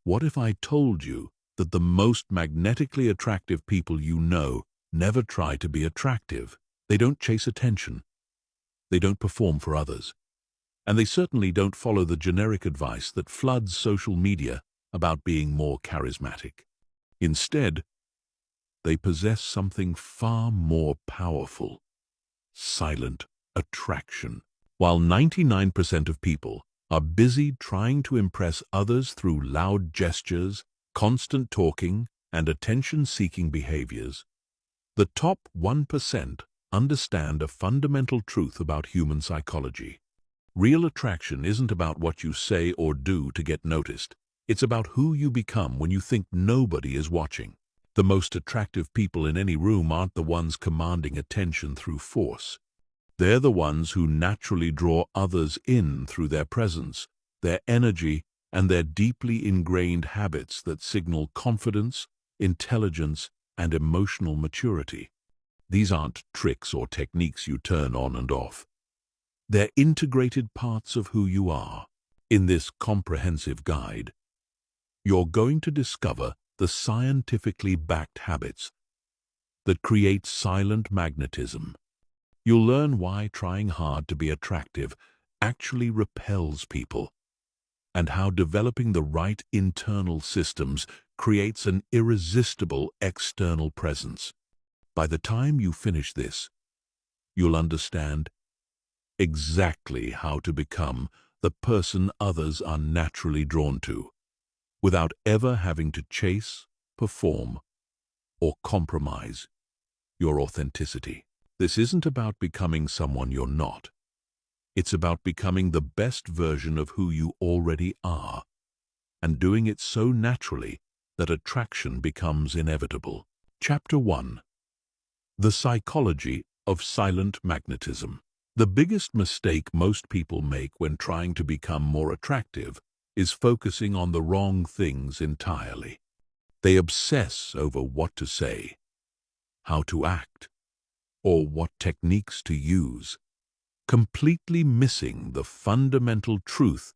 What if I told you that the most magnetically attractive people you know never try to be attractive? They don't chase attention. They don't perform for others. And they certainly don't follow the generic advice that floods social media about being more charismatic. Instead, they possess something far more powerful: silent attraction. While 99% of people are busy trying to impress others through loud gestures, constant talking, and attention-seeking behaviors, the top 1% understand a fundamental truth about human psychology. Real attraction isn't about what you say or do to get noticed. It's about who you become when you think nobody is watching. The most attractive people in any room aren't the ones commanding attention through force. They're the ones who naturally draw others in through their presence, their energy, and their deeply ingrained habits that signal confidence, intelligence, and emotional maturity. These aren't tricks or techniques you turn on and off. They're integrated parts of who you are. In this comprehensive guide, you're going to discover the scientifically backed habits that create silent magnetism. You'll learn why trying hard to be attractive actually repels people, and how developing the right internal systems creates an irresistible external presence. By the time you finish this, you'll understand exactly how to become the person others are naturally drawn to, without ever having to chase, perform, or compromise your authenticity. This isn't about becoming someone you're not. It's about becoming the best version of who you already are, and doing it so naturally that attraction becomes inevitable. Chapter 1. The Psychology of Silent Magnetism. The biggest mistake most people make when trying to become more attractive is focusing on the wrong things entirely. They obsess over what to say, how to act, or what techniques to use, completely missing the fundamental truth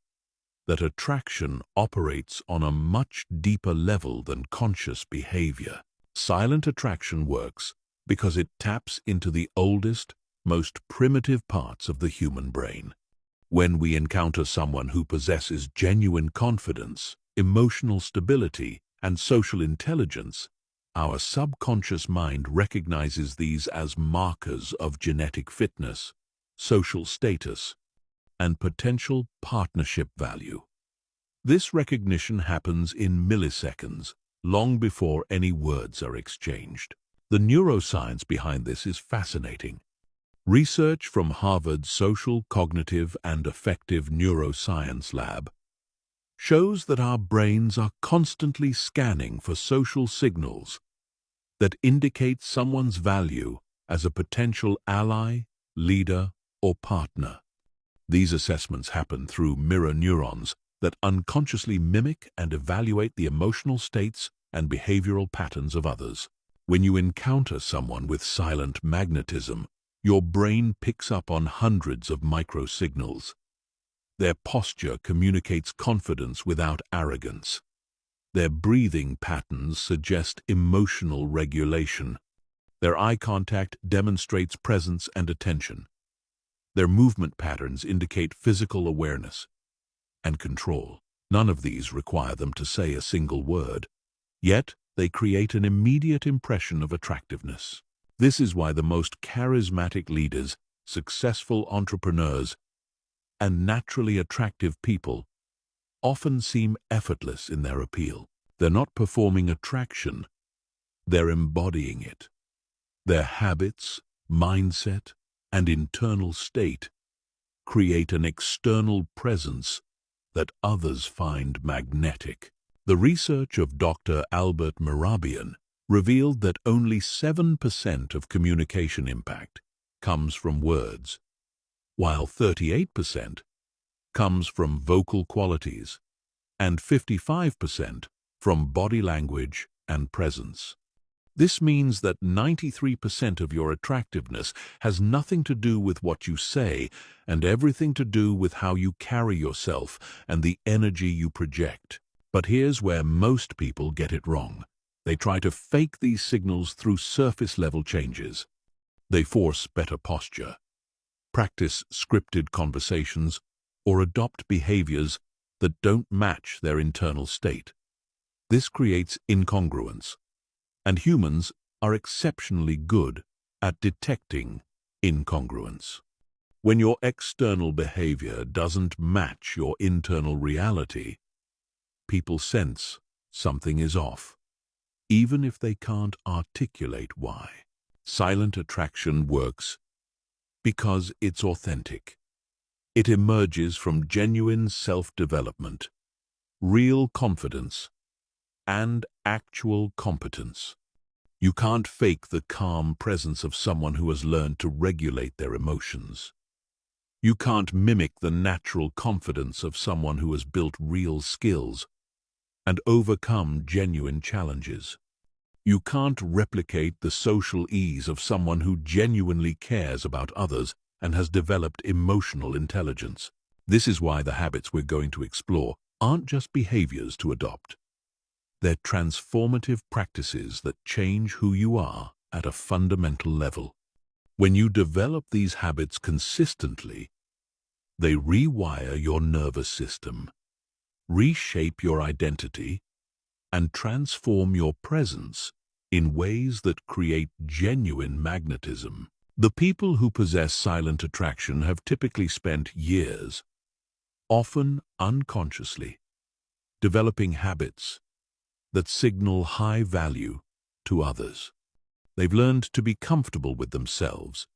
that attraction operates on a much deeper level than conscious behavior. Silent attraction works because it taps into the oldest, most primitive parts of the human brain. When we encounter someone who possesses genuine confidence, emotional stability, and social intelligence, our subconscious mind recognizes these as markers of genetic fitness, social status, and potential partnership value. This recognition happens in milliseconds, long before any words are exchanged. The neuroscience behind this is fascinating. Research from Harvard's Social, Cognitive, and Affective Neuroscience Lab shows that our brains are constantly scanning for social signals that indicate someone's value as a potential ally, leader, or partner. These assessments happen through mirror neurons that unconsciously mimic and evaluate the emotional states and behavioral patterns of others. When you encounter someone with silent magnetism, your brain picks up on hundreds of microsignals. Their posture communicates confidence without arrogance. Their breathing patterns suggest emotional regulation. Their eye contact demonstrates presence and attention. Their movement patterns indicate physical awareness and control. None of these require them to say a single word, yet they create an immediate impression of attractiveness. This is why the most charismatic leaders, successful entrepreneurs, and naturally attractive people often seem effortless in their appeal. They're not performing attraction, they're embodying it. Their habits, mindset, and internal state create an external presence that others find magnetic. The research of Dr. Albert Mehrabian revealed that only 7% of communication impact comes from words, while 38% comes from vocal qualities and 55% from body language and presence. This means that 93% of your attractiveness has nothing to do with what you say and everything to do with how you carry yourself and the energy you project. But here's where most people get it wrong. They try to fake these signals through surface-level changes. They force better posture, practice scripted conversations, or adopt behaviors that don't match their internal state. This creates incongruence, and humans are exceptionally good at detecting incongruence. When your external behavior doesn't match your internal reality, people sense something is off, even if they can't articulate why. Silent attraction works because it's authentic. It emerges from genuine self-development, real confidence, and actual competence. You can't fake the calm presence of someone who has learned to regulate their emotions. You can't mimic the natural confidence of someone who has built real skills and overcome genuine challenges. You can't replicate the social ease of someone who genuinely cares about others and has developed emotional intelligence. This is why the habits we're going to explore aren't just behaviors to adopt. They're transformative practices that change who you are at a fundamental level. When you develop these habits consistently, they rewire your nervous system, reshape your identity, and transform your presence in ways that create genuine magnetism. The people who possess silent attraction have typically spent years, often unconsciously, developing habits that signal high value to others. They've learned to be comfortable with themselves,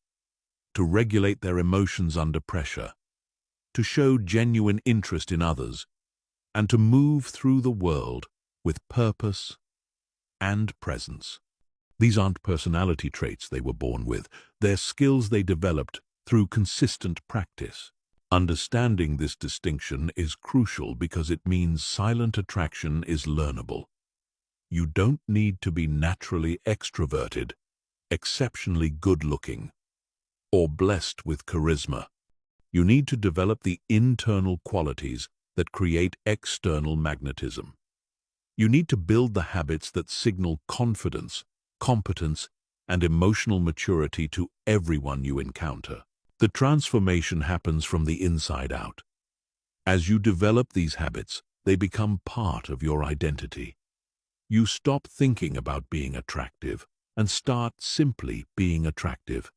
to regulate their emotions under pressure, to show genuine interest in others, and to move through the world with purpose and presence. These aren't personality traits they were born with. They're skills they developed through consistent practice. Understanding this distinction is crucial because it means silent attraction is learnable. You don't need to be naturally extroverted, exceptionally good-looking, or blessed with charisma. You need to develop the internal qualities that create external magnetism. You need to build the habits that signal confidence, competence, and emotional maturity to everyone you encounter. The transformation happens from the inside out. As you develop these habits, they become part of your identity. You stop thinking about being attractive and start simply being attractive.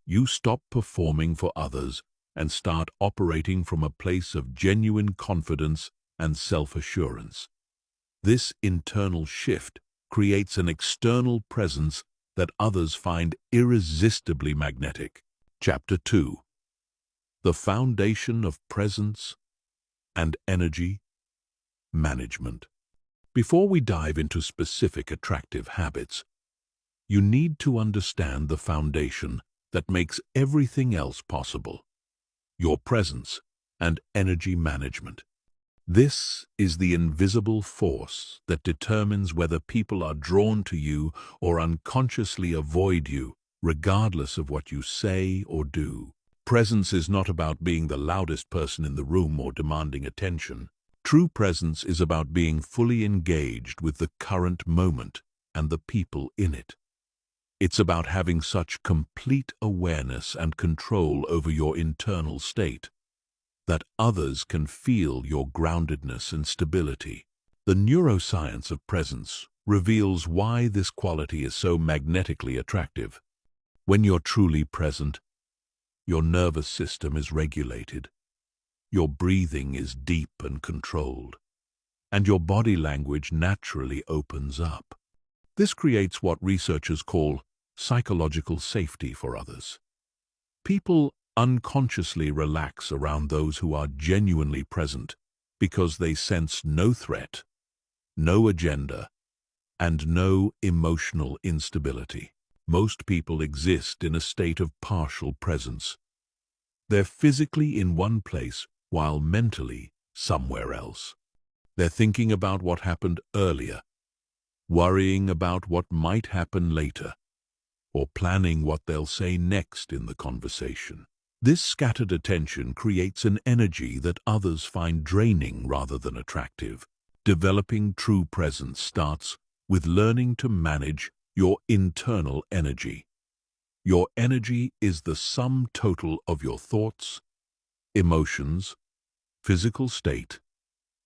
You stop performing for others and start operating from a place of genuine confidence and self-assurance. This internal shift creates an external presence that others find irresistibly magnetic. Chapter 2. The Foundation of Presence and Energy Management. Before we dive into specific attractive habits, you need to understand the foundation that makes everything else possible: your presence and energy management. This is the invisible force that determines whether people are drawn to you or unconsciously avoid you, regardless of what you say or do. Presence is not about being the loudest person in the room or demanding attention. True presence is about being fully engaged with the current moment and the people in it. It's about having such complete awareness and control over your internal state that others can feel your groundedness and stability. The neuroscience of presence reveals why this quality is so magnetically attractive. When you're truly present, your nervous system is regulated, your breathing is deep and controlled, and your body language naturally opens up. This creates what researchers call psychological safety for others. People unconsciously relax around those who are genuinely present because they sense no threat, no agenda, and no emotional instability. Most people exist in a state of partial presence. They're physically in one place while mentally somewhere else. They're thinking about what happened earlier, worrying about what might happen later, or planning what they'll say next in the conversation. This scattered attention creates an energy that others find draining rather than attractive. Developing true presence starts with learning to manage your internal energy. Your energy is the sum total of your thoughts, emotions, physical state,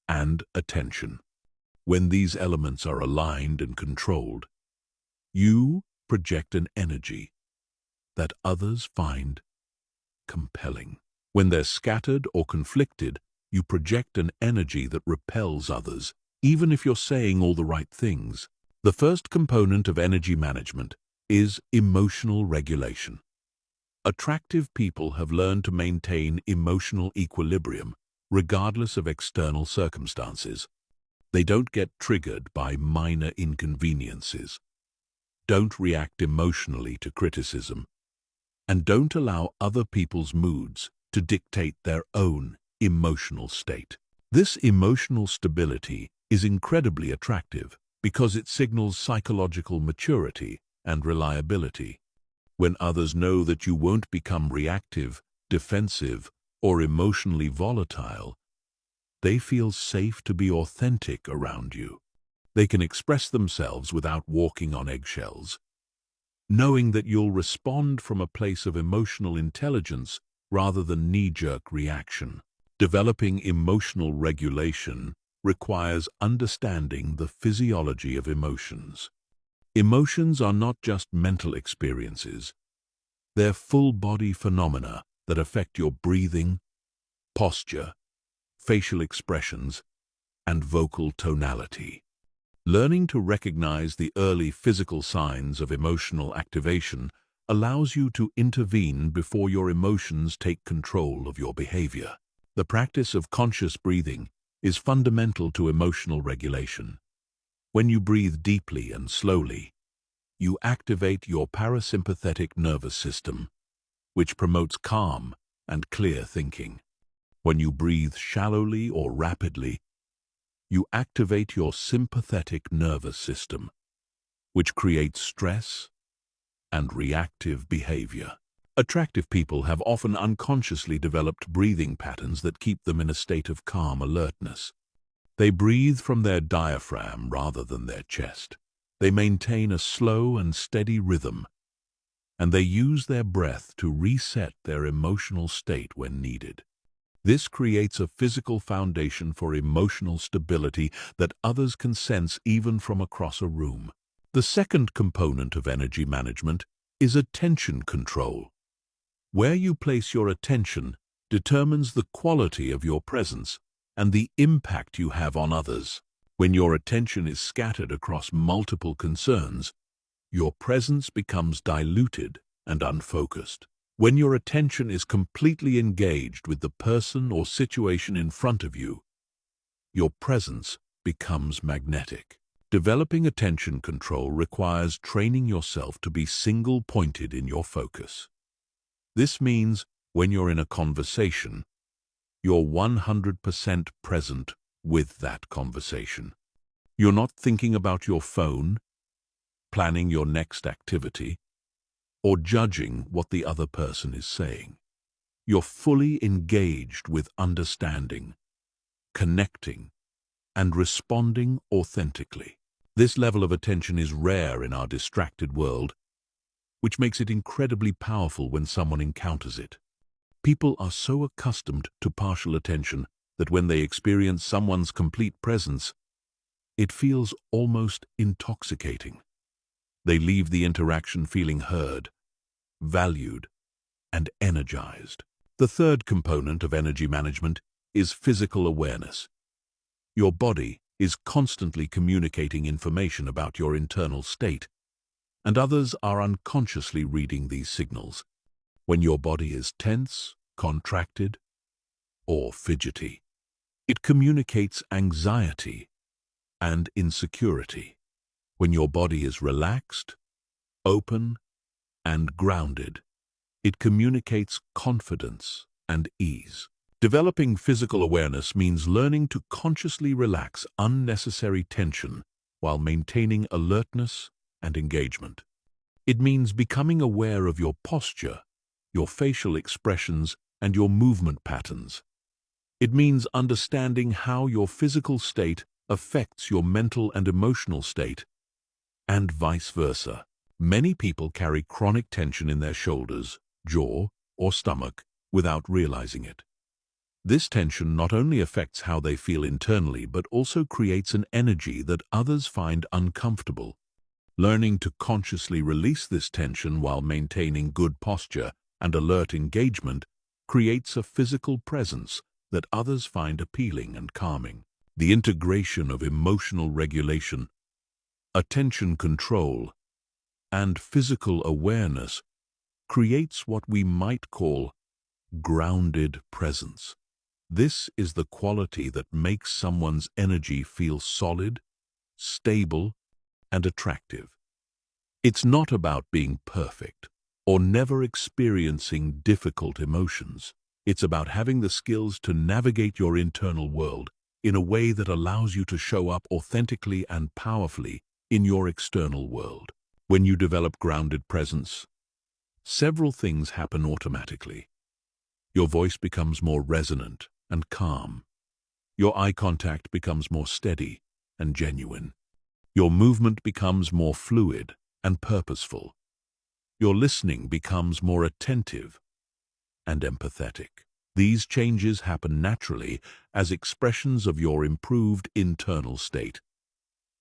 and attention. When these elements are aligned and controlled, you project an energy that others find compelling. When they're scattered or conflicted, you project an energy that repels others, even if you're saying all the right things. The first component of energy management is emotional regulation. Attractive people have learned to maintain emotional equilibrium regardless of external circumstances. They don't get triggered by minor inconveniences, don't react emotionally to criticism, and don't allow other people's moods to dictate their own emotional state. This emotional stability is incredibly attractive because it signals psychological maturity and reliability. When others know that you won't become reactive, defensive, or emotionally volatile, they feel safe to be authentic around you. They can express themselves without walking on eggshells, knowing that you'll respond from a place of emotional intelligence rather than knee-jerk reaction. Developing emotional regulation requires understanding the physiology of emotions. Emotions are not just mental experiences. They're full-body phenomena that affect your breathing, posture, facial expressions, and vocal tonality. Learning to recognize the early physical signs of emotional activation allows you to intervene before your emotions take control of your behavior. The practice of conscious breathing is fundamental to emotional regulation. When you breathe deeply and slowly, you activate your parasympathetic nervous system, which promotes calm and clear thinking. When you breathe shallowly or rapidly, you activate your sympathetic nervous system, which creates stress and reactive behavior. Attractive people have often unconsciously developed breathing patterns that keep them in a state of calm alertness. They breathe from their diaphragm rather than their chest. They maintain a slow and steady rhythm, and they use their breath to reset their emotional state when needed. This creates a physical foundation for emotional stability that others can sense even from across a room. The second component of energy management is attention control. Where you place your attention determines the quality of your presence and the impact you have on others. When your attention is scattered across multiple concerns, your presence becomes diluted and unfocused. When your attention is completely engaged with the person or situation in front of you, your presence becomes magnetic. Developing attention control requires training yourself to be single-pointed in your focus. This means when you're in a conversation, you're 100% present with that conversation. You're not thinking about your phone, planning your next activity, or judging what the other person is saying. You're fully engaged with understanding, connecting, and responding authentically. This level of attention is rare in our distracted world, which makes it incredibly powerful when someone encounters it. People are so accustomed to partial attention that when they experience someone's complete presence, it feels almost intoxicating. They leave the interaction feeling heard, valued, and energized. The third component of energy management is physical awareness. Your body is constantly communicating information about your internal state, and others are unconsciously reading these signals. When your body is tense, contracted, or fidgety, it communicates anxiety and insecurity. When your body is relaxed, open, and grounded, it communicates confidence and ease. Developing physical awareness means learning to consciously relax unnecessary tension while maintaining alertness and engagement. It means becoming aware of your posture, your facial expressions, and your movement patterns. It means understanding how your physical state affects your mental and emotional state, and vice versa. Many people carry chronic tension in their shoulders, jaw, or stomach without realizing it. This tension not only affects how they feel internally but also creates an energy that others find uncomfortable. Learning to consciously release this tension while maintaining good posture and alert engagement creates a physical presence that others find appealing and calming. The integration of emotional regulation, attention control, and physical awareness creates what we might call grounded presence. This is the quality that makes someone's energy feel solid, stable, and attractive. It's not about being perfect or never experiencing difficult emotions. It's about having the skills to navigate your internal world in a way that allows you to show up authentically and powerfully in your external world. When you develop grounded presence, several things happen automatically. Your voice becomes more resonant and calm. Your eye contact becomes more steady and genuine. Your movement becomes more fluid and purposeful. Your listening becomes more attentive and empathetic. These changes happen naturally as expressions of your improved internal state,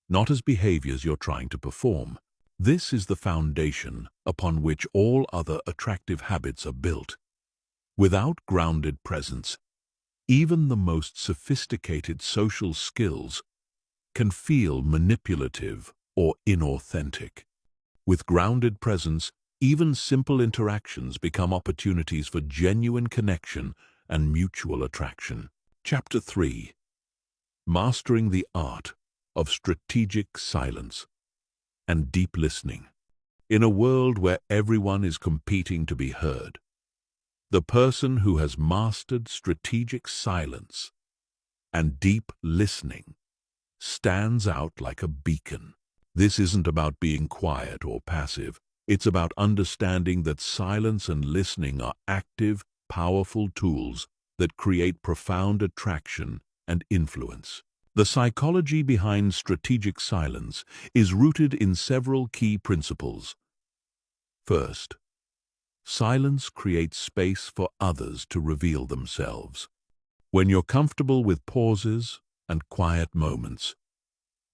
not as behaviors you're trying to perform. This is the foundation upon which all other attractive habits are built. Without grounded presence, even the most sophisticated social skills can feel manipulative or inauthentic. With grounded presence, even simple interactions become opportunities for genuine connection and mutual attraction. Chapter 3. Mastering the Art of Strategic Silence and Deep Listening. In a world where everyone is competing to be heard, the person who has mastered strategic silence and deep listening stands out like a beacon. This isn't about being quiet or passive. It's about understanding that silence and listening are active, powerful tools that create profound attraction and influence. The psychology behind strategic silence is rooted in several key principles. First, silence creates space for others to reveal themselves. When you're comfortable with pauses and quiet moments,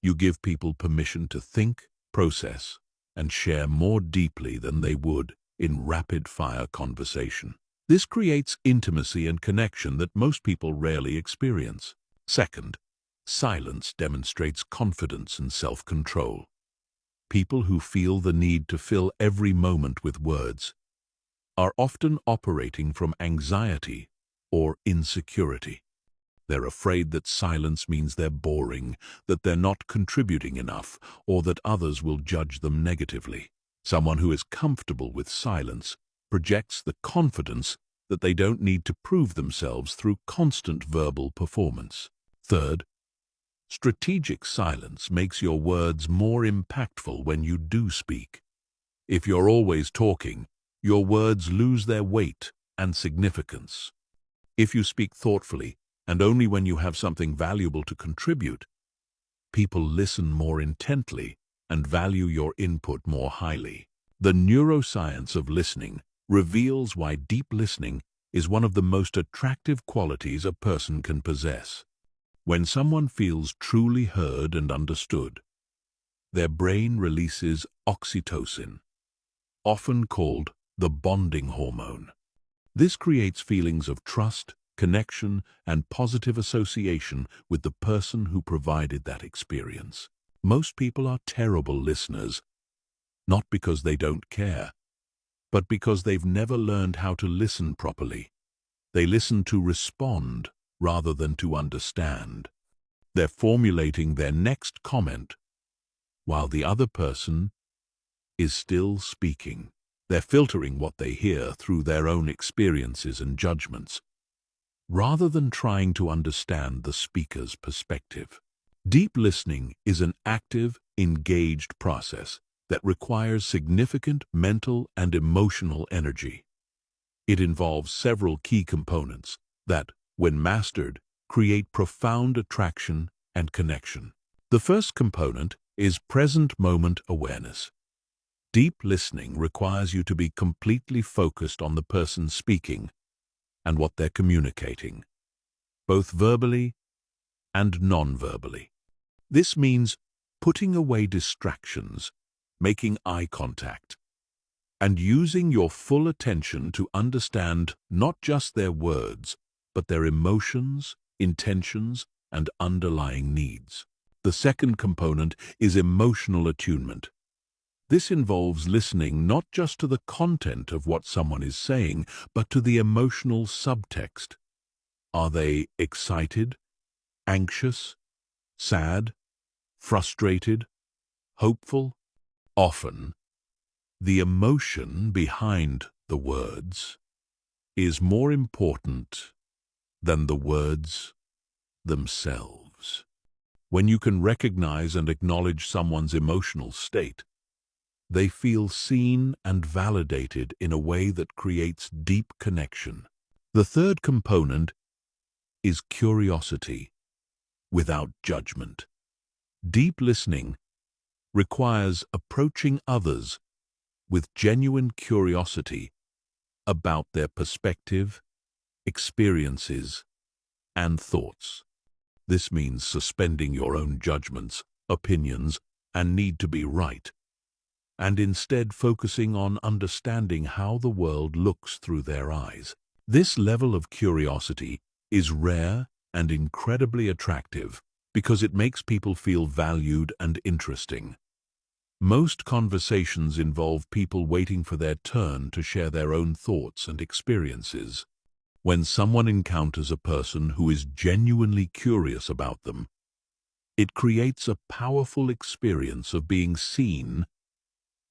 you give people permission to think, process, and share more deeply than they would in rapid-fire conversation. This creates intimacy and connection that most people rarely experience. Second, silence demonstrates confidence and self-control. People who feel the need to fill every moment with words are often operating from anxiety or insecurity. They're afraid that silence means they're boring, that they're not contributing enough, or that others will judge them negatively. Someone who is comfortable with silence projects the confidence that they don't need to prove themselves through constant verbal performance. Third, strategic silence makes your words more impactful when you do speak. If you're always talking, your words lose their weight and significance. If you speak thoughtfully, and only when you have something valuable to contribute, people listen more intently and value your input more highly. The neuroscience of listening reveals why deep listening is one of the most attractive qualities a person can possess. When someone feels truly heard and understood, their brain releases oxytocin, often called the bonding hormone. This creates feelings of trust, connection, and positive association with the person who provided that experience. Most people are terrible listeners, not because they don't care, but because they've never learned how to listen properly. They listen to respond rather than to understand. They're formulating their next comment while the other person is still speaking. They're filtering what they hear through their own experiences and judgments, rather than trying to understand the speaker's perspective. Deep listening is an active, engaged process that requires significant mental and emotional energy. It involves several key components that, when mastered, create profound attraction and connection. The first component is present moment awareness. Deep listening requires you to be completely focused on the person speaking and what they're communicating, both verbally and non-verbally. This means putting away distractions, making eye contact, and using your full attention to understand not just their words, but their emotions, intentions, and underlying needs. The second component is emotional attunement. This involves listening not just to the content of what someone is saying, but to the emotional subtext. Are they excited, anxious, sad, frustrated, hopeful? Often, the emotion behind the words is more important than the words themselves. When you can recognize and acknowledge someone's emotional state, they feel seen and validated in a way that creates deep connection. The third component is curiosity without judgment. Deep listening requires approaching others with genuine curiosity about their perspective, experiences, and thoughts. This means suspending your own judgments, opinions, and need to be right, and instead focusing on understanding how the world looks through their eyes. This level of curiosity is rare and incredibly attractive because it makes people feel valued and interesting. Most conversations involve people waiting for their turn to share their own thoughts and experiences. When someone encounters a person who is genuinely curious about them, it creates a powerful experience of being seen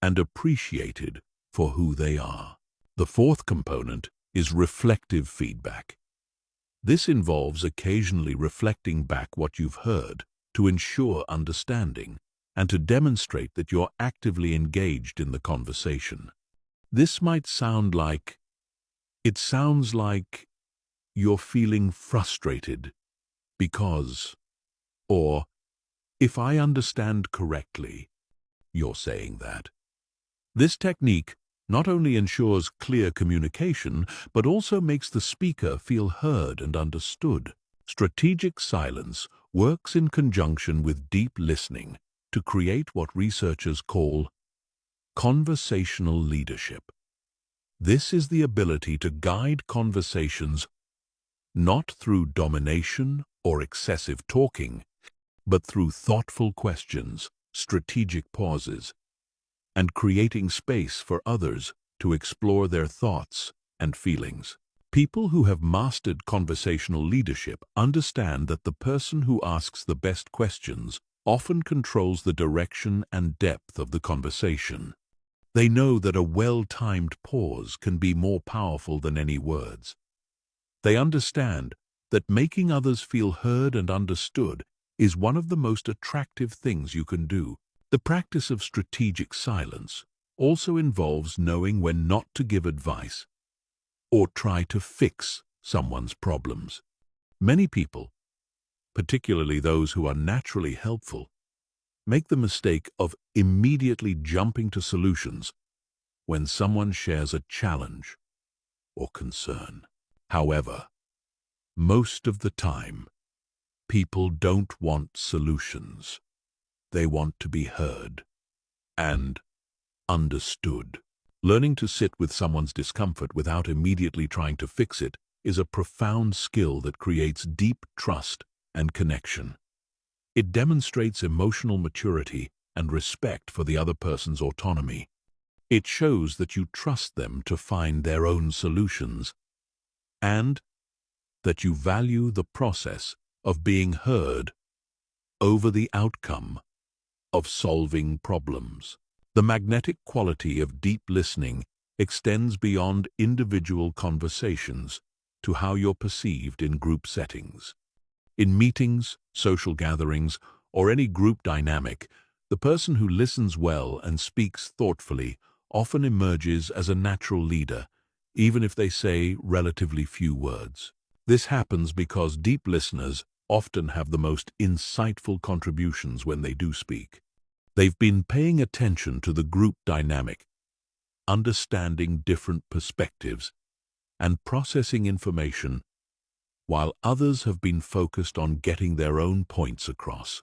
and appreciated for who they are. The fourth component is reflective feedback. This involves occasionally reflecting back what you've heard to ensure understanding and to demonstrate that you're actively engaged in the conversation. This might sound like, it sounds like you're feeling frustrated because, or if I understand correctly, you're saying that. This technique not only ensures clear communication, but also makes the speaker feel heard and understood. Strategic silence works in conjunction with deep listening to create what researchers call conversational leadership. This is the ability to guide conversations not through domination or excessive talking, but through thoughtful questions, strategic pauses, and creating space for others to explore their thoughts and feelings. People who have mastered conversational leadership understand that the person who asks the best questions often controls the direction and depth of the conversation. They know that a well-timed pause can be more powerful than any words. They understand that making others feel heard and understood is one of the most attractive things you can do. The practice of strategic silence also involves knowing when not to give advice or try to fix someone's problems. Many people, particularly those who are naturally helpful, make the mistake of immediately jumping to solutions when someone shares a challenge or concern. However, most of the time, people don't want solutions. They want to be heard and understood. Learning to sit with someone's discomfort without immediately trying to fix it is a profound skill that creates deep trust and connection. It demonstrates emotional maturity and respect for the other person's autonomy. It shows that you trust them to find their own solutions and that you value the process of being heard over the outcome of solving problems. The magnetic quality of deep listening extends beyond individual conversations to how you're perceived in group settings. In meetings, social gatherings, or any group dynamic, the person who listens well and speaks thoughtfully often emerges as a natural leader, even if they say relatively few words. This happens because deep listeners often have the most insightful contributions when they do speak. They've been paying attention to the group dynamic, understanding different perspectives, and processing information, while others have been focused on getting their own points across.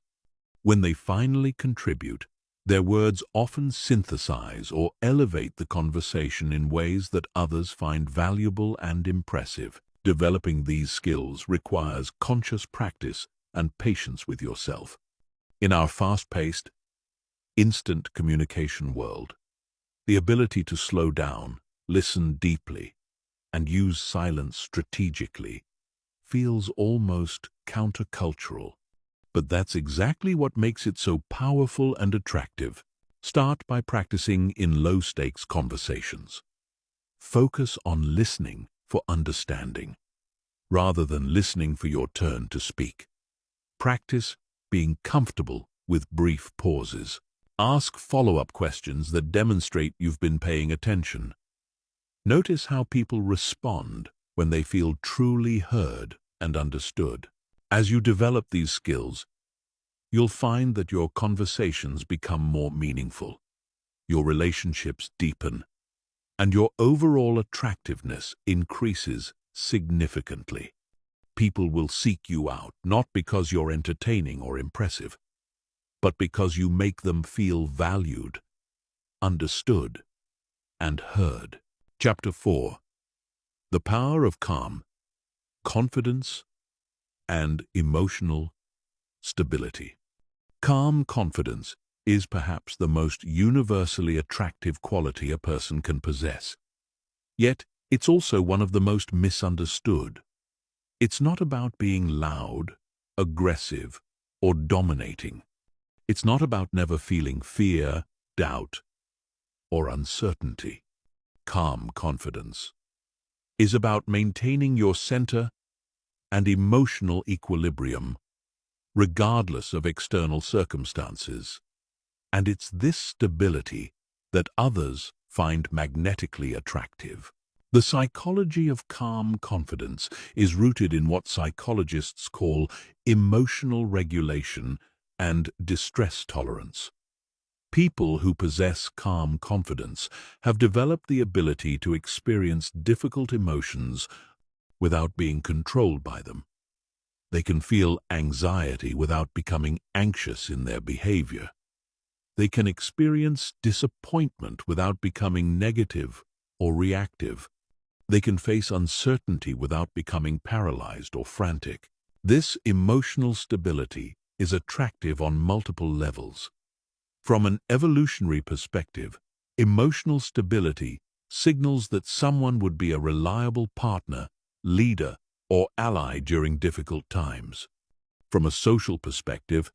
When they finally contribute, their words often synthesize or elevate the conversation in ways that others find valuable and impressive. Developing these skills requires conscious practice and patience with yourself. In our fast-paced, instant communication world, the ability to slow down, listen deeply, and use silence strategically feels almost countercultural. But that's exactly what makes it so powerful and attractive. Start by practicing in low-stakes conversations. Focus on listening for understanding, rather than listening for your turn to speak. Practice being comfortable with brief pauses. Ask follow-up questions that demonstrate you've been paying attention. Notice how people respond when they feel truly heard and understood. As you develop these skills, you'll find that your conversations become more meaningful, your relationships deepen, and your overall attractiveness increases significantly. People will seek you out, not because you're entertaining or impressive, but because you make them feel valued, understood, and heard. Chapter 4. The Power of Calm, Confidence, and Emotional Stability. Calm confidence is perhaps the most universally attractive quality a person can possess. Yet, it's also one of the most misunderstood. It's not about being loud, aggressive, or dominating. It's not about never feeling fear, doubt, or uncertainty. Calm confidence is about maintaining your center and emotional equilibrium, regardless of external circumstances. And it's this stability that others find magnetically attractive. The psychology of calm confidence is rooted in what psychologists call emotional regulation and distress tolerance. People who possess calm confidence have developed the ability to experience difficult emotions without being controlled by them. They can feel anxiety without becoming anxious in their behavior. They can experience disappointment without becoming negative or reactive. They can face uncertainty without becoming paralyzed or frantic. This emotional stability is attractive on multiple levels. From an evolutionary perspective, emotional stability signals that someone would be a reliable partner, leader, or ally during difficult times. From a social perspective,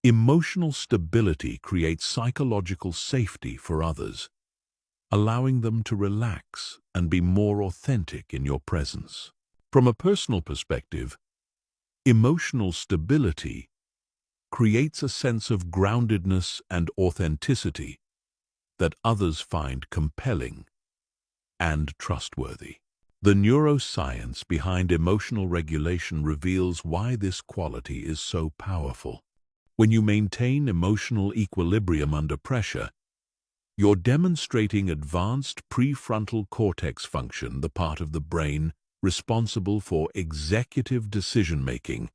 emotional stability creates psychological safety for others, allowing them to relax and be more authentic in your presence. From a personal perspective, emotional stability creates a sense of groundedness and authenticity that others find compelling and trustworthy. The neuroscience behind emotional regulation reveals why this quality is so powerful. When you maintain emotional equilibrium under pressure, you're demonstrating advanced prefrontal cortex function, the part of the brain responsible for executive decision-making,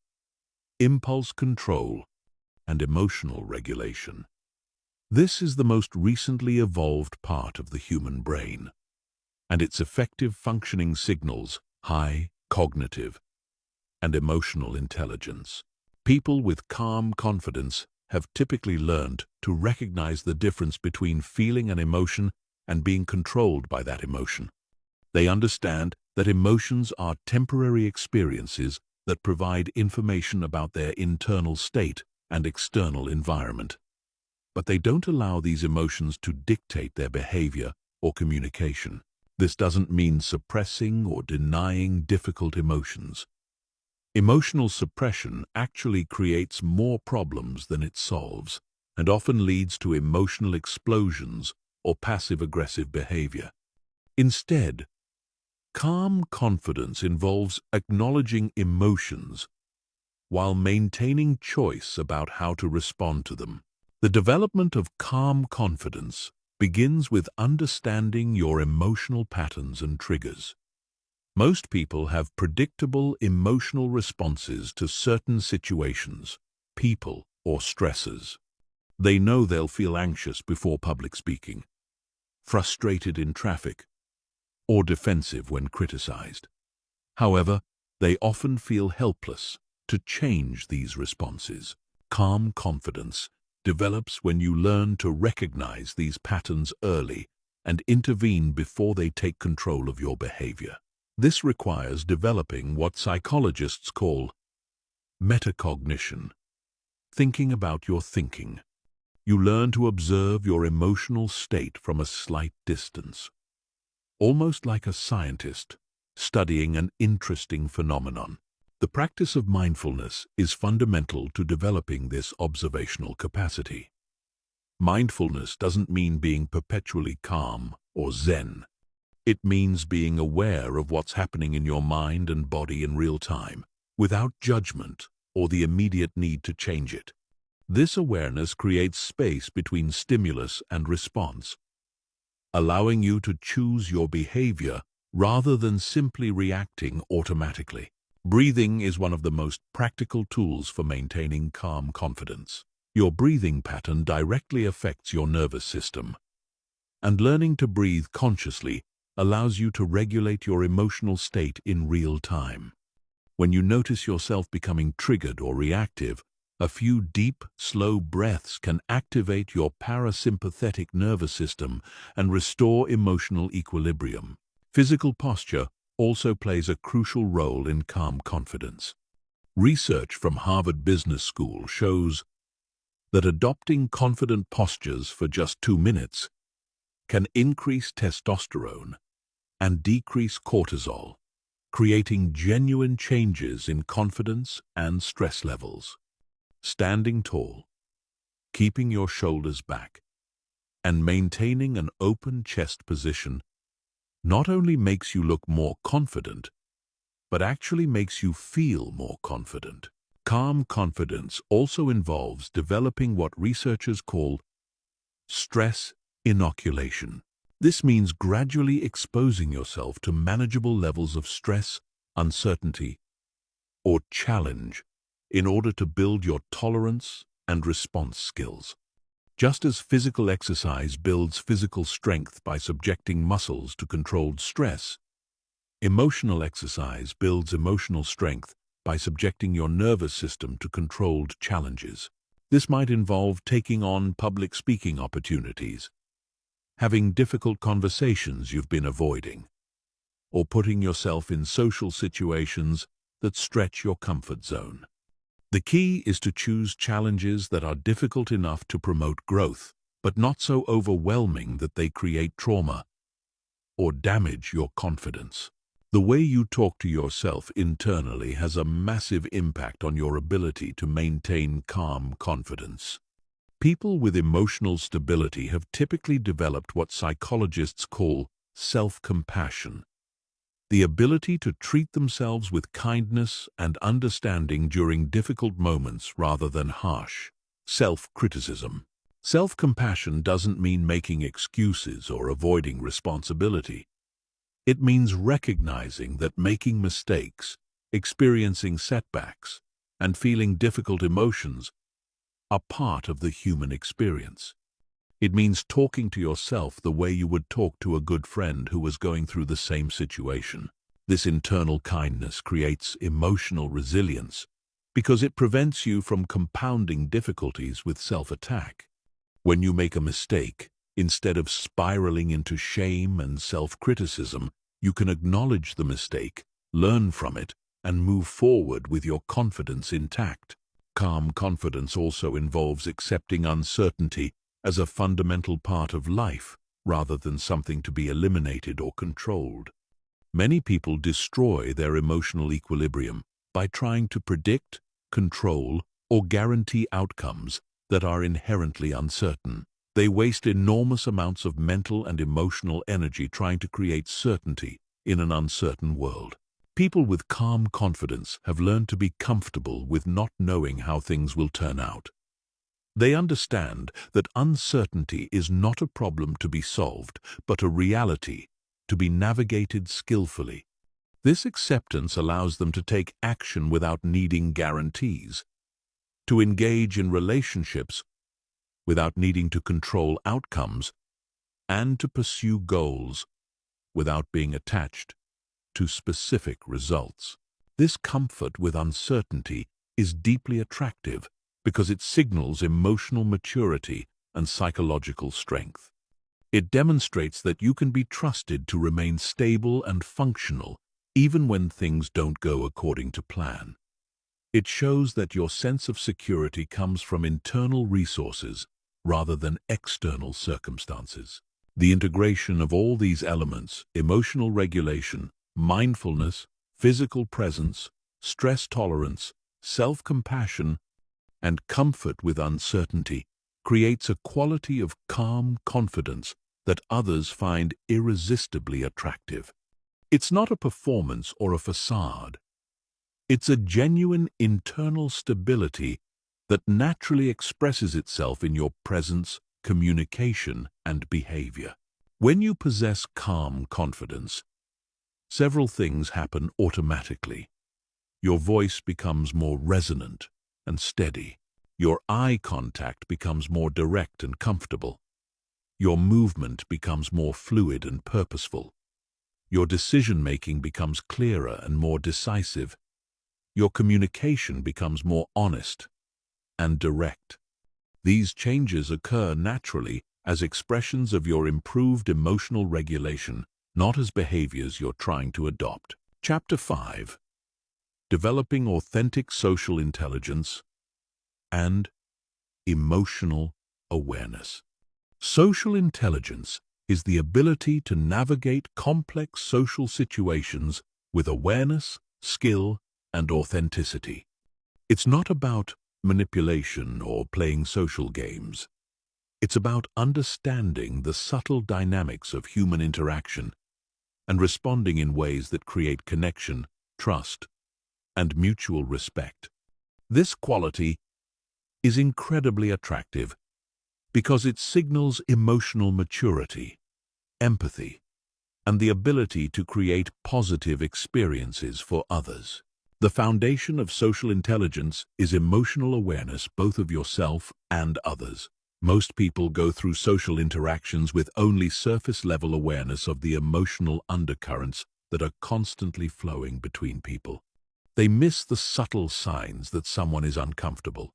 impulse control, and emotional regulation. This is the most recently evolved part of the human brain, and its effective functioning signals high cognitive and emotional intelligence. People with calm confidence have typically learned to recognize the difference between feeling an emotion and being controlled by that emotion. They understand that emotions are temporary experiences that provide information about their internal state and external environment. But they don't allow these emotions to dictate their behavior or communication. This doesn't mean suppressing or denying difficult emotions. Emotional suppression actually creates more problems than it solves, and often leads to emotional explosions or passive-aggressive behavior. Instead, calm confidence involves acknowledging emotions while maintaining choice about how to respond to them. The development of calm confidence begins with understanding your emotional patterns and triggers. Most people have predictable emotional responses to certain situations, people, or stressors. They know they'll feel anxious before public speaking, frustrated in traffic, or defensive when criticized. However, they often feel helpless to change these responses. Calm confidence develops when you learn to recognize these patterns early and intervene before they take control of your behavior. This requires developing what psychologists call metacognition, thinking about your thinking. You learn to observe your emotional state from a slight distance, almost like a scientist studying an interesting phenomenon. The practice of mindfulness is fundamental to developing this observational capacity. Mindfulness doesn't mean being perpetually calm or zen. It means being aware of what's happening in your mind and body in real time, without judgment or the immediate need to change it. This awareness creates space between stimulus and response, allowing you to choose your behavior rather than simply reacting automatically. Breathing is one of the most practical tools for maintaining calm confidence. Your breathing pattern directly affects your nervous system, and learning to breathe consciously allows you to regulate your emotional state in real time. When you notice yourself becoming triggered or reactive, a few deep, slow breaths can activate your parasympathetic nervous system and restore emotional equilibrium. Physical posture also plays a crucial role in calm confidence. Research from Harvard Business School shows that adopting confident postures for just 2 minutes can increase testosterone and decrease cortisol, creating genuine changes in confidence and stress levels. Standing tall, keeping your shoulders back, and maintaining an open chest position not only makes you look more confident, but actually makes you feel more confident. Calm confidence also involves developing what researchers call stress inoculation. This means gradually exposing yourself to manageable levels of stress, uncertainty, or challenge in order to build your tolerance and response skills. Just as physical exercise builds physical strength by subjecting muscles to controlled stress, emotional exercise builds emotional strength by subjecting your nervous system to controlled challenges. This might involve taking on public speaking opportunities, having difficult conversations you've been avoiding, or putting yourself in social situations that stretch your comfort zone. The key is to choose challenges that are difficult enough to promote growth, but not so overwhelming that they create trauma or damage your confidence. The way you talk to yourself internally has a massive impact on your ability to maintain calm confidence. People with emotional stability have typically developed what psychologists call self-compassion, the ability to treat themselves with kindness and understanding during difficult moments rather than harsh self-criticism. Self-compassion doesn't mean making excuses or avoiding responsibility. It means recognizing that making mistakes, experiencing setbacks, and feeling difficult emotions are part of the human experience. It means talking to yourself the way you would talk to a good friend who was going through the same situation. This internal kindness creates emotional resilience because it prevents you from compounding difficulties with self-attack. When you make a mistake, instead of spiraling into shame and self-criticism, you can acknowledge the mistake, learn from it, and move forward with your confidence intact. Calm confidence also involves accepting uncertainty as a fundamental part of life, rather than something to be eliminated or controlled. Many people destroy their emotional equilibrium by trying to predict, control, or guarantee outcomes that are inherently uncertain. They waste enormous amounts of mental and emotional energy trying to create certainty in an uncertain world. People with calm confidence have learned to be comfortable with not knowing how things will turn out. They understand that uncertainty is not a problem to be solved, but a reality to be navigated skillfully. This acceptance allows them to take action without needing guarantees, to engage in relationships without needing to control outcomes, and to pursue goals without being attached to specific results. This comfort with uncertainty is deeply attractive because it signals emotional maturity and psychological strength. It demonstrates that you can be trusted to remain stable and functional even when things don't go according to plan. It shows that your sense of security comes from internal resources rather than external circumstances. The integration of all these elements, emotional regulation, mindfulness, physical presence, stress tolerance, self-compassion, and comfort with uncertainty, creates a quality of calm confidence that others find irresistibly attractive. It's not a performance or a facade. It's a genuine internal stability that naturally expresses itself in your presence, communication, and behavior. When you possess calm confidence, several things happen automatically. Your voice becomes more resonant and steady. Your eye contact becomes more direct and comfortable. Your movement becomes more fluid and purposeful. Your decision-making becomes clearer and more decisive. Your communication becomes more honest and direct. These changes occur naturally as expressions of your improved emotional regulation, not as behaviors you're trying to adopt. Chapter 5. Developing authentic social intelligence and emotional awareness. Social intelligence is the ability to navigate complex social situations with awareness, skill, and authenticity. It's not about manipulation or playing social games. It's about understanding the subtle dynamics of human interaction and responding in ways that create connection, trust, and mutual respect. This quality is incredibly attractive because it signals emotional maturity, empathy, and the ability to create positive experiences for others. The foundation of social intelligence is emotional awareness both of yourself and others. Most people go through social interactions with only surface-level awareness of the emotional undercurrents that are constantly flowing between people. They miss the subtle signs that someone is uncomfortable,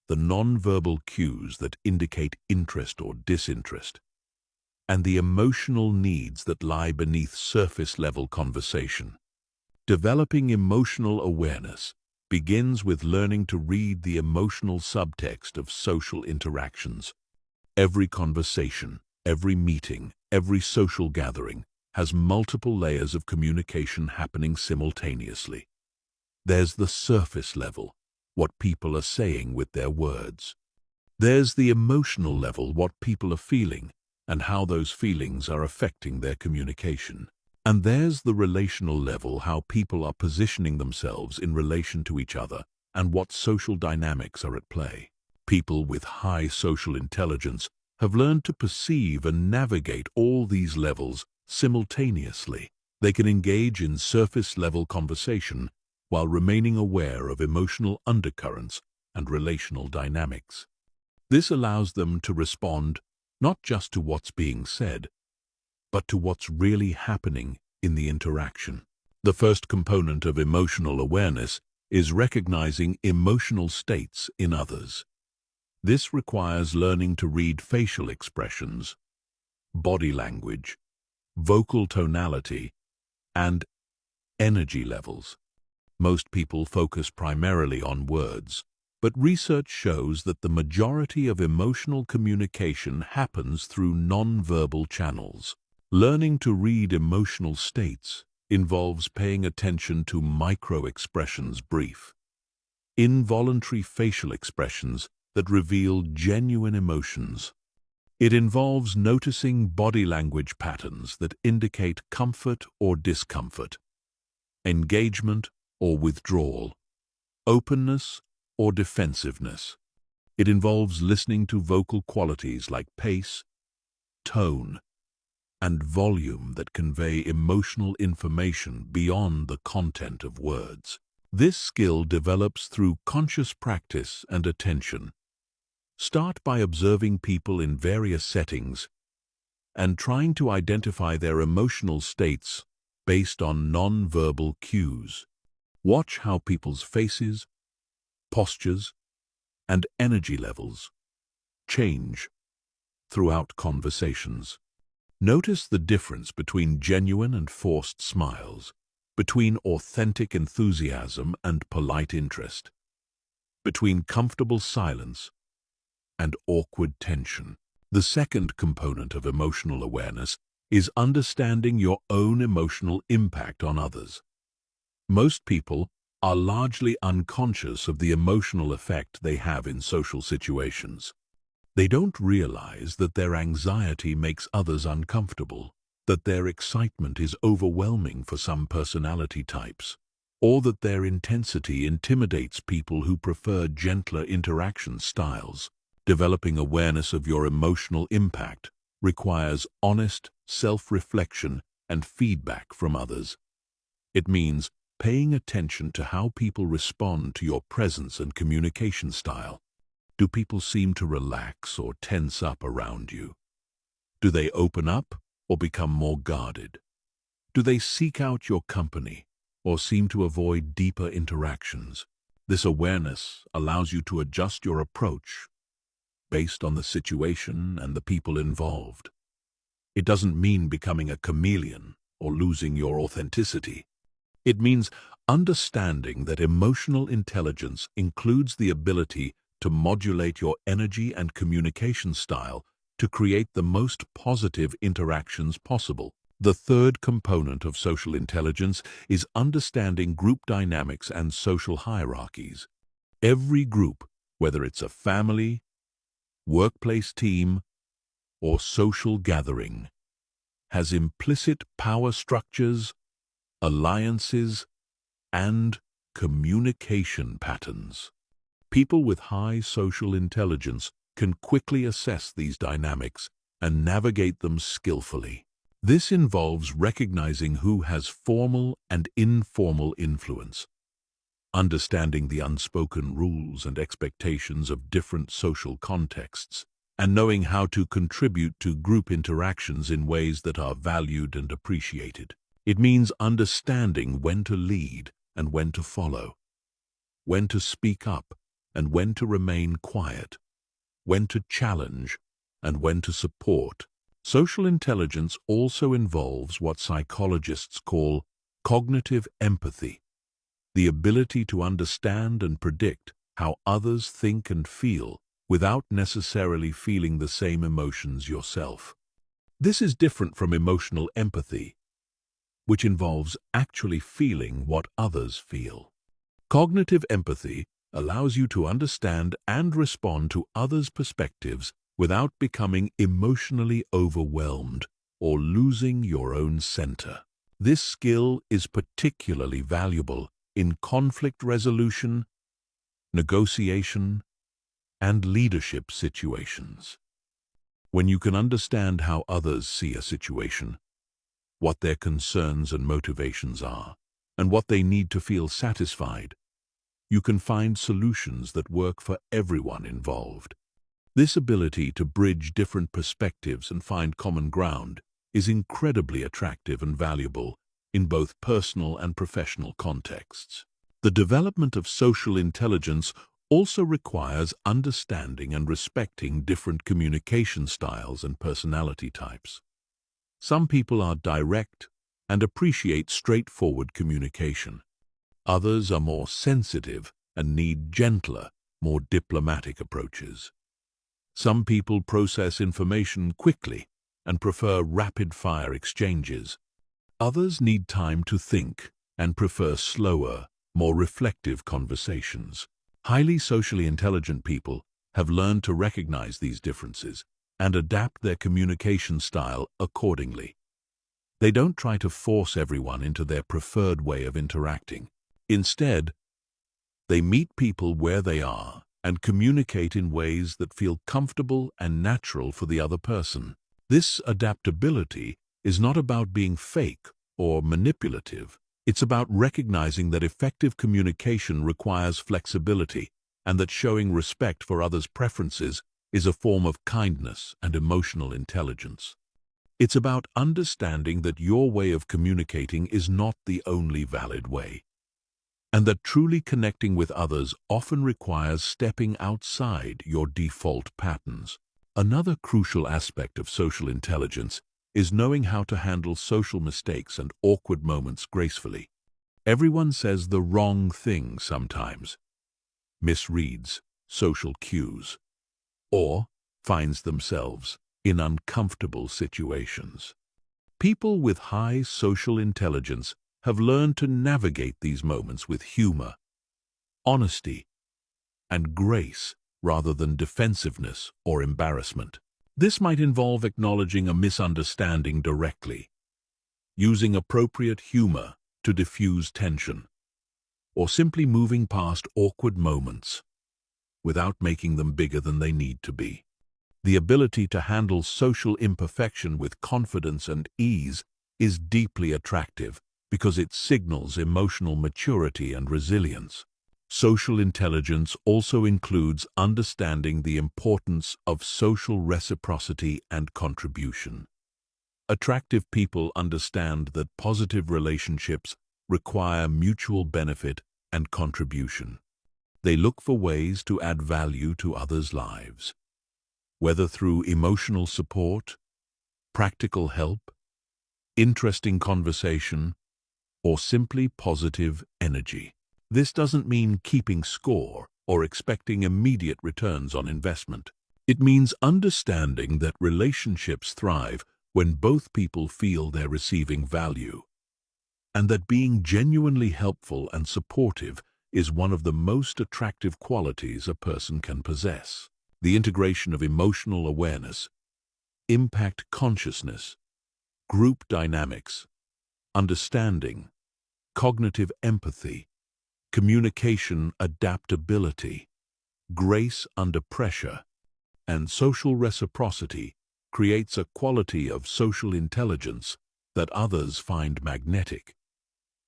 the non-verbal cues that indicate interest or disinterest, and the emotional needs that lie beneath surface-level conversation. Developing emotional awareness begins with learning to read the emotional subtext of social interactions. Every conversation, every meeting, every social gathering has multiple layers of communication happening simultaneously. There's the surface level, what people are saying with their words. There's the emotional level, what people are feeling, and how those feelings are affecting their communication. And there's the relational level, how people are positioning themselves in relation to each other and what social dynamics are at play. People with high social intelligence have learned to perceive and navigate all these levels simultaneously. They can engage in surface-level conversation while remaining aware of emotional undercurrents and relational dynamics. This allows them to respond not just to what's being said, but to what's really happening in the interaction. The first component of emotional awareness is recognizing emotional states in others. This requires learning to read facial expressions, body language, vocal tonality, and energy levels. Most people focus primarily on words, but research shows that the majority of emotional communication happens through non-verbal channels. Learning to read emotional states involves paying attention to micro-expressions, brief, involuntary facial expressions that reveal genuine emotions. It involves noticing body language patterns that indicate comfort or discomfort, engagement or withdrawal, openness or defensiveness. It involves listening to vocal qualities like pace, tone, and volume that convey emotional information beyond the content of words. This skill develops through conscious practice and attention. Start by observing people in various settings and trying to identify their emotional states based on non-verbal cues. Watch how people's faces, postures, and energy levels change throughout conversations. Notice the difference between genuine and forced smiles, between authentic enthusiasm and polite interest, between comfortable silence and awkward tension. The second component of emotional awareness is understanding your own emotional impact on others. Most people are largely unconscious of the emotional effect they have in social situations. They don't realize that their anxiety makes others uncomfortable, that their excitement is overwhelming for some personality types, or that their intensity intimidates people who prefer gentler interaction styles. Developing awareness of your emotional impact requires honest self-reflection and feedback from others. It means paying attention to how people respond to your presence and communication style. Do people seem to relax or tense up around you? Do they open up or become more guarded? Do they seek out your company or seem to avoid deeper interactions? This awareness allows you to adjust your approach based on the situation and the people involved. It doesn't mean becoming a chameleon or losing your authenticity. It means understanding that emotional intelligence includes the ability to modulate your energy and communication style to create the most positive interactions possible. The third component of social intelligence is understanding group dynamics and social hierarchies. Every group, whether it's a family, workplace team, or social gathering, has implicit power structures, alliances, and communication patterns. People with high social intelligence can quickly assess these dynamics and navigate them skillfully. This involves recognizing who has formal and informal influence, understanding the unspoken rules and expectations of different social contexts, and knowing how to contribute to group interactions in ways that are valued and appreciated. It means understanding when to lead and when to follow, when to speak up and when to remain quiet, when to challenge and when to support. Social intelligence also involves what psychologists call cognitive empathy, the ability to understand and predict how others think and feel without necessarily feeling the same emotions yourself. This is different from emotional empathy, which involves actually feeling what others feel. Cognitive empathy allows you to understand and respond to others' perspectives without becoming emotionally overwhelmed or losing your own center. This skill is particularly valuable in conflict resolution, negotiation, and leadership situations. When you can understand how others see a situation, what their concerns and motivations are, and what they need to feel satisfied, you can find solutions that work for everyone involved. This ability to bridge different perspectives and find common ground is incredibly attractive and valuable in both personal and professional contexts. The development of social intelligence also requires understanding and respecting different communication styles and personality types. Some people are direct and appreciate straightforward communication. Others are more sensitive and need gentler, more diplomatic approaches. Some people process information quickly and prefer rapid-fire exchanges. Others need time to think and prefer slower, more reflective conversations. Highly socially intelligent people have learned to recognize these differences and adapt their communication style accordingly. They don't try to force everyone into their preferred way of interacting. Instead, they meet people where they are and communicate in ways that feel comfortable and natural for the other person. This adaptability is not about being fake or manipulative. It's about recognizing that effective communication requires flexibility and that showing respect for others' preferences is a form of kindness and emotional intelligence. It's about understanding that your way of communicating is not the only valid way, and that truly connecting with others often requires stepping outside your default patterns. Another crucial aspect of social intelligence is knowing how to handle social mistakes and awkward moments gracefully. Everyone says the wrong thing sometimes, misreads social cues, or finds themselves in uncomfortable situations. People with high social intelligence have learned to navigate these moments with humor, honesty, and grace rather than defensiveness or embarrassment. This might involve acknowledging a misunderstanding directly, using appropriate humor to diffuse tension, or simply moving past awkward moments without making them bigger than they need to be. The ability to handle social imperfection with confidence and ease is deeply attractive because it signals emotional maturity and resilience. Social intelligence also includes understanding the importance of social reciprocity and contribution. Attractive people understand that positive relationships require mutual benefit and contribution. They look for ways to add value to others' lives, whether through emotional support, practical help, interesting conversation, or simply positive energy. This doesn't mean keeping score or expecting immediate returns on investment. It means understanding that relationships thrive when both people feel they're receiving value, and that being genuinely helpful and supportive is one of the most attractive qualities a person can possess. The integration of emotional awareness, impact consciousness, group dynamics, understanding, cognitive empathy, communication adaptability, grace under pressure, and social reciprocity creates a quality of social intelligence that others find magnetic.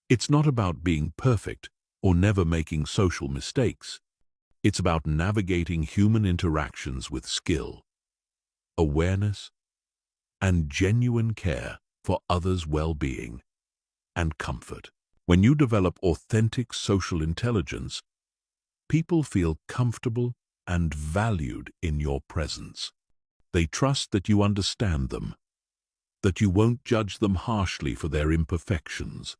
It's not about being perfect or never making social mistakes. It's about navigating human interactions with skill, awareness, and genuine care for others' well-being and comfort. When you develop authentic social intelligence, people feel comfortable and valued in your presence. They trust that you understand them, that you won't judge them harshly for their imperfections,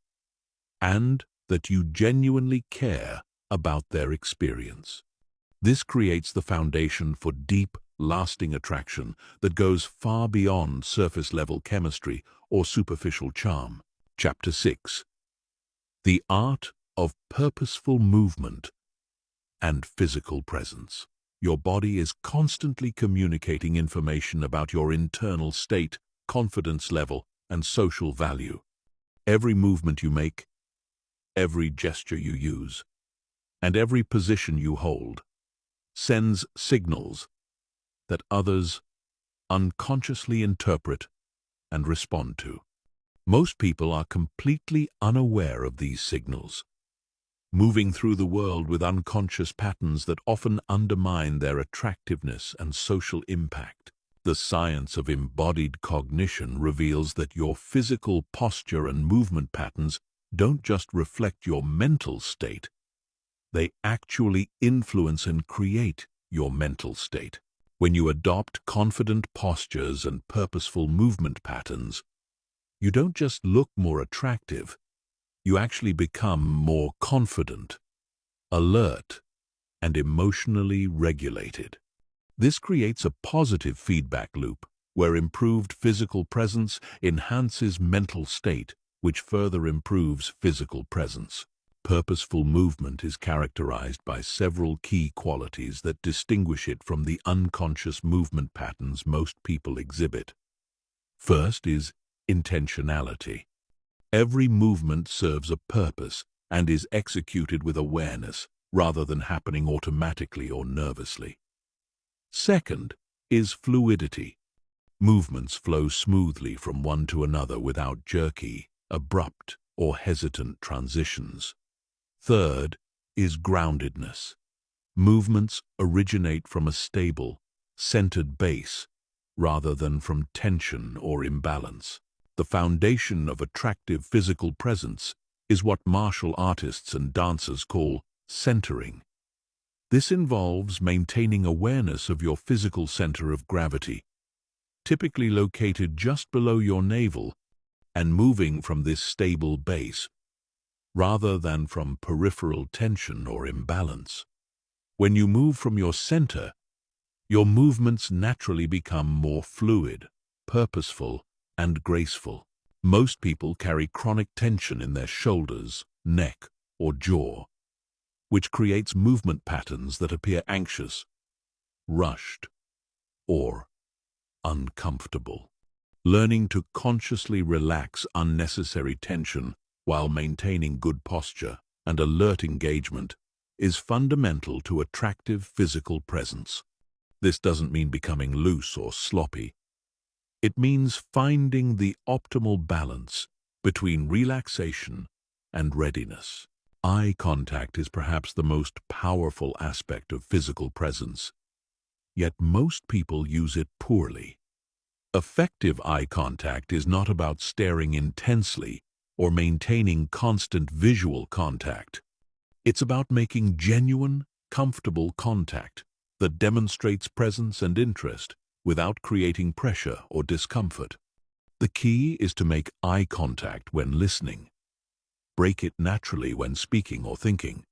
and that you genuinely care about their experience. This creates the foundation for deep, lasting attraction that goes far beyond surface-level chemistry or superficial charm. Chapter 6. The Art of Purposeful Movement and Physical Presence. Your body is constantly communicating information about your internal state, confidence level, and social value. Every movement you make, every gesture you use, and every position you hold sends signals that others unconsciously interpret and respond to. Most people are completely unaware of these signals, moving through the world with unconscious patterns that often undermine their attractiveness and social impact. The science of embodied cognition reveals that your physical posture and movement patterns don't just reflect your mental state, they actually influence and create your mental state. When you adopt confident postures and purposeful movement patterns, you don't just look more attractive, you actually become more confident, alert, and emotionally regulated. This creates a positive feedback loop where improved physical presence enhances mental state, which further improves physical presence. Purposeful movement is characterized by several key qualities that distinguish it from the unconscious movement patterns most people exhibit. First is intentionality. Every movement serves a purpose and is executed with awareness rather than happening automatically or nervously. Second is fluidity. Movements flow smoothly from one to another without jerky, abrupt, or hesitant transitions. Third is groundedness. Movements originate from a stable, centered base rather than from tension or imbalance. The foundation of attractive physical presence is what martial artists and dancers call centering. This involves maintaining awareness of your physical center of gravity, typically located just below your navel, and moving from this stable base, rather than from peripheral tension or imbalance. When you move from your center, your movements naturally become more fluid, purposeful, and graceful. Most people carry chronic tension in their shoulders, neck, or jaw, which creates movement patterns that appear anxious, rushed, or uncomfortable. Learning to consciously relax unnecessary tension while maintaining good posture and alert engagement is fundamental to attractive physical presence. This doesn't mean becoming loose or sloppy. It means finding the optimal balance between relaxation and readiness. Eye contact is perhaps the most powerful aspect of physical presence, yet most people use it poorly. Effective eye contact is not about staring intensely or maintaining constant visual contact. It's about making genuine, comfortable contact that demonstrates presence and interest without creating pressure or discomfort. The key is to make eye contact when listening, break it naturally when speaking or thinking,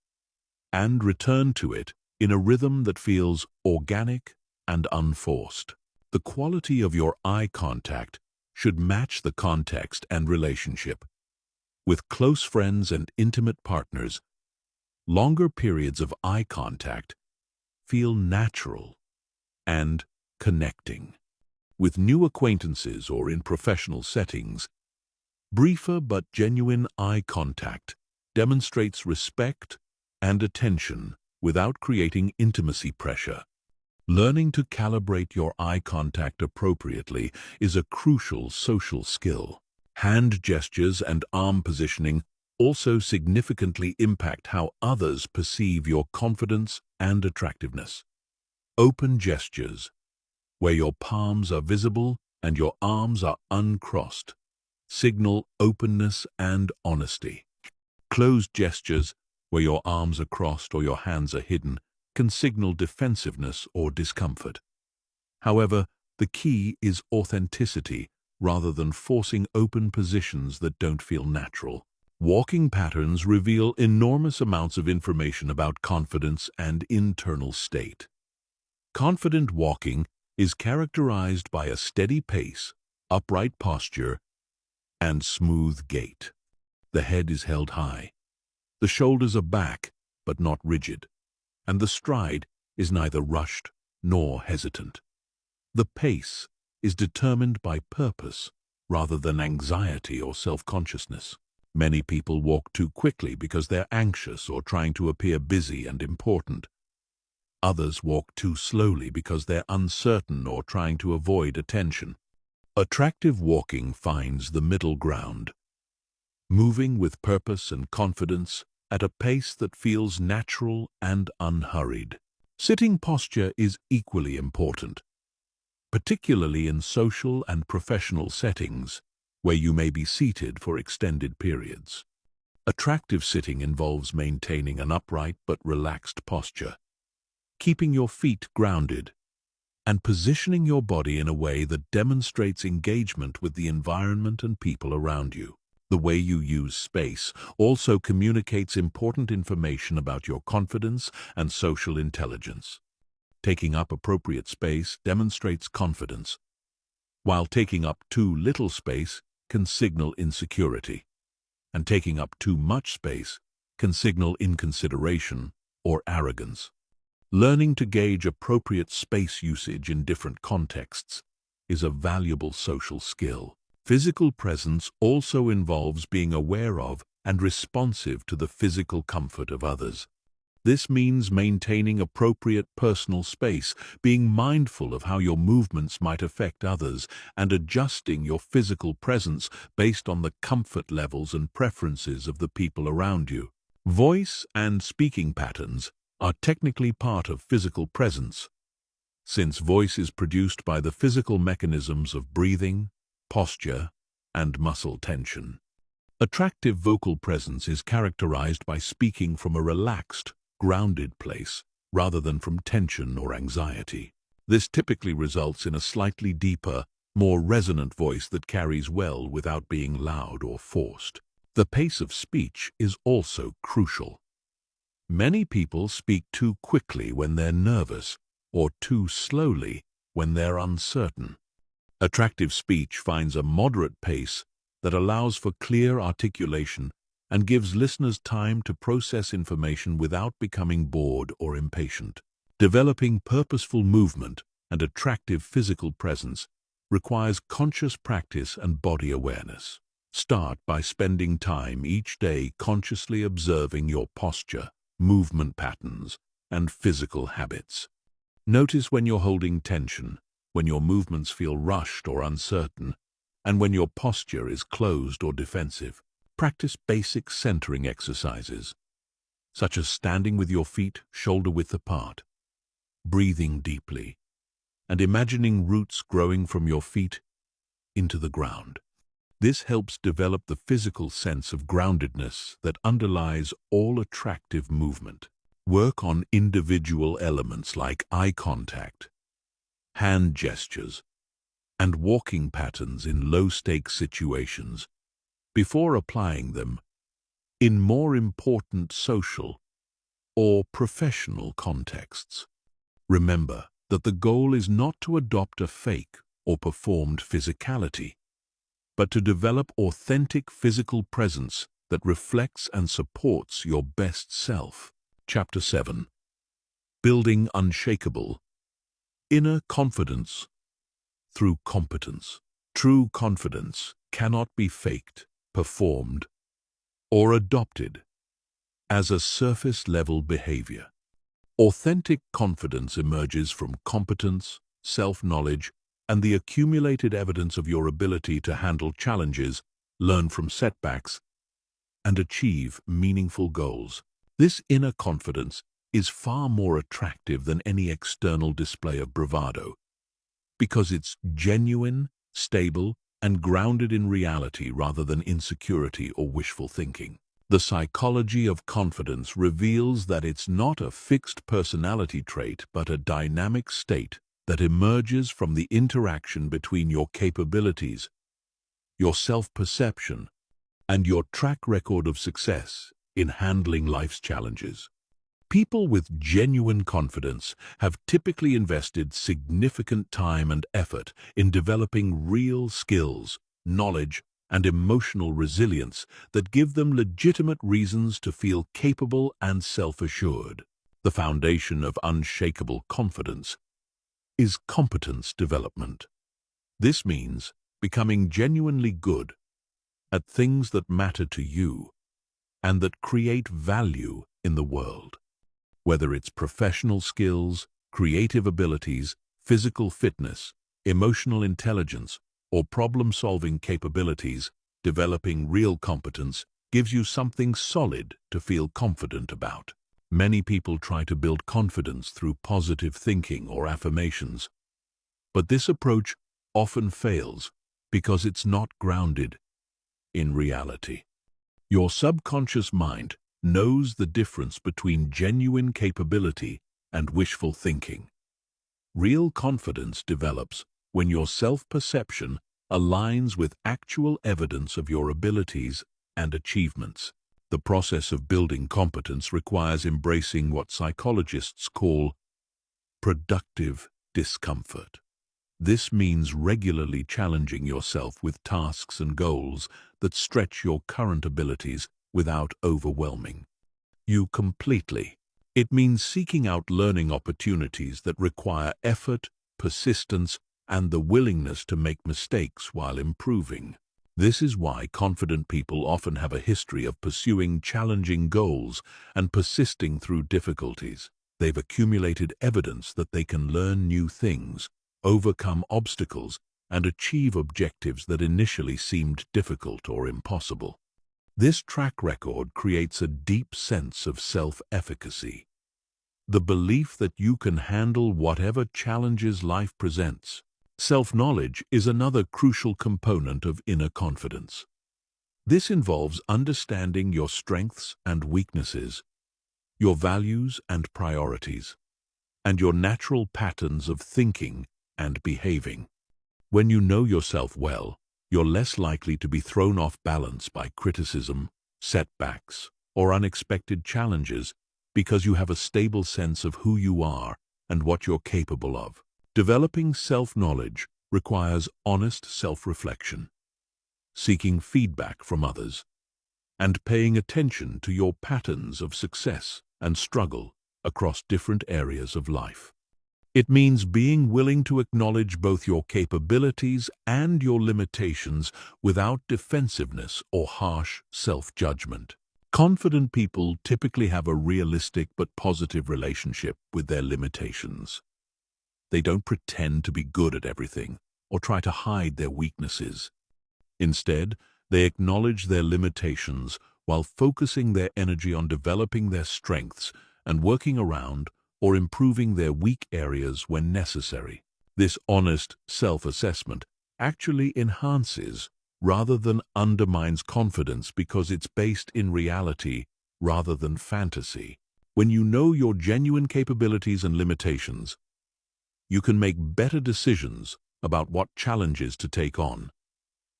and return to it in a rhythm that feels organic and unforced. The quality of your eye contact should match the context and relationship. With close friends and intimate partners, longer periods of eye contact feel natural and connecting. With new acquaintances or in professional settings, briefer but genuine eye contact demonstrates respect and attention without creating intimacy pressure. Learning to calibrate your eye contact appropriately is a crucial social skill. Hand gestures and arm positioning also significantly impact how others perceive your confidence and attractiveness. Open gestures, where your palms are visible and your arms are uncrossed, signal openness and honesty. Closed gestures, where your arms are crossed or your hands are hidden, can signal defensiveness or discomfort. However, the key is authenticity rather than forcing open positions that don't feel natural. Walking patterns reveal enormous amounts of information about confidence and internal state. Confident walking is characterized by a steady pace, upright posture, and smooth gait. The head is held high. The shoulders are back, but not rigid, and the stride is neither rushed nor hesitant. The pace is determined by purpose rather than anxiety or self-consciousness. Many people walk too quickly because they're anxious or trying to appear busy and important. Others walk too slowly because they're uncertain or trying to avoid attention. Attractive walking finds the middle ground, moving with purpose and confidence at a pace that feels natural and unhurried. Sitting posture is equally important, particularly in social and professional settings where you may be seated for extended periods. Attractive sitting involves maintaining an upright but relaxed posture, keeping your feet grounded, and positioning your body in a way that demonstrates engagement with the environment and people around you. The way you use space also communicates important information about your confidence and social intelligence. Taking up appropriate space demonstrates confidence, while taking up too little space can signal insecurity, and taking up too much space can signal inconsideration or arrogance. Learning to gauge appropriate space usage in different contexts is a valuable social skill. Physical presence also involves being aware of and responsive to the physical comfort of others. This means maintaining appropriate personal space, being mindful of how your movements might affect others, and adjusting your physical presence based on the comfort levels and preferences of the people around you. Voice and speaking patterns are technically part of physical presence, since voice is produced by the physical mechanisms of breathing, posture, and muscle tension. Attractive vocal presence is characterized by speaking from a relaxed, grounded place, rather than from tension or anxiety. This typically results in a slightly deeper, more resonant voice that carries well without being loud or forced. The pace of speech is also crucial. Many people speak too quickly when they're nervous, or too slowly when they're uncertain. Attractive speech finds a moderate pace that allows for clear articulation and gives listeners time to process information without becoming bored or impatient. Developing purposeful movement and attractive physical presence requires conscious practice and body awareness. Start by spending time each day consciously observing your posture, movement patterns, and physical habits. Notice when you're holding tension, when your movements feel rushed or uncertain, and when your posture is closed or defensive. Practice basic centering exercises, such as standing with your feet shoulder-width apart, breathing deeply, and imagining roots growing from your feet into the ground. This helps develop the physical sense of groundedness that underlies all attractive movement. Work on individual elements like eye contact, hand gestures, and walking patterns in low-stakes situations before applying them in more important social or professional contexts. Remember that the goal is not to adopt a fake or performed physicality, but to develop authentic physical presence that reflects and supports your best self. Chapter 7. Building Unshakable. Inner Confidence Through Competence. True confidence cannot be faked, performed, or adopted as a surface-level behavior. Authentic confidence emerges from competence, self-knowledge, and the accumulated evidence of your ability to handle challenges, learn from setbacks, and achieve meaningful goals. This inner confidence is far more attractive than any external display of bravado, because it's genuine, stable, and grounded in reality rather than insecurity or wishful thinking. The psychology of confidence reveals that it's not a fixed personality trait but a dynamic state that emerges from the interaction between your capabilities, your self-perception, and your track record of success in handling life's challenges. People with genuine confidence have typically invested significant time and effort in developing real skills, knowledge, and emotional resilience that give them legitimate reasons to feel capable and self-assured. The foundation of unshakable confidence is competence development. This means becoming genuinely good at things that matter to you and that create value in the world. Whether it's professional skills, creative abilities, physical fitness, emotional intelligence, or problem-solving capabilities, developing real competence gives you something solid to feel confident about. Many people try to build confidence through positive thinking or affirmations, but this approach often fails because it's not grounded in reality. Your subconscious mind knows the difference between genuine capability and wishful thinking. Real confidence develops when your self-perception aligns with actual evidence of your abilities and achievements. The process of building competence requires embracing what psychologists call productive discomfort. This means regularly challenging yourself with tasks and goals that stretch your current abilities without overwhelming you completely. It means seeking out learning opportunities that require effort, persistence, and the willingness to make mistakes while improving. This is why confident people often have a history of pursuing challenging goals and persisting through difficulties. They've accumulated evidence that they can learn new things, overcome obstacles, and achieve objectives that initially seemed difficult or impossible. This track record creates a deep sense of self-efficacy, the belief that you can handle whatever challenges life presents. Self-knowledge is another crucial component of inner confidence. This involves understanding your strengths and weaknesses, your values and priorities, and your natural patterns of thinking and behaving. When you know yourself well, you're less likely to be thrown off balance by criticism, setbacks, or unexpected challenges because you have a stable sense of who you are and what you're capable of. Developing self-knowledge requires honest self-reflection, seeking feedback from others, and paying attention to your patterns of success and struggle across different areas of life. It means being willing to acknowledge both your capabilities and your limitations without defensiveness or harsh self-judgment. Confident people typically have a realistic but positive relationship with their limitations. They don't pretend to be good at everything or try to hide their weaknesses. Instead, they acknowledge their limitations while focusing their energy on developing their strengths and working around or improving their weak areas when necessary. This honest self-assessment actually enhances rather than undermines confidence because it's based in reality rather than fantasy. When you know your genuine capabilities and limitations, you can make better decisions about what challenges to take on,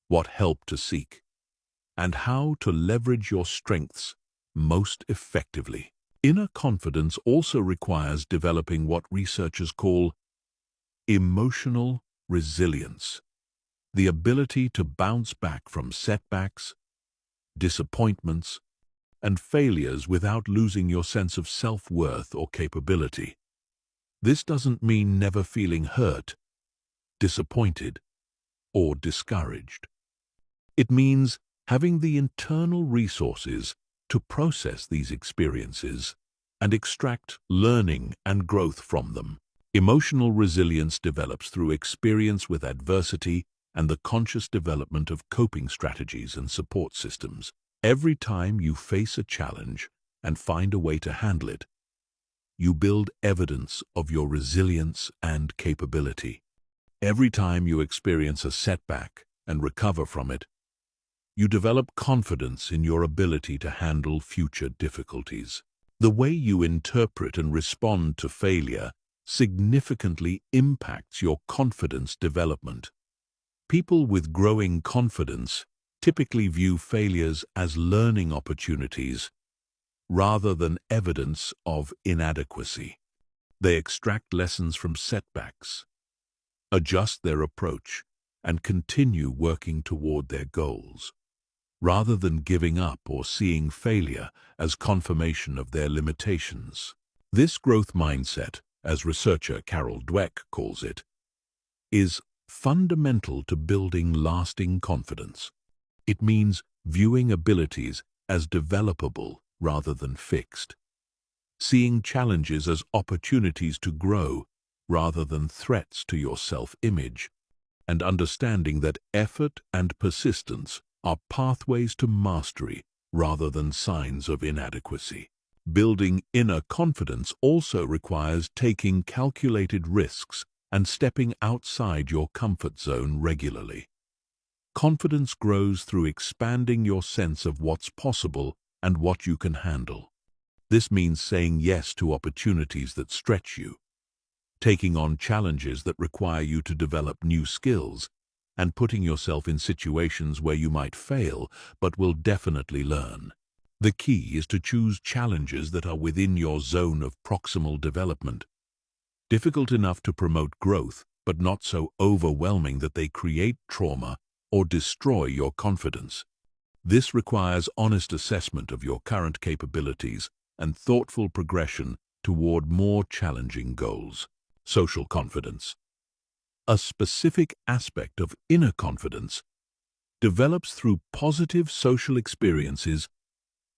what help to seek, and how to leverage your strengths most effectively. Inner confidence also requires developing what researchers call emotional resilience, the ability to bounce back from setbacks, disappointments, and failures without losing your sense of self-worth or capability. This doesn't mean never feeling hurt, disappointed, or discouraged. It means having the internal resources to process these experiences and extract learning and growth from them. Emotional resilience develops through experience with adversity and the conscious development of coping strategies and support systems. Every time you face a challenge and find a way to handle it, you build evidence of your resilience and capability. Every time you experience a setback and recover from it, you develop confidence in your ability to handle future difficulties. The way you interpret and respond to failure significantly impacts your confidence development. People with growing confidence typically view failures as learning opportunities rather than evidence of inadequacy. They extract lessons from setbacks, adjust their approach, and continue working toward their goals, rather than giving up or seeing failure as confirmation of their limitations. This growth mindset, as researcher Carol Dweck calls it, is fundamental to building lasting confidence. It means viewing abilities as developable rather than fixed, seeing challenges as opportunities to grow rather than threats to your self-image, and understanding that effort and persistence are pathways to mastery rather than signs of inadequacy. Building inner confidence also requires taking calculated risks and stepping outside your comfort zone regularly. Confidence grows through expanding your sense of what's possible and what you can handle. This means saying yes to opportunities that stretch you, taking on challenges that require you to develop new skills, and putting yourself in situations where you might fail but will definitely learn. The key is to choose challenges that are within your zone of proximal development, difficult enough to promote growth but not so overwhelming that they create trauma or destroy your confidence. This requires honest assessment of your current capabilities and thoughtful progression toward more challenging goals. Social confidence. A specific aspect of inner confidence develops through positive social experiences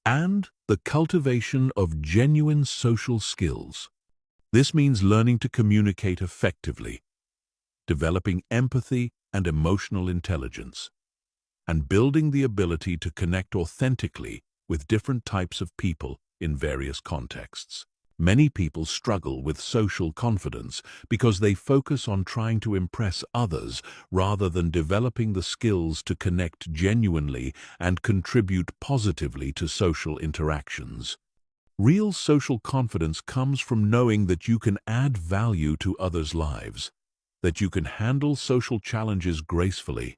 and the cultivation of genuine social skills. This means learning to communicate effectively, developing empathy and emotional intelligence, and building the ability to connect authentically with different types of people in various contexts. Many people struggle with social confidence because they focus on trying to impress others rather than developing the skills to connect genuinely and contribute positively to social interactions. Real social confidence comes from knowing that you can add value to others' lives, that you can handle social challenges gracefully,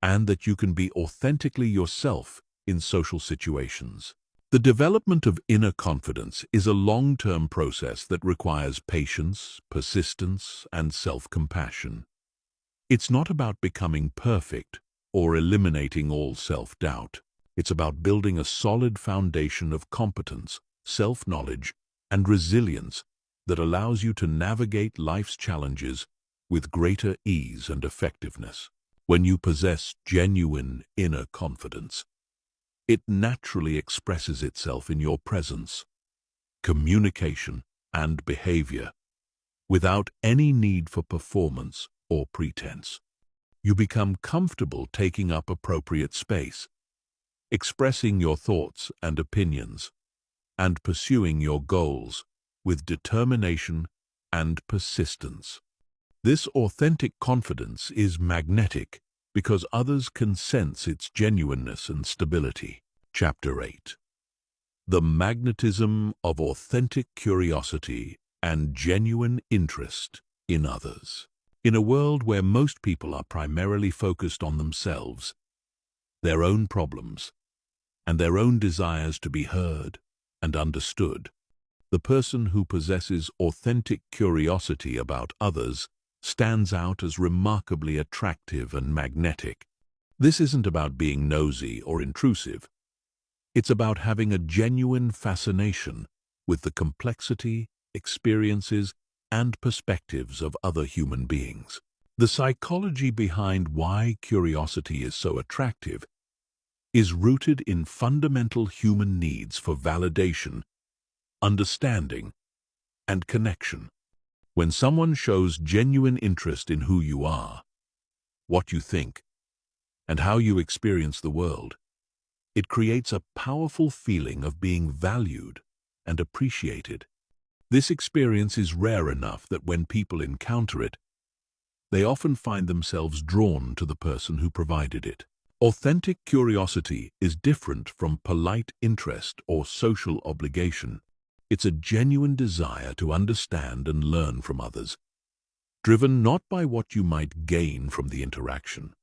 and that you can be authentically yourself in social situations. The development of inner confidence is a long-term process that requires patience, persistence, and self-compassion. It's not about becoming perfect or eliminating all self-doubt. It's about building a solid foundation of competence, self-knowledge, and resilience that allows you to navigate life's challenges with greater ease and effectiveness. When you possess genuine inner confidence, it naturally expresses itself in your presence, communication, and behavior, without any need for performance or pretense. You become comfortable taking up appropriate space, expressing your thoughts and opinions, and pursuing your goals with determination and persistence. This authentic confidence is magnetic because others can sense its genuineness and stability. Chapter 8. The magnetism of authentic curiosity and genuine interest in others. In a world where most people are primarily focused on themselves, their own problems, and their own desires to be heard and understood, the person who possesses authentic curiosity about others stands out as remarkably attractive and magnetic. This isn't about being nosy or intrusive. It's about having a genuine fascination with the complexity, experiences, and perspectives of other human beings. The psychology behind why curiosity is so attractive is rooted in fundamental human needs for validation, understanding, and connection. When someone shows genuine interest in who you are, what you think, and how you experience the world, it creates a powerful feeling of being valued and appreciated. This experience is rare enough that when people encounter it, they often find themselves drawn to the person who provided it. Authentic curiosity is different from polite interest or social obligation. It's a genuine desire to understand and learn from others, driven not by what you might gain from the interaction,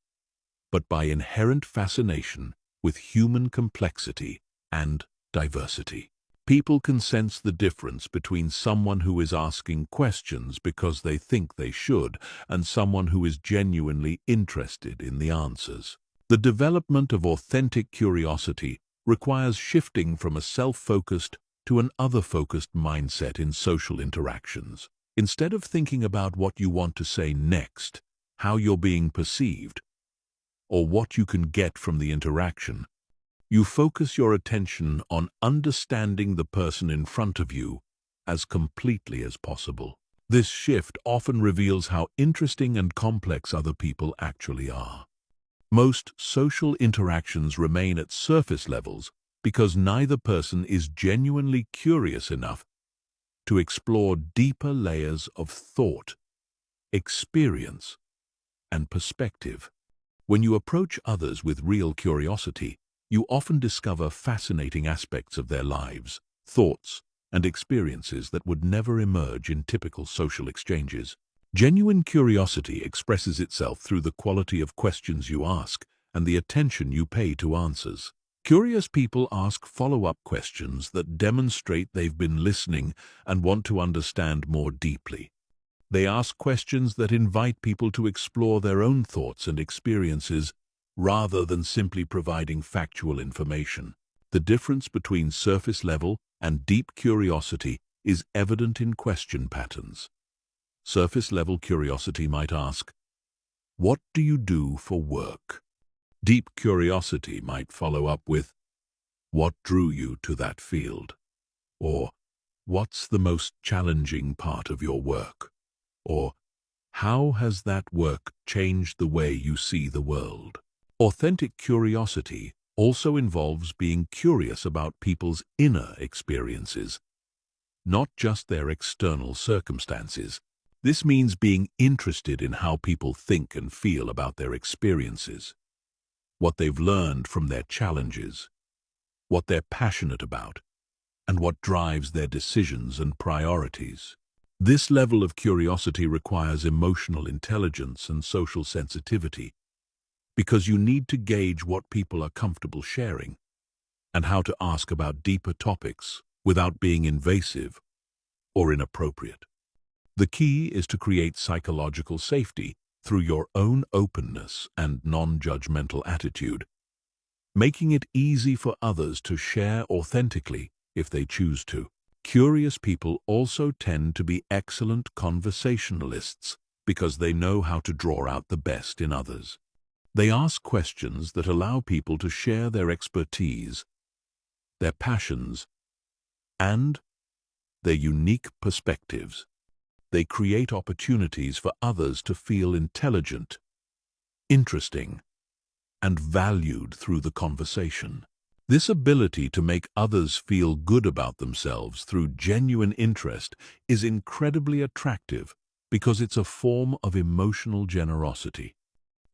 but by inherent fascination with human complexity and diversity. People can sense the difference between someone who is asking questions because they think they should and someone who is genuinely interested in the answers. The development of authentic curiosity requires shifting from a self-focused to an other-focused mindset in social interactions. Instead of thinking about what you want to say next, how you're being perceived, or what you can get from the interaction, you focus your attention on understanding the person in front of you as completely as possible. This shift often reveals how interesting and complex other people actually are. Most social interactions remain at surface levels because neither person is genuinely curious enough to explore deeper layers of thought, experience, and perspective. When you approach others with real curiosity, you often discover fascinating aspects of their lives, thoughts, and experiences that would never emerge in typical social exchanges. Genuine curiosity expresses itself through the quality of questions you ask and the attention you pay to answers. Curious people ask follow-up questions that demonstrate they've been listening and want to understand more deeply. They ask questions that invite people to explore their own thoughts and experiences rather than simply providing factual information. The difference between surface level and deep curiosity is evident in question patterns. Surface-level curiosity might ask, "What do you do for work?" Deep curiosity might follow up with, "What drew you to that field?" Or, "What's the most challenging part of your work?" Or, "How has that work changed the way you see the world?" Authentic curiosity also involves being curious about people's inner experiences, not just their external circumstances. This means being interested in how people think and feel about their experiences, what they've learned from their challenges, what they're passionate about, and what drives their decisions and priorities. This level of curiosity requires emotional intelligence and social sensitivity, because you need to gauge what people are comfortable sharing and how to ask about deeper topics without being invasive or inappropriate. The key is to create psychological safety through your own openness and non-judgmental attitude, making it easy for others to share authentically if they choose to. Curious people also tend to be excellent conversationalists because they know how to draw out the best in others. They ask questions that allow people to share their expertise, their passions, and their unique perspectives. They create opportunities for others to feel intelligent, interesting, and valued through the conversation. This ability to make others feel good about themselves through genuine interest is incredibly attractive because it's a form of emotional generosity.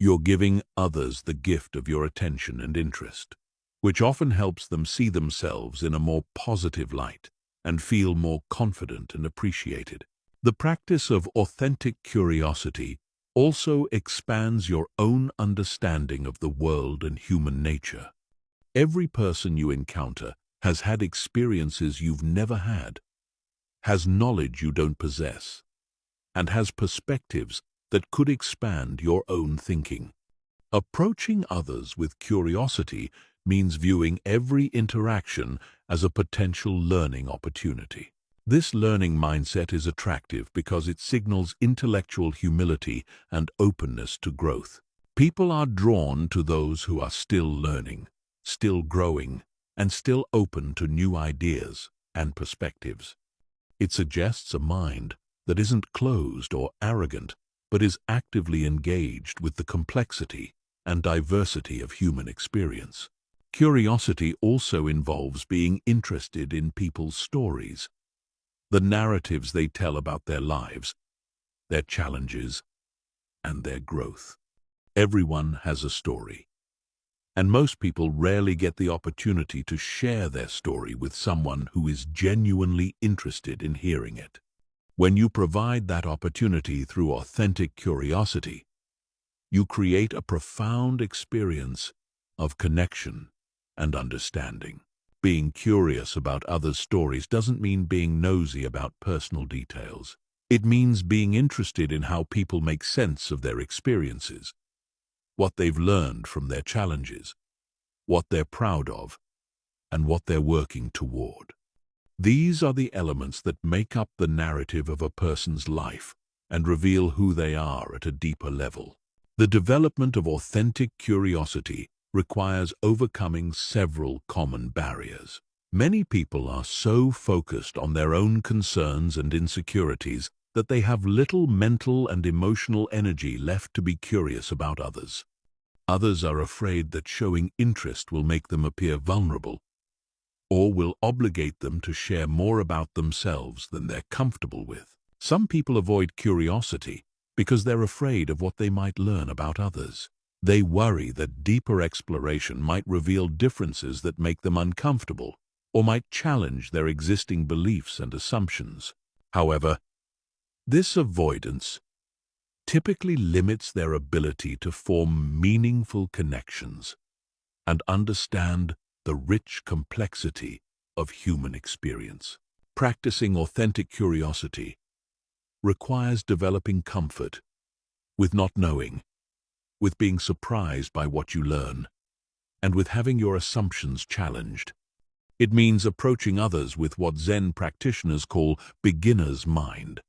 You're giving others the gift of your attention and interest, which often helps them see themselves in a more positive light and feel more confident and appreciated. The practice of authentic curiosity also expands your own understanding of the world and human nature. Every person you encounter has had experiences you've never had, has knowledge you don't possess, and has perspectives that could expand your own thinking. Approaching others with curiosity means viewing every interaction as a potential learning opportunity. This learning mindset is attractive because it signals intellectual humility and openness to growth. People are drawn to those who are still learning, still growing, and still open to new ideas and perspectives. It suggests a mind that isn't closed or arrogant, but is actively engaged with the complexity and diversity of human experience. Curiosity also involves being interested in people's stories, the narratives they tell about their lives, their challenges, and their growth. Everyone has a story, and most people rarely get the opportunity to share their story with someone who is genuinely interested in hearing it. When you provide that opportunity through authentic curiosity, you create a profound experience of connection and understanding. Being curious about others' stories doesn't mean being nosy about personal details. It means being interested in how people make sense of their experiences, what they've learned from their challenges, what they're proud of, and what they're working toward. These are the elements that make up the narrative of a person's life and reveal who they are at a deeper level. The development of authentic curiosity requires overcoming several common barriers. Many people are so focused on their own concerns and insecurities that they have little mental and emotional energy left to be curious about others. Others are afraid that showing interest will make them appear vulnerable, or will obligate them to share more about themselves than they're comfortable with. Some people avoid curiosity because they're afraid of what they might learn about others. They worry that deeper exploration might reveal differences that make them uncomfortable, or might challenge their existing beliefs and assumptions. However, this avoidance typically limits their ability to form meaningful connections and understand the rich complexity of human experience. Practicing authentic curiosity requires developing comfort with not knowing, with being surprised by what you learn, and with having your assumptions challenged. It means approaching others with what Zen practitioners call beginner's mind.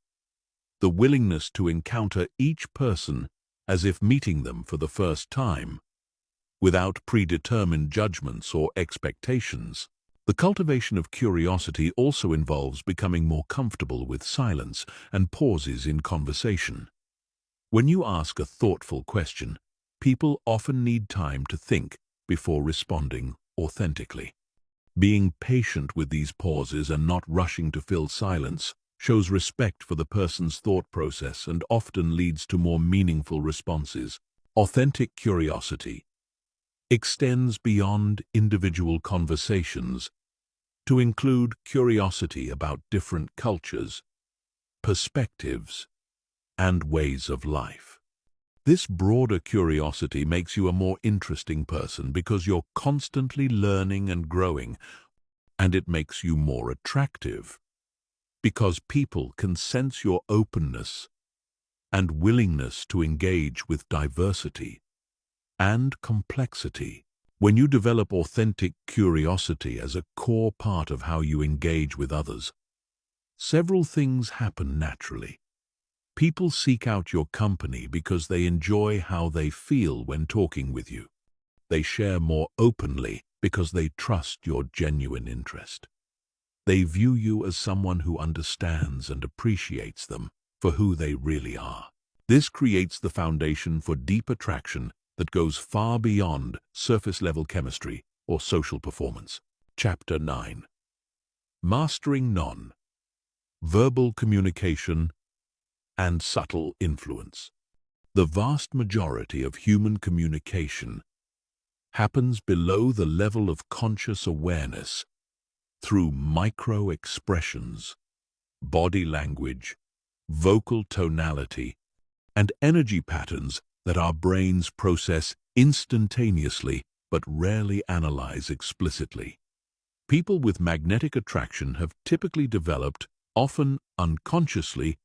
the willingness to encounter each person as if meeting them for the first time, without predetermined judgments or expectations. The cultivation of curiosity also involves becoming more comfortable with silence and pauses in conversation. When you ask a thoughtful question, people often need time to think before responding authentically. Being patient with these pauses and not rushing to fill silence shows respect for the person's thought process and often leads to more meaningful responses. Authentic curiosity extends beyond individual conversations to include curiosity about different cultures, perspectives, and ways of life. This broader curiosity makes you a more interesting person because you're constantly learning and growing, and it makes you more attractive because people can sense your openness and willingness to engage with diversity and complexity. When you develop authentic curiosity as a core part of how you engage with others, several things happen naturally. People seek out your company because they enjoy how they feel when talking with you. They share more openly because they trust your genuine interest. They view you as someone who understands and appreciates them for who they really are. This creates the foundation for deep attraction that goes far beyond surface-level chemistry or social performance. Chapter 9. Mastering Non-Verbal Communication and Subtle Influence. The vast majority of human communication happens below the level of conscious awareness through micro-expressions, body language, vocal tonality, and energy patterns that our brains process instantaneously but rarely analyze explicitly. People with magnetic attraction have typically developed, often unconsciously,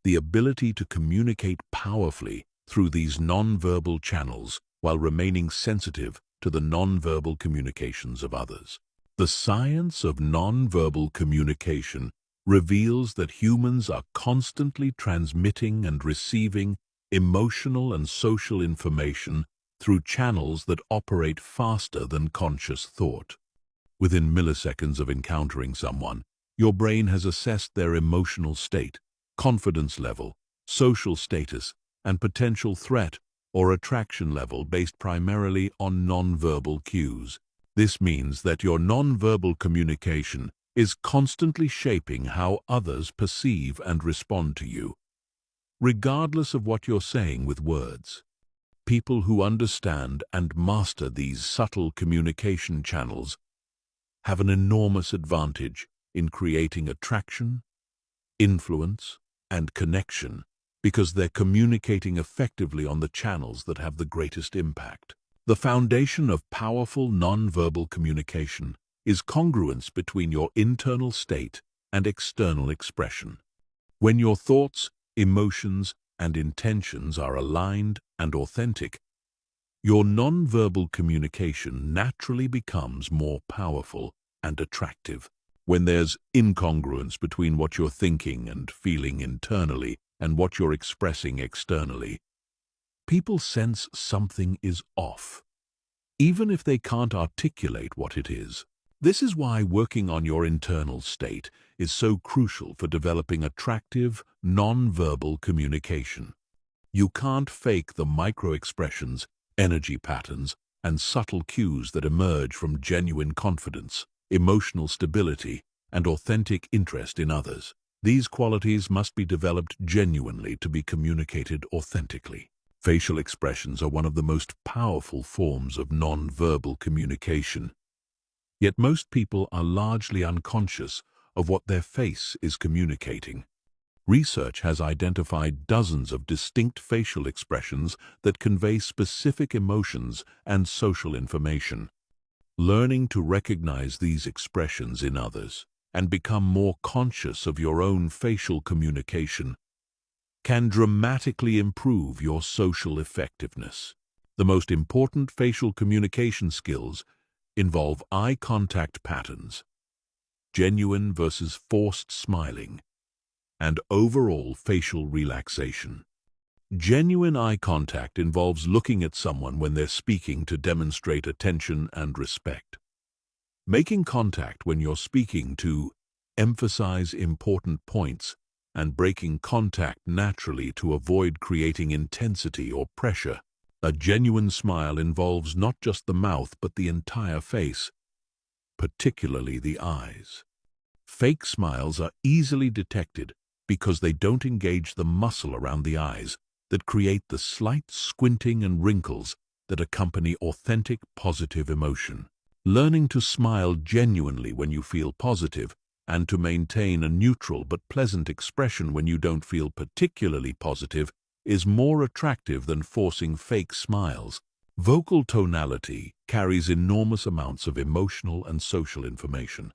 the ability to communicate powerfully through these non-verbal channels while remaining sensitive to the non-verbal communications of others. The science of non-verbal communication reveals that humans are constantly transmitting and receiving emotional and social information through channels that operate faster than conscious thought. Within milliseconds of encountering someone, your brain has assessed their emotional state, confidence level, social status, and potential threat or attraction level based primarily on nonverbal cues. This means that your nonverbal communication is constantly shaping how others perceive and respond to you, regardless of what you're saying with words. People who understand and master these subtle communication channels have an enormous advantage in creating attraction, influence, and connection because they're communicating effectively on the channels that have the greatest impact. The foundation of powerful nonverbal communication is congruence between your internal state and external expression. When your thoughts, emotions, and intentions are aligned and authentic, your nonverbal communication naturally becomes more powerful and attractive. When there's incongruence between what you're thinking and feeling internally and what you're expressing externally, people sense something is off, even if they can't articulate what it is. This is why working on your internal state is so crucial for developing attractive, non-verbal communication. You can't fake the micro-expressions, energy patterns, and subtle cues that emerge from genuine confidence, emotional stability, and authentic interest in others. These qualities must be developed genuinely to be communicated authentically. Facial expressions are one of the most powerful forms of non-verbal communication. Yet most people are largely unconscious of what their face is communicating. Research has identified dozens of distinct facial expressions that convey specific emotions and social information. Learning to recognize these expressions in others and become more conscious of your own facial communication can dramatically improve your social effectiveness. The most important facial communication skills involve eye contact patterns, genuine versus forced smiling, and overall facial relaxation. Genuine eye contact involves looking at someone when they're speaking to demonstrate attention and respect. Making contact when you're speaking to emphasize important points and breaking contact naturally to avoid creating intensity or pressure. A genuine smile involves not just the mouth but the entire face, particularly the eyes. Fake smiles are easily detected because they don't engage the muscle around the eyes that create the slight squinting and wrinkles that accompany authentic positive emotion. Learning to smile genuinely when you feel positive and to maintain a neutral but pleasant expression when you don't feel particularly positive is more attractive than forcing fake smiles. Vocal tonality carries enormous amounts of emotional and social information.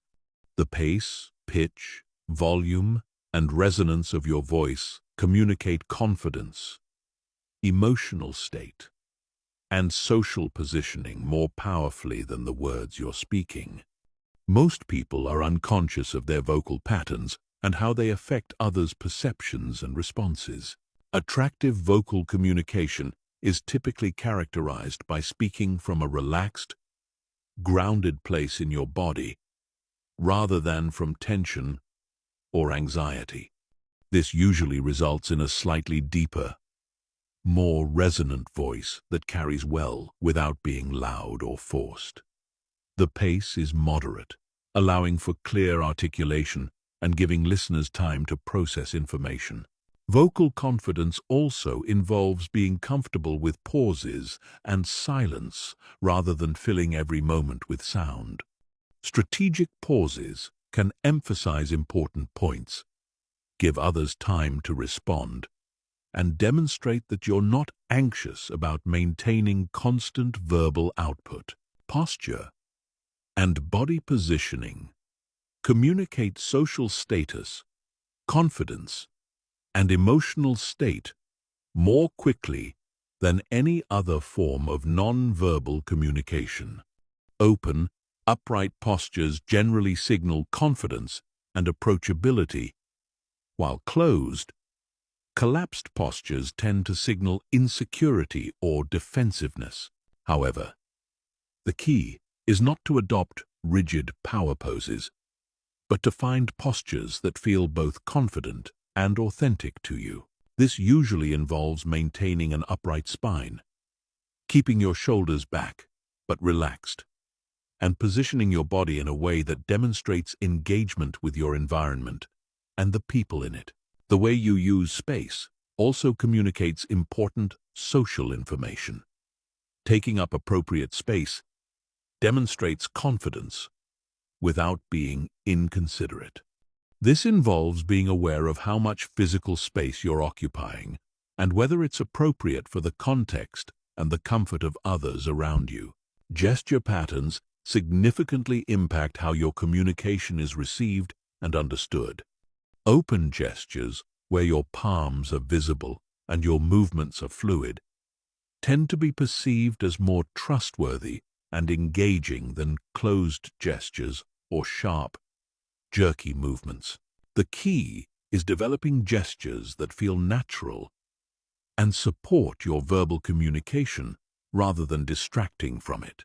The pace, pitch, volume, and resonance of your voice communicate confidence, emotional state, and social positioning more powerfully than the words you're speaking. Most people are unconscious of their vocal patterns and how they affect others' perceptions and responses. Attractive vocal communication is typically characterized by speaking from a relaxed, grounded place in your body rather than from tension or anxiety. This usually results in a slightly deeper, more resonant voice that carries well without being loud or forced. The pace is moderate, allowing for clear articulation and giving listeners time to process information. Vocal confidence also involves being comfortable with pauses and silence rather than filling every moment with sound. Strategic pauses can emphasize important points, give others time to respond, and demonstrate that you're not anxious about maintaining constant verbal output. Posture and body positioning communicate social status, confidence, and emotional state more quickly than any other form of non-verbal communication. Open, upright postures generally signal confidence and approachability, while closed, collapsed postures tend to signal insecurity or defensiveness. However, the key is not to adopt rigid power poses, but to find postures that feel both confident and authentic to you. This usually involves maintaining an upright spine, keeping your shoulders back but relaxed, and positioning your body in a way that demonstrates engagement with your environment and the people in it. The way you use space also communicates important social information. Taking up appropriate space demonstrates confidence without being inconsiderate. This involves being aware of how much physical space you're occupying and whether it's appropriate for the context and the comfort of others around you. Gesture patterns significantly impact how your communication is received and understood. Open gestures, where your palms are visible and your movements are fluid, tend to be perceived as more trustworthy and engaging than closed gestures or sharp, jerky movements. The key is developing gestures that feel natural and support your verbal communication rather than distracting from it.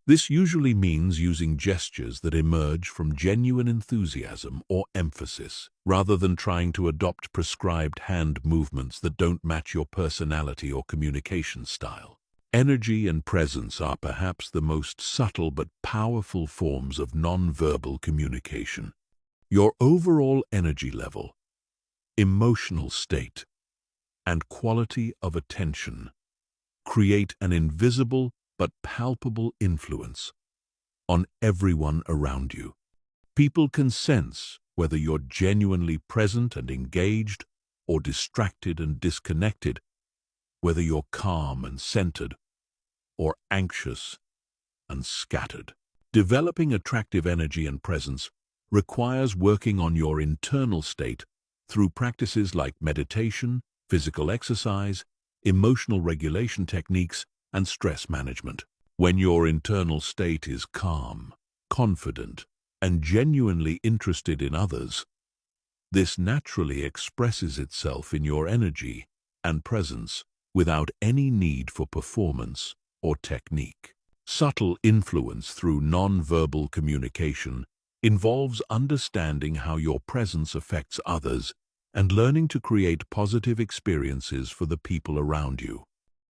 This usually means using gestures that emerge from genuine enthusiasm or emphasis, rather than trying to adopt prescribed hand movements that don't match your personality or communication style. Energy and presence are perhaps the most subtle but powerful forms of non-verbal communication. Your overall energy level, emotional state, and quality of attention create an invisible but palpable influence on everyone around you. People can sense whether you're genuinely present and engaged or distracted and disconnected, whether you're calm and centered or anxious and scattered. Developing attractive energy and presence requires working on your internal state through practices like meditation, physical exercise, emotional regulation techniques, and stress management. When your internal state is calm, confident, and genuinely interested in others, This naturally expresses itself in your energy and presence without any need for performance or technique. Subtle influence through non-verbal communication involves understanding how your presence affects others and learning to create positive experiences for the people around you.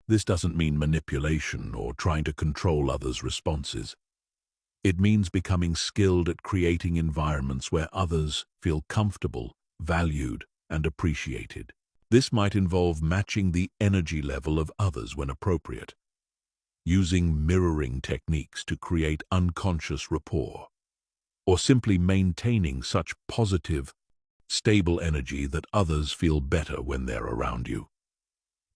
This doesn't mean manipulation or trying to control others' responses. It means becoming skilled at creating environments where others feel comfortable, valued, and appreciated. This might involve matching the energy level of others when appropriate, using mirroring techniques to create unconscious rapport, or simply maintaining such positive, stable energy that others feel better when they're around you.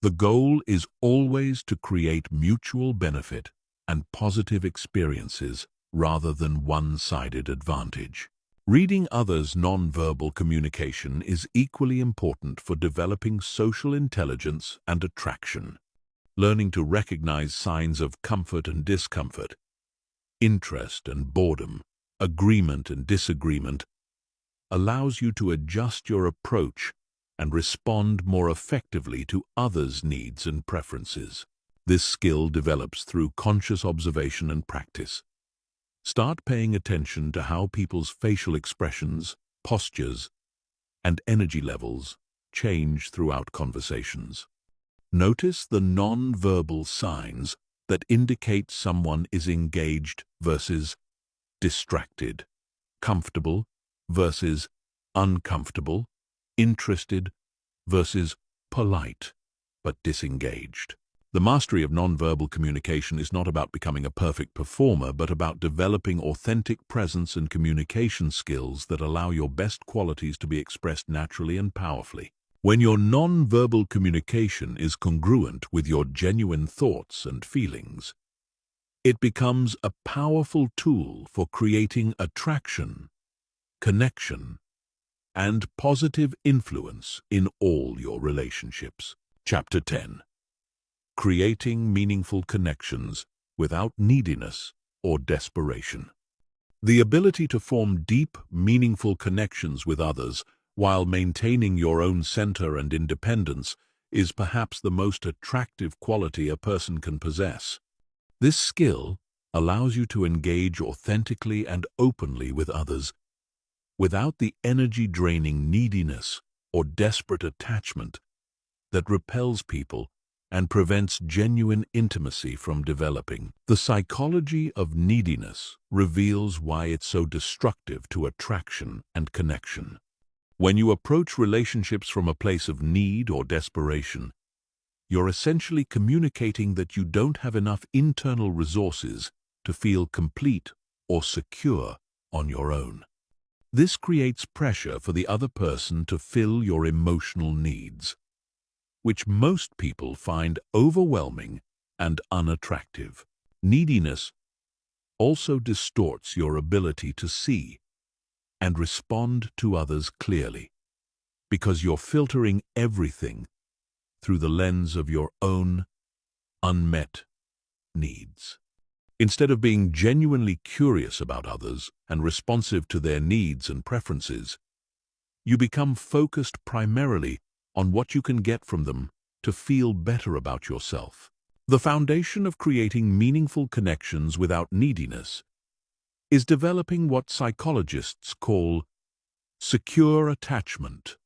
The goal is always to create mutual benefit and positive experiences rather than one-sided advantage. Reading others' non-verbal communication is equally important for developing social intelligence and attraction. Learning to recognize signs of comfort and discomfort, interest and boredom, agreement and disagreement, allows you to adjust your approach and respond more effectively to others' needs and preferences. This skill develops through conscious observation and practice. Start paying attention to how people's facial expressions, postures, and energy levels change throughout conversations. Notice the non-verbal signs that indicate someone is engaged versus distracted, comfortable versus uncomfortable, interested versus polite but disengaged. The mastery of nonverbal communication is not about becoming a perfect performer, but about developing authentic presence and communication skills that allow your best qualities to be expressed naturally and powerfully. When your nonverbal communication is congruent with your genuine thoughts and feelings, it becomes a powerful tool for creating attraction, connection, and positive influence in all your relationships. Chapter 10. Creating meaningful connections without neediness or desperation. The ability to form deep, meaningful connections with others while maintaining your own center and independence is perhaps the most attractive quality a person can possess. This skill allows you to engage authentically and openly with others without the energy-draining neediness or desperate attachment that repels people and prevents genuine intimacy from developing. The psychology of neediness reveals why it's so destructive to attraction and connection. When you approach relationships from a place of need or desperation, you're essentially communicating that you don't have enough internal resources to feel complete or secure on your own. This creates pressure for the other person to fill your emotional needs, which most people find overwhelming and unattractive. Neediness also distorts your ability to see and respond to others clearly, because you're filtering everything through the lens of your own unmet needs. Instead of being genuinely curious about others and responsive to their needs and preferences, you become focused primarily on what you can get from them to feel better about yourself. The foundation of creating meaningful connections without neediness is developing what psychologists call secure attachment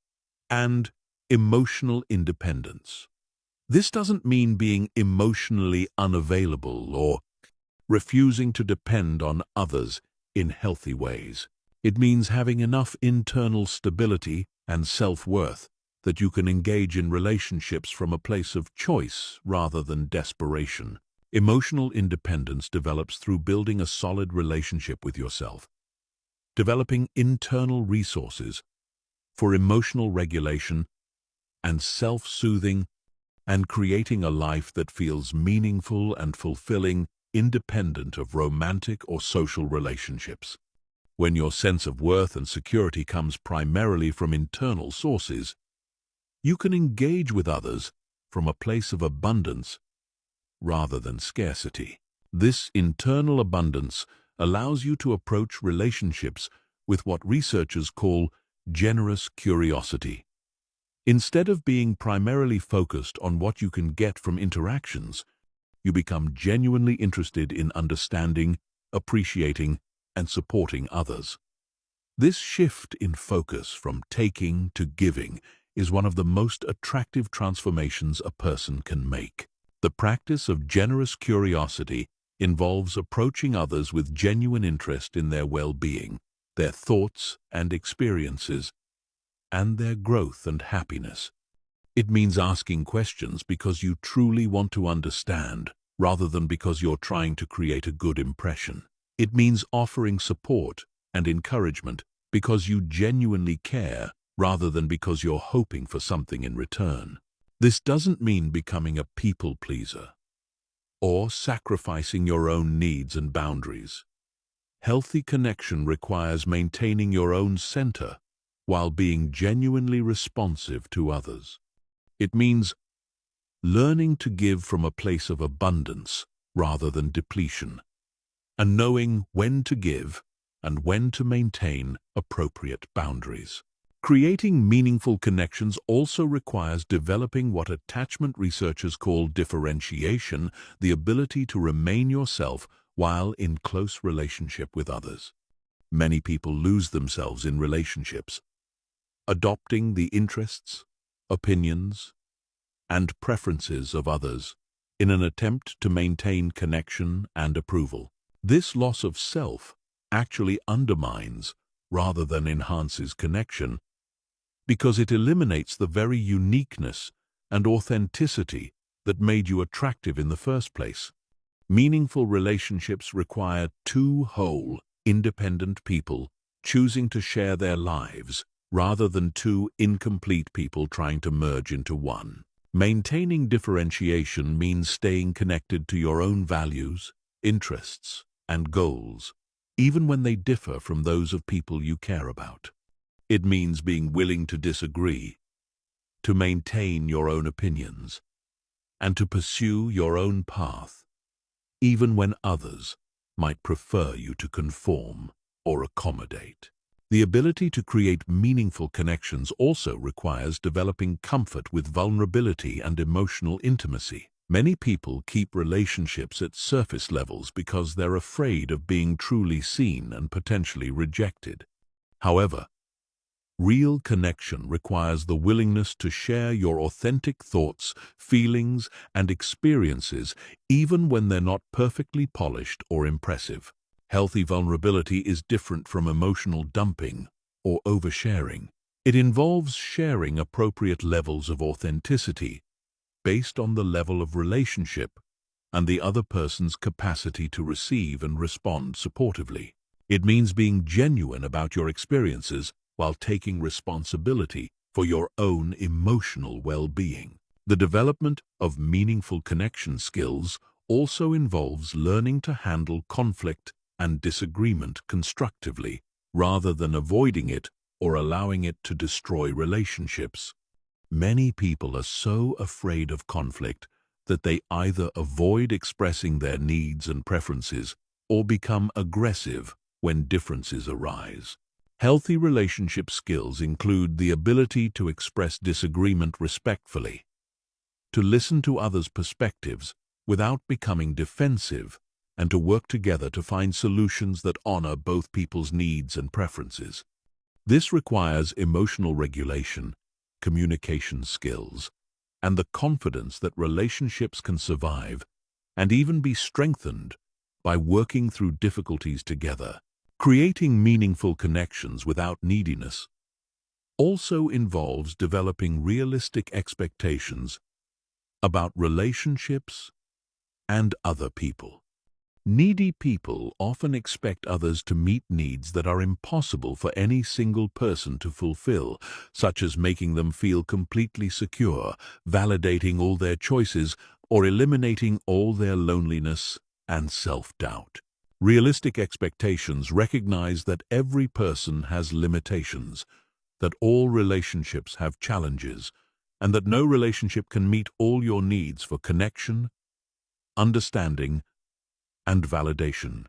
and emotional independence. This doesn't mean being emotionally unavailable or refusing to depend on others in healthy ways. It means having enough internal stability and self-worth that you can engage in relationships from a place of choice rather than desperation. Emotional independence develops through building a solid relationship with yourself, developing internal resources for emotional regulation and self-soothing, and creating a life that feels meaningful and fulfilling independent of romantic or social relationships. When your sense of worth and security comes primarily from internal sources, you can engage with others from a place of abundance rather than scarcity. This internal abundance allows you to approach relationships with what researchers call generous curiosity. Instead of being primarily focused on what you can get from interactions, you become genuinely interested in understanding, appreciating, and supporting others. This shift in focus from taking to giving is one of the most attractive transformations a person can make. The practice of generous curiosity involves approaching others with genuine interest in their well-being, their thoughts and experiences, and their growth and happiness. It means asking questions because you truly want to understand, rather than because you're trying to create a good impression. It means offering support and encouragement because you genuinely care, rather than because you're hoping for something in return. This doesn't mean becoming a people pleaser or sacrificing your own needs and boundaries. Healthy connection requires maintaining your own center while being genuinely responsive to others. It means learning to give from a place of abundance rather than depletion, and knowing when to give and when to maintain appropriate boundaries. Creating meaningful connections also requires developing what attachment researchers call differentiation, the ability to remain yourself while in close relationship with others. Many people lose themselves in relationships, adopting the interests, opinions, and preferences of others in an attempt to maintain connection and approval. This loss of self actually undermines rather than enhances connection, because it eliminates the very uniqueness and authenticity that made you attractive in the first place. Meaningful relationships require two whole, independent people choosing to share their lives rather than two incomplete people trying to merge into one. Maintaining differentiation means staying connected to your own values, interests, and goals, even when they differ from those of people you care about. It means being willing to disagree, to maintain your own opinions, and to pursue your own path, even when others might prefer you to conform or accommodate. The ability to create meaningful connections also requires developing comfort with vulnerability and emotional intimacy. Many people keep relationships at surface levels because they're afraid of being truly seen and potentially rejected. However, real connection requires the willingness to share your authentic thoughts, feelings, and experiences, even when they're not perfectly polished or impressive. Healthy vulnerability is different from emotional dumping or oversharing. It involves sharing appropriate levels of authenticity based on the level of relationship and the other person's capacity to receive and respond supportively. It means being genuine about your experiences while taking responsibility for your own emotional well-being. The development of meaningful connection skills also involves learning to handle conflict and disagreement constructively, rather than avoiding it or allowing it to destroy relationships. Many people are so afraid of conflict that they either avoid expressing their needs and preferences or become aggressive when differences arise. Healthy relationship skills include the ability to express disagreement respectfully, to listen to others' perspectives without becoming defensive, and to work together to find solutions that honor both people's needs and preferences. This requires emotional regulation, communication skills, and the confidence that relationships can survive and even be strengthened by working through difficulties together. Creating meaningful connections without neediness also involves developing realistic expectations about relationships and other people. Needy people often expect others to meet needs that are impossible for any single person to fulfill, such as making them feel completely secure, validating all their choices, or eliminating all their loneliness and self-doubt. Realistic expectations recognize that every person has limitations, that all relationships have challenges, and that no relationship can meet all your needs for connection, understanding, and validation.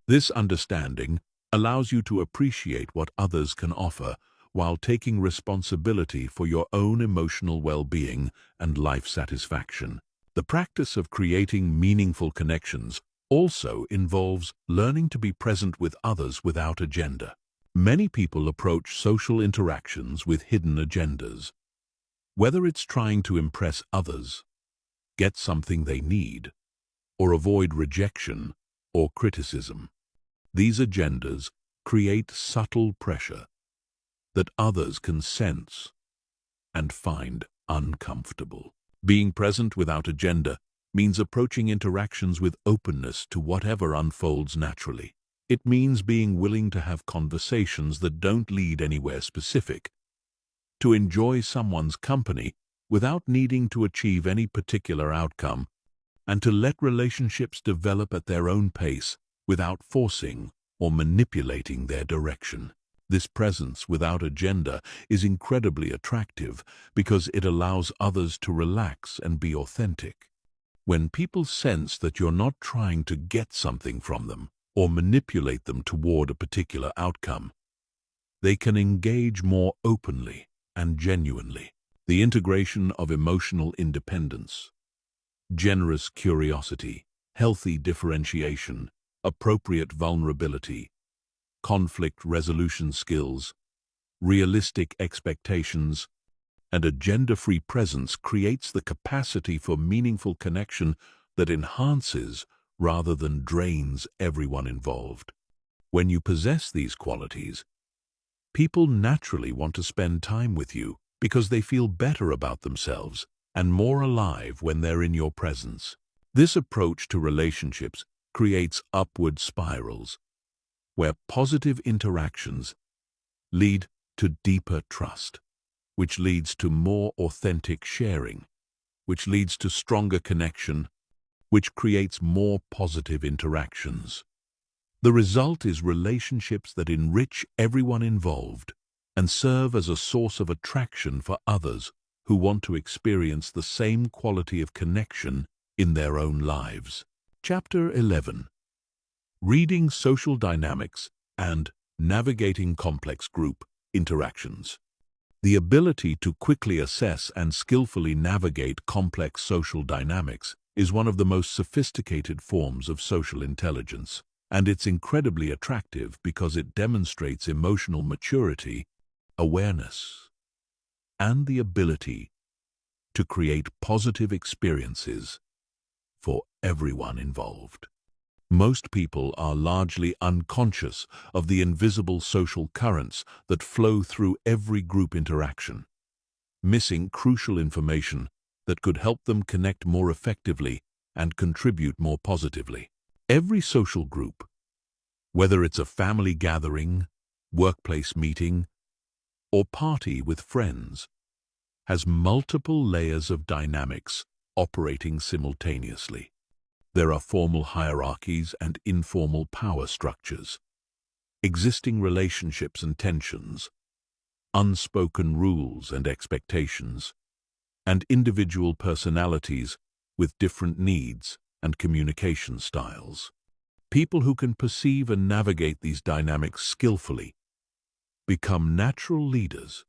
This understanding allows you to appreciate what others can offer while taking responsibility for your own emotional well-being and life satisfaction. The practice of creating meaningful connections also involves learning to be present with others without agenda. Many people approach social interactions with hidden agendas, whether it's trying to impress others, get something they need, or avoid rejection or criticism. These agendas create subtle pressure that others can sense and find uncomfortable. Being present without agenda means approaching interactions with openness to whatever unfolds naturally. It means being willing to have conversations that don't lead anywhere specific, to enjoy someone's company without needing to achieve any particular outcome, and to let relationships develop at their own pace without forcing or manipulating their direction. This presence without agenda is incredibly attractive because it allows others to relax and be authentic. When people sense that you're not trying to get something from them or manipulate them toward a particular outcome, they can engage more openly and genuinely. The integration of emotional independence, generous curiosity, healthy differentiation, appropriate vulnerability, conflict resolution skills, realistic expectations, and agenda-free presence creates the capacity for meaningful connection that enhances rather than drains everyone involved. When you possess these qualities, people naturally want to spend time with you because they feel better about themselves and more alive when they're in your presence. This approach to relationships creates upward spirals, where positive interactions lead to deeper trust, which leads to more authentic sharing, which leads to stronger connection, which creates more positive interactions. The result is relationships that enrich everyone involved and serve as a source of attraction for others who want to experience the same quality of connection in their own lives. Chapter 11. Reading Social Dynamics and Navigating Complex Group Interactions. The ability to quickly assess and skillfully navigate complex social dynamics is one of the most sophisticated forms of social intelligence, and it's incredibly attractive because it demonstrates emotional maturity, awareness, and the ability to create positive experiences for everyone involved. Most people are largely unconscious of the invisible social currents that flow through every group interaction, missing crucial information that could help them connect more effectively and contribute more positively. Every social group, whether it's a family gathering, workplace meeting, or party with friends, has multiple layers of dynamics operating simultaneously. There are formal hierarchies and informal power structures, existing relationships and tensions, unspoken rules and expectations, and individual personalities with different needs and communication styles. People who can perceive and navigate these dynamics skillfully become natural leaders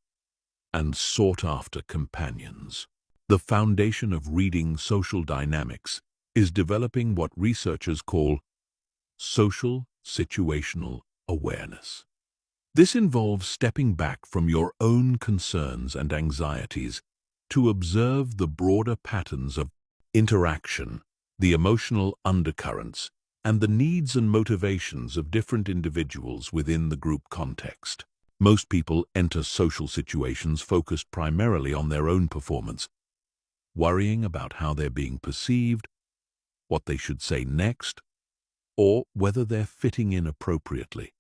and sought-after companions. The foundation of reading social dynamics is developing what researchers call social situational awareness. This involves stepping back from your own concerns and anxieties to observe the broader patterns of interaction, the emotional undercurrents, and the needs and motivations of different individuals within the group context. Most people enter social situations focused primarily on their own performance, worrying about how they're being perceived, what they should say next, or whether they're fitting in appropriately.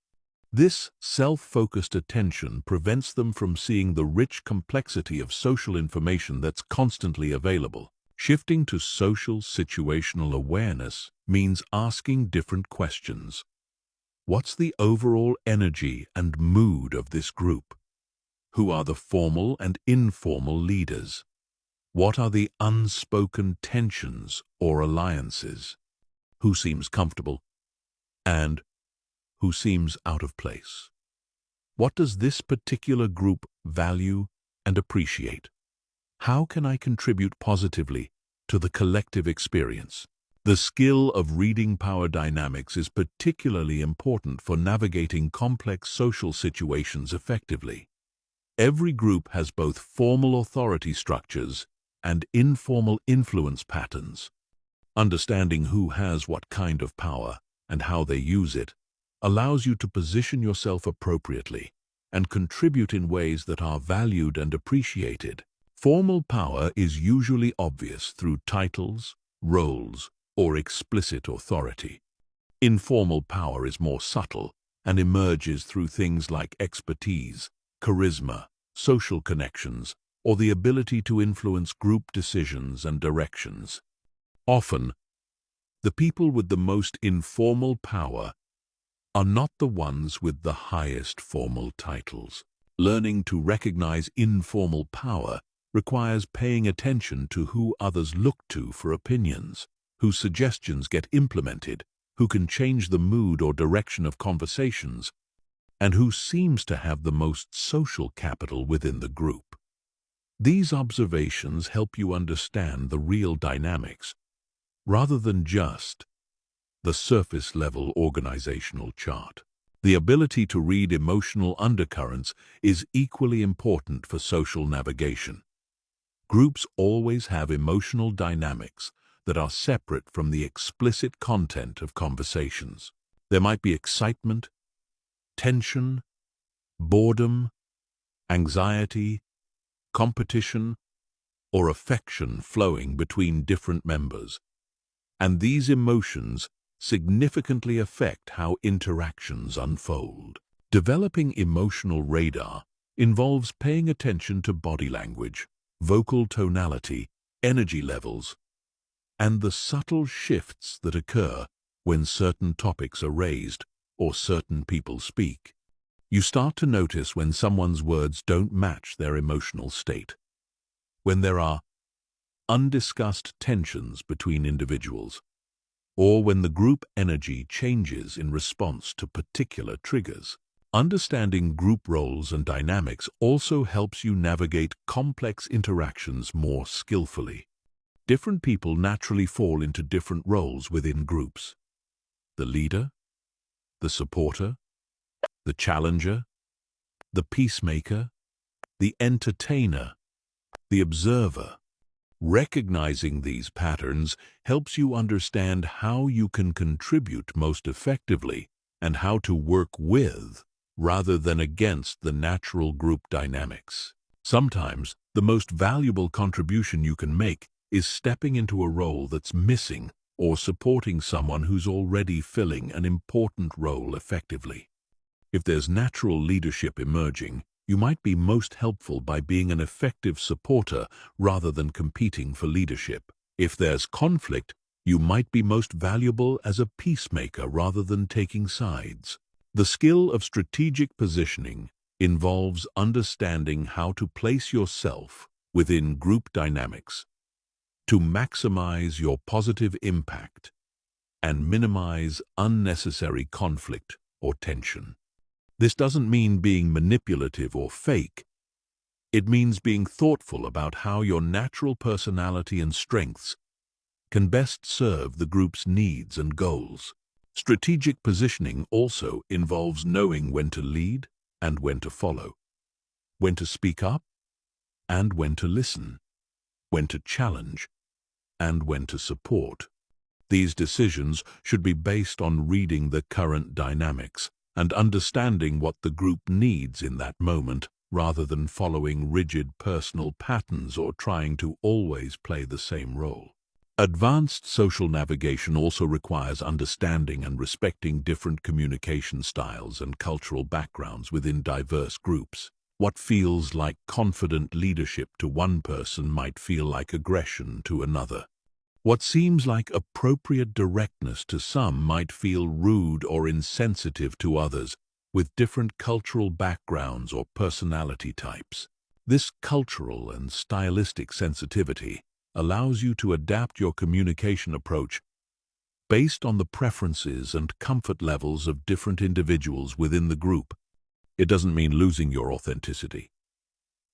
This self-focused attention prevents them from seeing the rich complexity of social information that's constantly available. Shifting to social situational awareness means asking different questions. What's the overall energy and mood of this group? Who are the formal and informal leaders? What are the unspoken tensions or alliances? Who seems comfortable and who seems out of place? What does this particular group value and appreciate? How can I contribute positively to the collective experience? The skill of reading power dynamics is particularly important for navigating complex social situations effectively. Every group has both formal authority structures and informal influence patterns. Understanding who has what kind of power and how they use it allows you to position yourself appropriately and contribute in ways that are valued and appreciated. Formal power is usually obvious through titles, roles, or explicit authority. Informal power is more subtle and emerges through things like expertise, charisma, social connections, or the ability to influence group decisions and directions. Often, the people with the most informal power are not the ones with the highest formal titles. Learning to recognize informal power requires paying attention to who others look to for opinions, whose suggestions get implemented, who can change the mood or direction of conversations, and who seems to have the most social capital within the group. These observations help you understand the real dynamics, rather than just the surface-level organizational chart. The ability to read emotional undercurrents is equally important for social navigation. Groups always have emotional dynamics that are separate from the explicit content of conversations. There might be excitement, tension, boredom, anxiety, competition, or affection flowing between different members, and these emotions significantly affect how interactions unfold. Developing emotional radar involves paying attention to body language, vocal tonality, energy levels, and the subtle shifts that occur when certain topics are raised or certain people speak. You start to notice when someone's words don't match their emotional state, when there are undiscussed tensions between individuals, or when the group energy changes in response to particular triggers. Understanding group roles and dynamics also helps you navigate complex interactions more skillfully. Different people naturally fall into different roles within groups. The leader, the supporter, the challenger, the peacemaker, the entertainer, the observer. Recognizing these patterns helps you understand how you can contribute most effectively and how to work with, rather than against, the natural group dynamics. Sometimes, the most valuable contribution you can make is stepping into a role that's missing or supporting someone who's already filling an important role effectively. If there's natural leadership emerging, you might be most helpful by being an effective supporter rather than competing for leadership. If there's conflict, you might be most valuable as a peacemaker rather than taking sides. The skill of strategic positioning involves understanding how to place yourself within group dynamics to maximize your positive impact and minimize unnecessary conflict or tension. This doesn't mean being manipulative or fake. It means being thoughtful about how your natural personality and strengths can best serve the group's needs and goals. Strategic positioning also involves knowing when to lead and when to follow, when to speak up and when to listen, when to challenge and when to support. These decisions should be based on reading the current dynamics and understanding what the group needs in that moment, rather than following rigid personal patterns or trying to always play the same role. Advanced social navigation also requires understanding and respecting different communication styles and cultural backgrounds within diverse groups. What feels like confident leadership to one person might feel like aggression to another. What seems like appropriate directness to some might feel rude or insensitive to others, with different cultural backgrounds or personality types. This cultural and stylistic sensitivity allows you to adapt your communication approach based on the preferences and comfort levels of different individuals within the group. It doesn't mean losing your authenticity.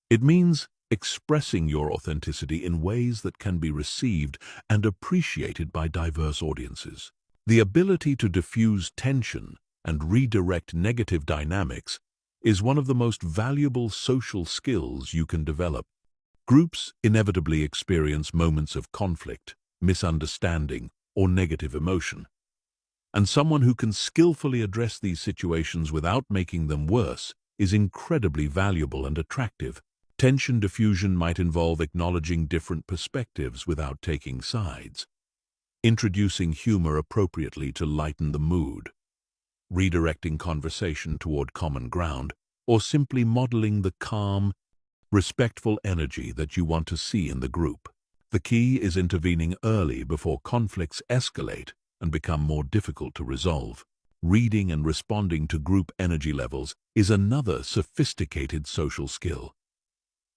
It means expressing your authenticity in ways that can be received and appreciated by diverse audiences. The ability to diffuse tension and redirect negative dynamics is one of the most valuable social skills you can develop. Groups inevitably experience moments of conflict, misunderstanding, or negative emotion. And someone who can skillfully address these situations without making them worse is incredibly valuable and attractive. Tension diffusion might involve acknowledging different perspectives without taking sides, introducing humor appropriately to lighten the mood, redirecting conversation toward common ground, or simply modeling the calm, respectful energy that you want to see in the group. The key is intervening early before conflicts escalate and become more difficult to resolve. Reading and responding to group energy levels is another sophisticated social skill.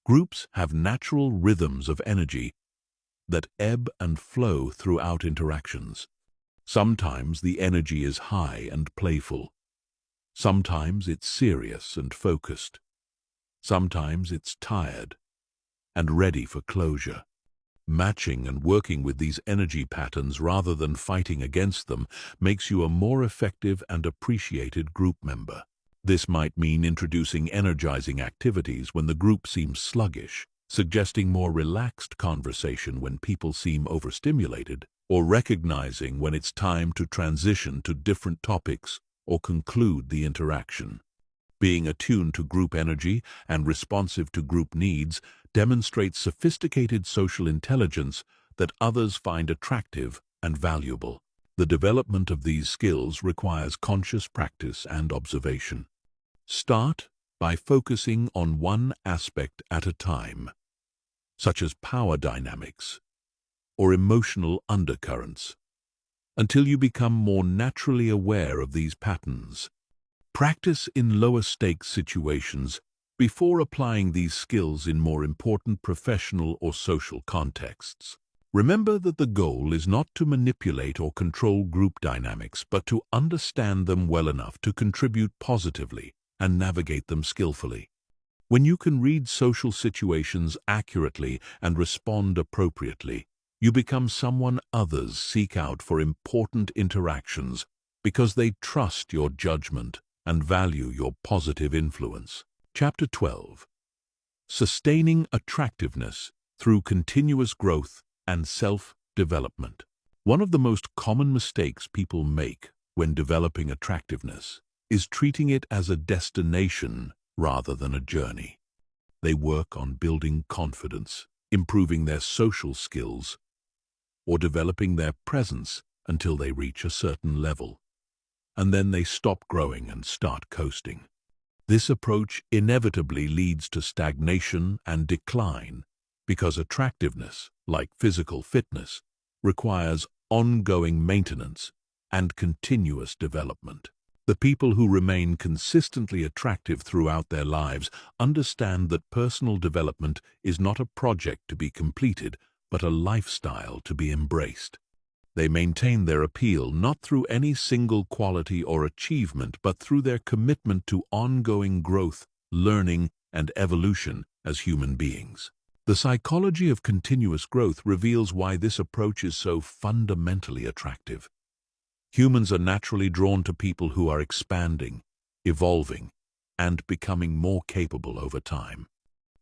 Groups have natural rhythms of energy that ebb and flow throughout interactions. Sometimes the energy is high and playful. Sometimes it's serious and focused. Sometimes it's tired and ready for closure. Matching and working with these energy patterns rather than fighting against them makes you a more effective and appreciated group member. This might mean introducing energizing activities when the group seems sluggish, suggesting more relaxed conversation when people seem overstimulated, or recognizing when it's time to transition to different topics or conclude the interaction. Being attuned to group energy and responsive to group needs demonstrates sophisticated social intelligence that others find attractive and valuable. The development of these skills requires conscious practice and observation. Start by focusing on one aspect at a time, such as power dynamics or emotional undercurrents, until you become more naturally aware of these patterns. Practice in lower-stakes situations before applying these skills in more important professional or social contexts. Remember that the goal is not to manipulate or control group dynamics, but to understand them well enough to contribute positively and navigate them skillfully. When you can read social situations accurately and respond appropriately, you become someone others seek out for important interactions because they trust your judgment and value your positive influence. Chapter 12. Sustaining attractiveness through continuous growth and self-development. One of the most common mistakes people make when developing attractiveness is treating it as a destination rather than a journey. They work on building confidence, improving their social skills, or developing their presence until they reach a certain level. And then they stop growing and start coasting. This approach inevitably leads to stagnation and decline because attractiveness, like physical fitness, requires ongoing maintenance and continuous development. The people who remain consistently attractive throughout their lives understand that personal development is not a project to be completed, but a lifestyle to be embraced. They maintain their appeal not through any single quality or achievement, but through their commitment to ongoing growth, learning, and evolution as human beings. The psychology of continuous growth reveals why this approach is so fundamentally attractive. Humans are naturally drawn to people who are expanding, evolving, and becoming more capable over time.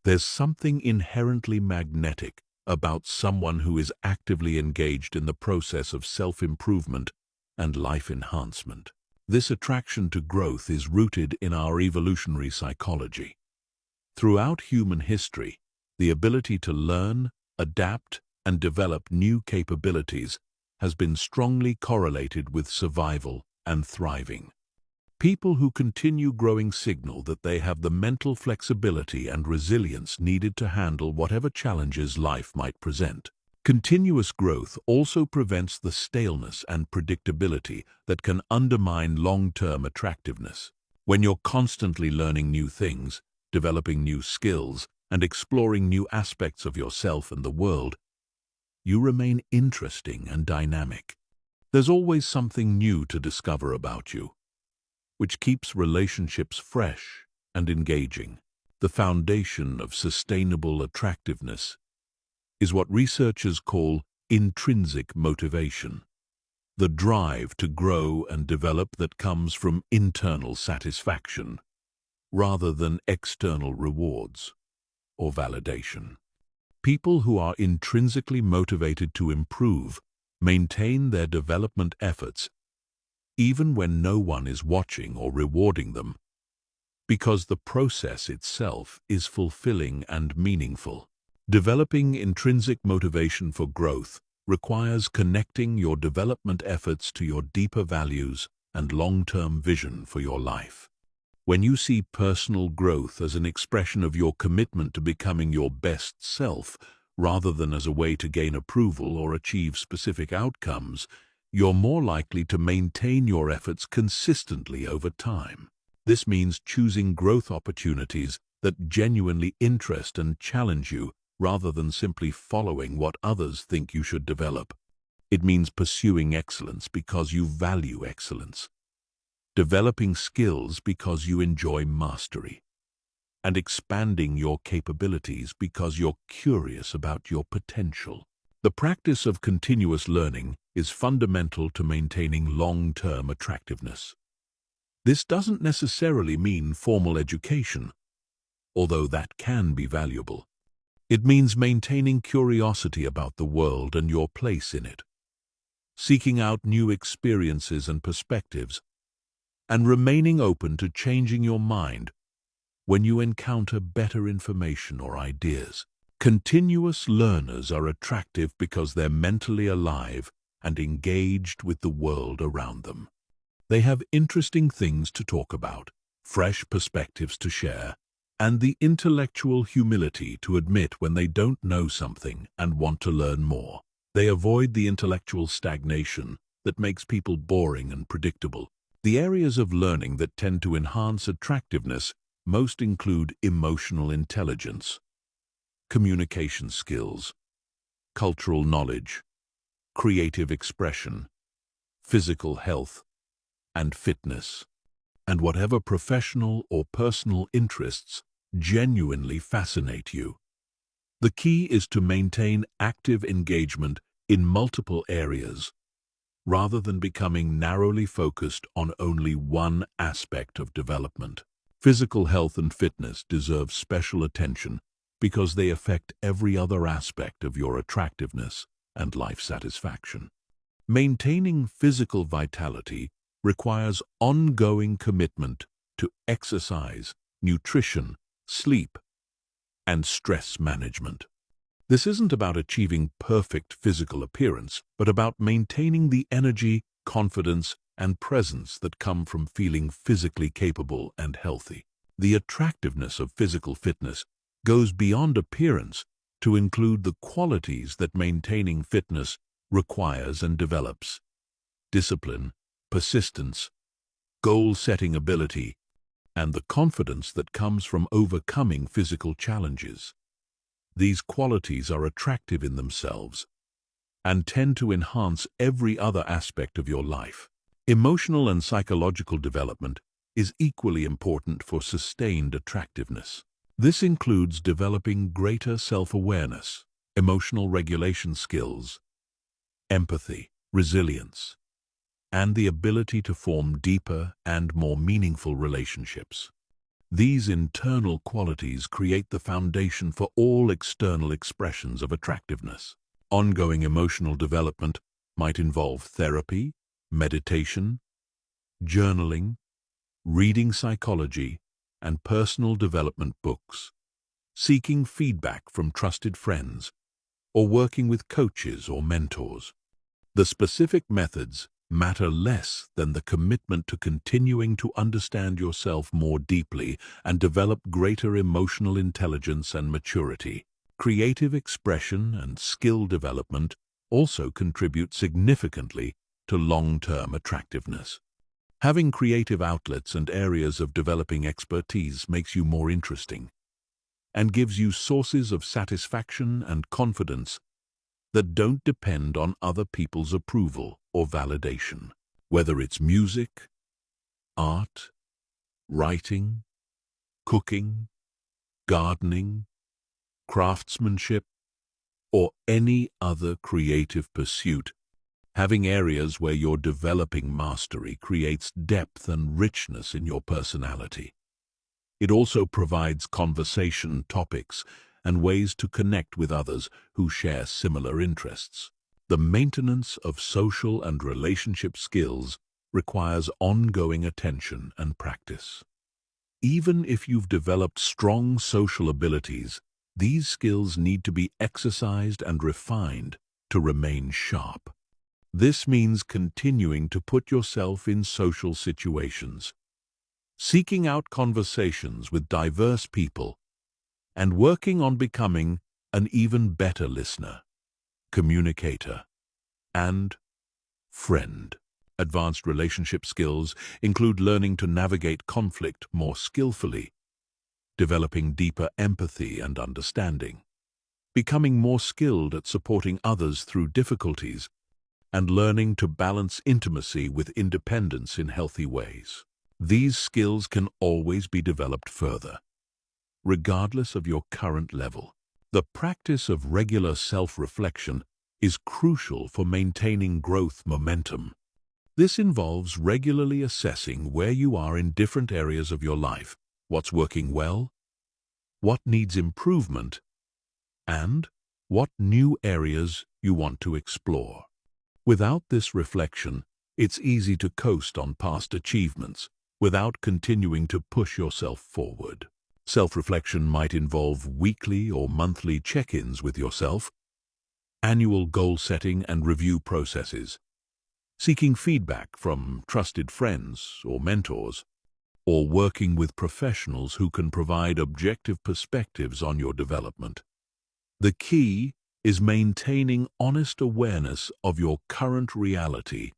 There's something inherently magnetic about someone who is actively engaged in the process of self-improvement and life enhancement. This attraction to growth is rooted in our evolutionary psychology. Throughout human history, the ability to learn, adapt, and develop new capabilities has been strongly correlated with survival and thriving. People who continue growing signal that they have the mental flexibility and resilience needed to handle whatever challenges life might present. Continuous growth also prevents the staleness and predictability that can undermine long-term attractiveness. When you're constantly learning new things, developing new skills, and exploring new aspects of yourself and the world, you remain interesting and dynamic. There's always something new to discover about you, which keeps relationships fresh and engaging. The foundation of sustainable attractiveness is what researchers call intrinsic motivation, the drive to grow and develop that comes from internal satisfaction, rather than external rewards or validation. People who are intrinsically motivated to improve maintain their development efforts even when no one is watching or rewarding them, because the process itself is fulfilling and meaningful. Developing intrinsic motivation for growth requires connecting your development efforts to your deeper values and long-term vision for your life. When you see personal growth as an expression of your commitment to becoming your best self, rather than as a way to gain approval or achieve specific outcomes, you're more likely to maintain your efforts consistently over time. This means choosing growth opportunities that genuinely interest and challenge you, rather than simply following what others think you should develop. It means pursuing excellence because you value excellence, developing skills because you enjoy mastery, and expanding your capabilities because you're curious about your potential. The practice of continuous learning is fundamental to maintaining long-term attractiveness. This doesn't necessarily mean formal education, although that can be valuable. It means maintaining curiosity about the world and your place in it, seeking out new experiences and perspectives, and remaining open to changing your mind when you encounter better information or ideas. Continuous learners are attractive because they're mentally alive and engaged with the world around them. They have interesting things to talk about, fresh perspectives to share, and the intellectual humility to admit when they don't know something and want to learn more. They avoid the intellectual stagnation that makes people boring and predictable. The areas of learning that tend to enhance attractiveness most include emotional intelligence, communication skills, cultural knowledge, creative expression, physical health, and fitness, and whatever professional or personal interests genuinely fascinate you. The key is to maintain active engagement in multiple areas, rather than becoming narrowly focused on only one aspect of development. Physical health and fitness deserve special attention because they affect every other aspect of your attractiveness and life satisfaction. Maintaining physical vitality requires ongoing commitment to exercise, nutrition, sleep, and stress management. This isn't about achieving perfect physical appearance, but about maintaining the energy, confidence, and presence that come from feeling physically capable and healthy. The attractiveness of physical fitness goes beyond appearance to include the qualities that maintaining fitness requires and develops: discipline, persistence, goal-setting ability, and the confidence that comes from overcoming physical challenges. These qualities are attractive in themselves and tend to enhance every other aspect of your life. Emotional and psychological development is equally important for sustained attractiveness. This includes developing greater self-awareness, emotional regulation skills, empathy, resilience, and the ability to form deeper and more meaningful relationships. These internal qualities create the foundation for all external expressions of attractiveness. Ongoing emotional development might involve therapy, meditation, journaling, reading psychology, and personal development books, seeking feedback from trusted friends, or working with coaches or mentors. The specific methods matter less than the commitment to continuing to understand yourself more deeply and develop greater emotional intelligence and maturity. Creative expression and skill development also contribute significantly to long-term attractiveness. Having creative outlets and areas of developing expertise makes you more interesting and gives you sources of satisfaction and confidence that don't depend on other people's approval or validation. Whether it's music, art, writing, cooking, gardening, craftsmanship, or any other creative pursuit, having areas where you're developing mastery creates depth and richness in your personality. It also provides conversation topics and ways to connect with others who share similar interests. The maintenance of social and relationship skills requires ongoing attention and practice. Even if you've developed strong social abilities, these skills need to be exercised and refined to remain sharp. This means continuing to put yourself in social situations, seeking out conversations with diverse people, and working on becoming an even better listener, communicator, and friend. Advanced relationship skills include learning to navigate conflict more skillfully, developing deeper empathy and understanding, becoming more skilled at supporting others through difficulties, and learning to balance intimacy with independence in healthy ways. These skills can always be developed further, regardless of your current level. The practice of regular self-reflection is crucial for maintaining growth momentum. This involves regularly assessing where you are in different areas of your life, what's working well, what needs improvement, and what new areas you want to explore. Without this reflection, it's easy to coast on past achievements without continuing to push yourself forward. Self-reflection might involve weekly or monthly check-ins with yourself, annual goal setting and review processes, seeking feedback from trusted friends or mentors, or working with professionals who can provide objective perspectives on your development. The key is maintaining honest awareness of your current reality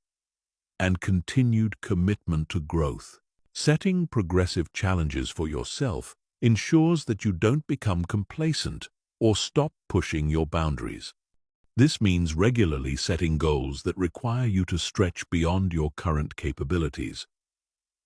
and continued commitment to growth. Setting progressive challenges for yourself ensures that you don't become complacent or stop pushing your boundaries. This means regularly setting goals that require you to stretch beyond your current capabilities,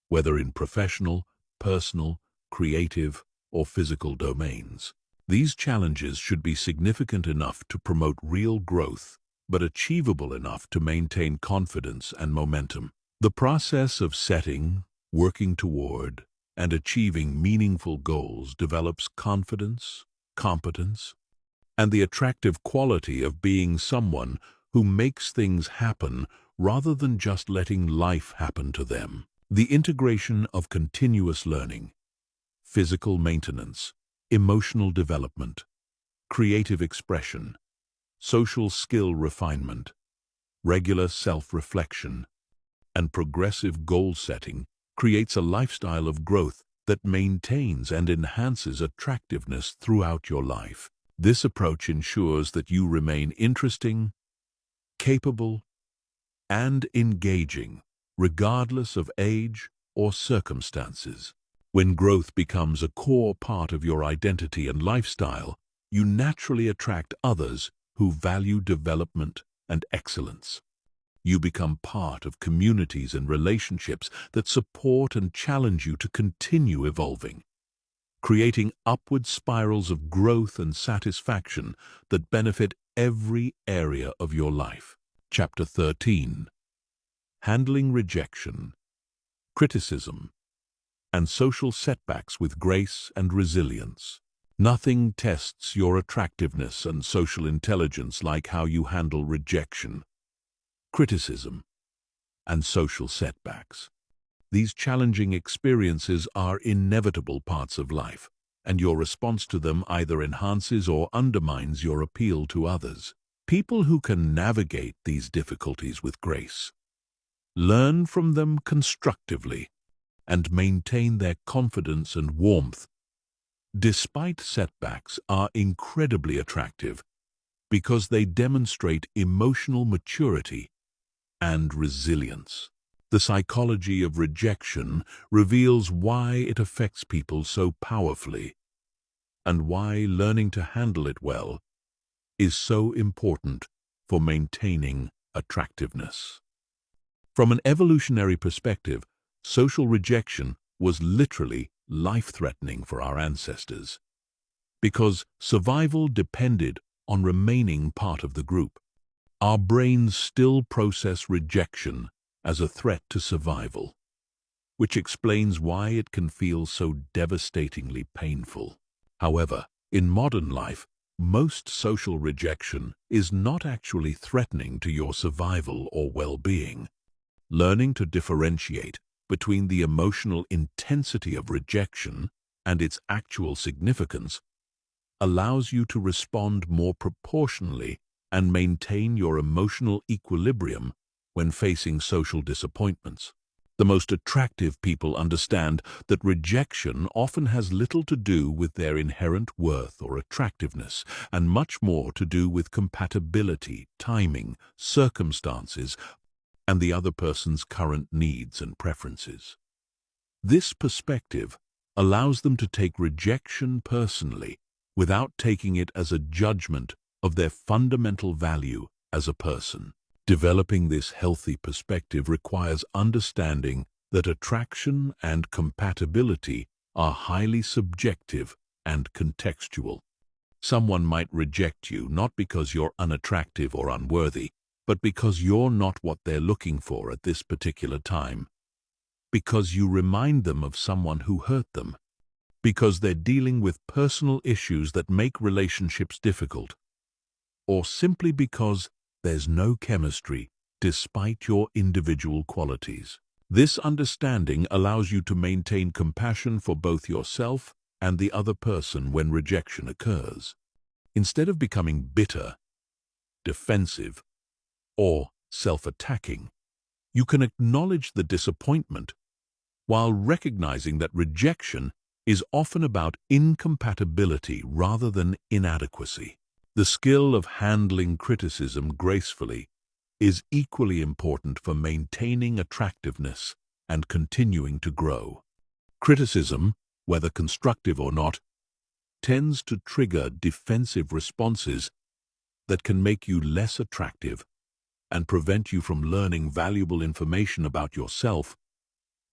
whether in professional, personal, creative, or physical domains. These challenges should be significant enough to promote real growth, but achievable enough to maintain confidence and momentum. The process of setting, working toward, and achieving meaningful goals develops confidence, competence, and the attractive quality of being someone who makes things happen rather than just letting life happen to them. The integration of continuous learning, physical maintenance, emotional development, creative expression, social skill refinement, regular self-reflection, and progressive goal setting creates a lifestyle of growth that maintains and enhances attractiveness throughout your life. This approach ensures that you remain interesting, capable, and engaging, regardless of age or circumstances. When growth becomes a core part of your identity and lifestyle, you naturally attract others who value development and excellence. You become part of communities and relationships that support and challenge you to continue evolving, creating upward spirals of growth and satisfaction that benefit every area of your life. Chapter 13. Handling rejection, criticism, and social setbacks with grace and resilience. Nothing tests your attractiveness and social intelligence like how you handle rejection, criticism, and social setbacks. These challenging experiences are inevitable parts of life, and your response to them either enhances or undermines your appeal to others. People who can navigate these difficulties with grace, learn from them constructively, and maintain their confidence and warmth despite setbacks are incredibly attractive because they demonstrate emotional maturity and resilience. The psychology of rejection reveals why it affects people so powerfully and why learning to handle it well is so important for maintaining attractiveness. From an evolutionary perspective, social rejection was literally life-threatening for our ancestors, because survival depended on remaining part of the group. Our brains still process rejection as a threat to survival, which explains why it can feel so devastatingly painful. However, in modern life, most social rejection is not actually threatening to your survival or well-being. Learning to differentiate between the emotional intensity of rejection and its actual significance allows you to respond more proportionally and maintain your emotional equilibrium when facing social disappointments. The most attractive people understand that rejection often has little to do with their inherent worth or attractiveness, and much more to do with compatibility, timing, circumstances, and the other person's current needs and preferences. This perspective allows them to take rejection personally without taking it as a judgment of their fundamental value as a person. Developing this healthy perspective requires understanding that attraction and compatibility are highly subjective and contextual. Someone might reject you not because you're unattractive or unworthy, but because you're not what they're looking for at this particular time, because you remind them of someone who hurt them, because they're dealing with personal issues that make relationships difficult, or simply because there's no chemistry despite your individual qualities. This understanding allows you to maintain compassion for both yourself and the other person when rejection occurs. Instead of becoming bitter, defensive, or self-attacking, you can acknowledge the disappointment while recognizing that rejection is often about incompatibility rather than inadequacy. The skill of handling criticism gracefully is equally important for maintaining attractiveness and continuing to grow. Criticism, whether constructive or not, tends to trigger defensive responses that can make you less attractive and prevent you from learning valuable information about yourself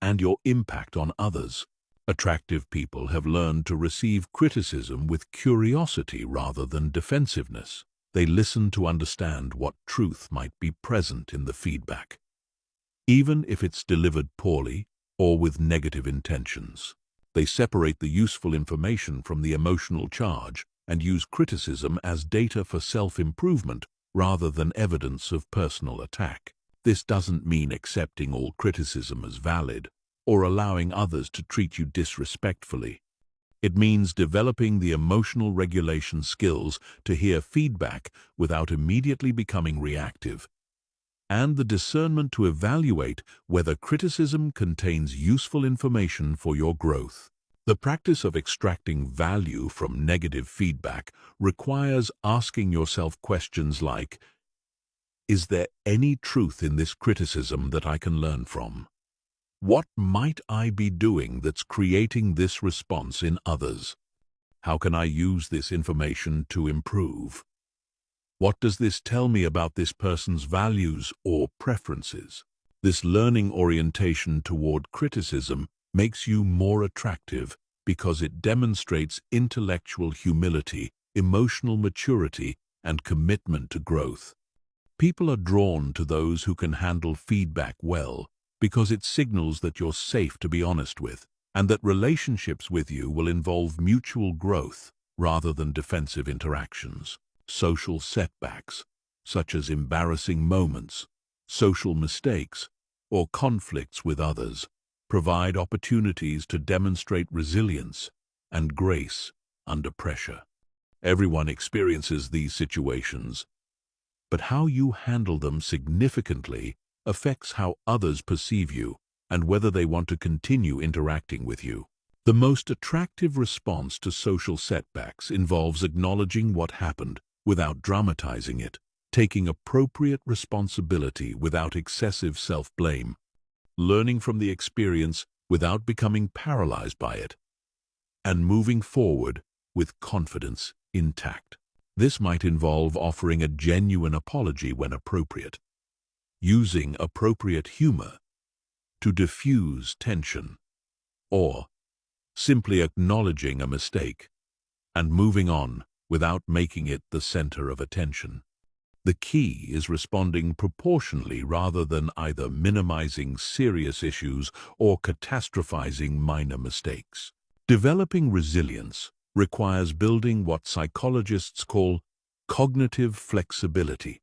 and your impact on others. Attractive people have learned to receive criticism with curiosity rather than defensiveness. They listen to understand what truth might be present in the feedback, even if it's delivered poorly or with negative intentions. They separate the useful information from the emotional charge and use criticism as data for self-improvement rather than evidence of personal attack. This doesn't mean accepting all criticism as valid or allowing others to treat you disrespectfully. It means developing the emotional regulation skills to hear feedback without immediately becoming reactive, and the discernment to evaluate whether criticism contains useful information for your growth. The practice of extracting value from negative feedback requires asking yourself questions like, is there any truth in this criticism that I can learn from? What might I be doing that's creating this response in others? How can I use this information to improve? What does this tell me about this person's values or preferences? This learning orientation toward criticism makes you more attractive because it demonstrates intellectual humility, emotional maturity, and commitment to growth. People are drawn to those who can handle feedback well, because it signals that you're safe to be honest with, and that relationships with you will involve mutual growth rather than defensive interactions. Social setbacks, such as embarrassing moments, social mistakes, or conflicts with others, provide opportunities to demonstrate resilience and grace under pressure. Everyone experiences these situations, but how you handle them significantly affects how others perceive you and whether they want to continue interacting with you. The most attractive response to social setbacks involves acknowledging what happened without dramatizing it, taking appropriate responsibility without excessive self-blame, learning from the experience without becoming paralyzed by it, and moving forward with confidence intact. This might involve offering a genuine apology when appropriate, using appropriate humor to diffuse tension, or simply acknowledging a mistake and moving on without making it the center of attention. The key is responding proportionally rather than either minimizing serious issues or catastrophizing minor mistakes. Developing resilience requires building what psychologists call cognitive flexibility,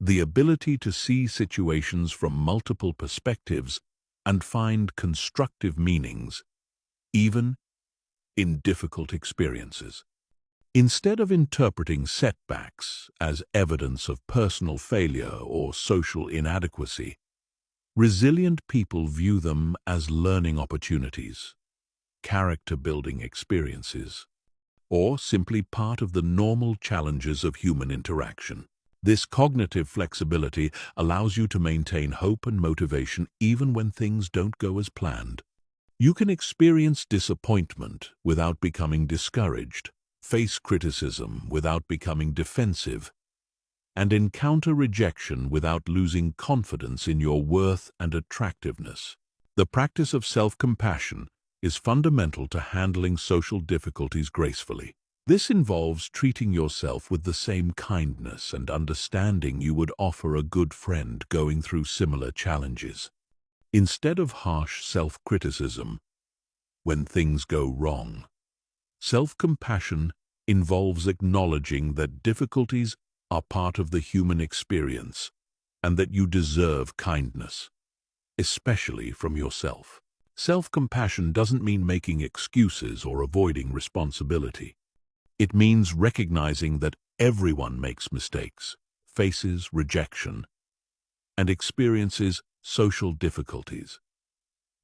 the ability to see situations from multiple perspectives and find constructive meanings, even in difficult experiences. Instead of interpreting setbacks as evidence of personal failure or social inadequacy, resilient people view them as learning opportunities, character-building experiences, or simply part of the normal challenges of human interaction. This cognitive flexibility allows you to maintain hope and motivation even when things don't go as planned. You can experience disappointment without becoming discouraged, face criticism without becoming defensive, and encounter rejection without losing confidence in your worth and attractiveness. The practice of self-compassion is fundamental to handling social difficulties gracefully. This involves treating yourself with the same kindness and understanding you would offer a good friend going through similar challenges. Instead of harsh self-criticism when things go wrong, self-compassion involves acknowledging that difficulties are part of the human experience and that you deserve kindness, especially from yourself. Self-compassion doesn't mean making excuses or avoiding responsibility. It means recognizing that everyone makes mistakes, faces rejection, and experiences social difficulties,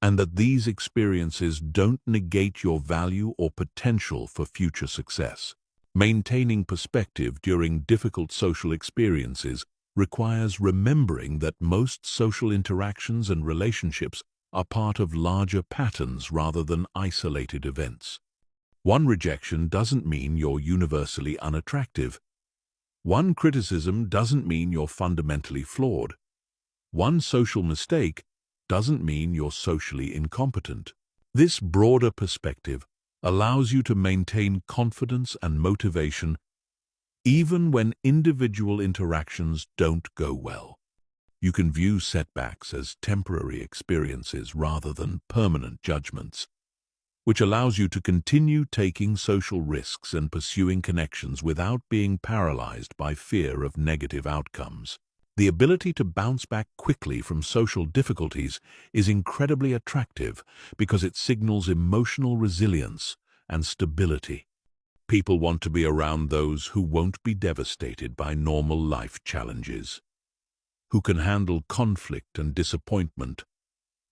and that these experiences don't negate your value or potential for future success. Maintaining perspective during difficult social experiences requires remembering that most social interactions and relationships are part of larger patterns rather than isolated events. One rejection doesn't mean you're universally unattractive. One criticism doesn't mean you're fundamentally flawed. One social mistake doesn't mean you're socially incompetent. This broader perspective allows you to maintain confidence and motivation even when individual interactions don't go well. You can view setbacks as temporary experiences rather than permanent judgments, which allows you to continue taking social risks and pursuing connections without being paralyzed by fear of negative outcomes. The ability to bounce back quickly from social difficulties is incredibly attractive because it signals emotional resilience and stability. People want to be around those who won't be devastated by normal life challenges, who can handle conflict and disappointment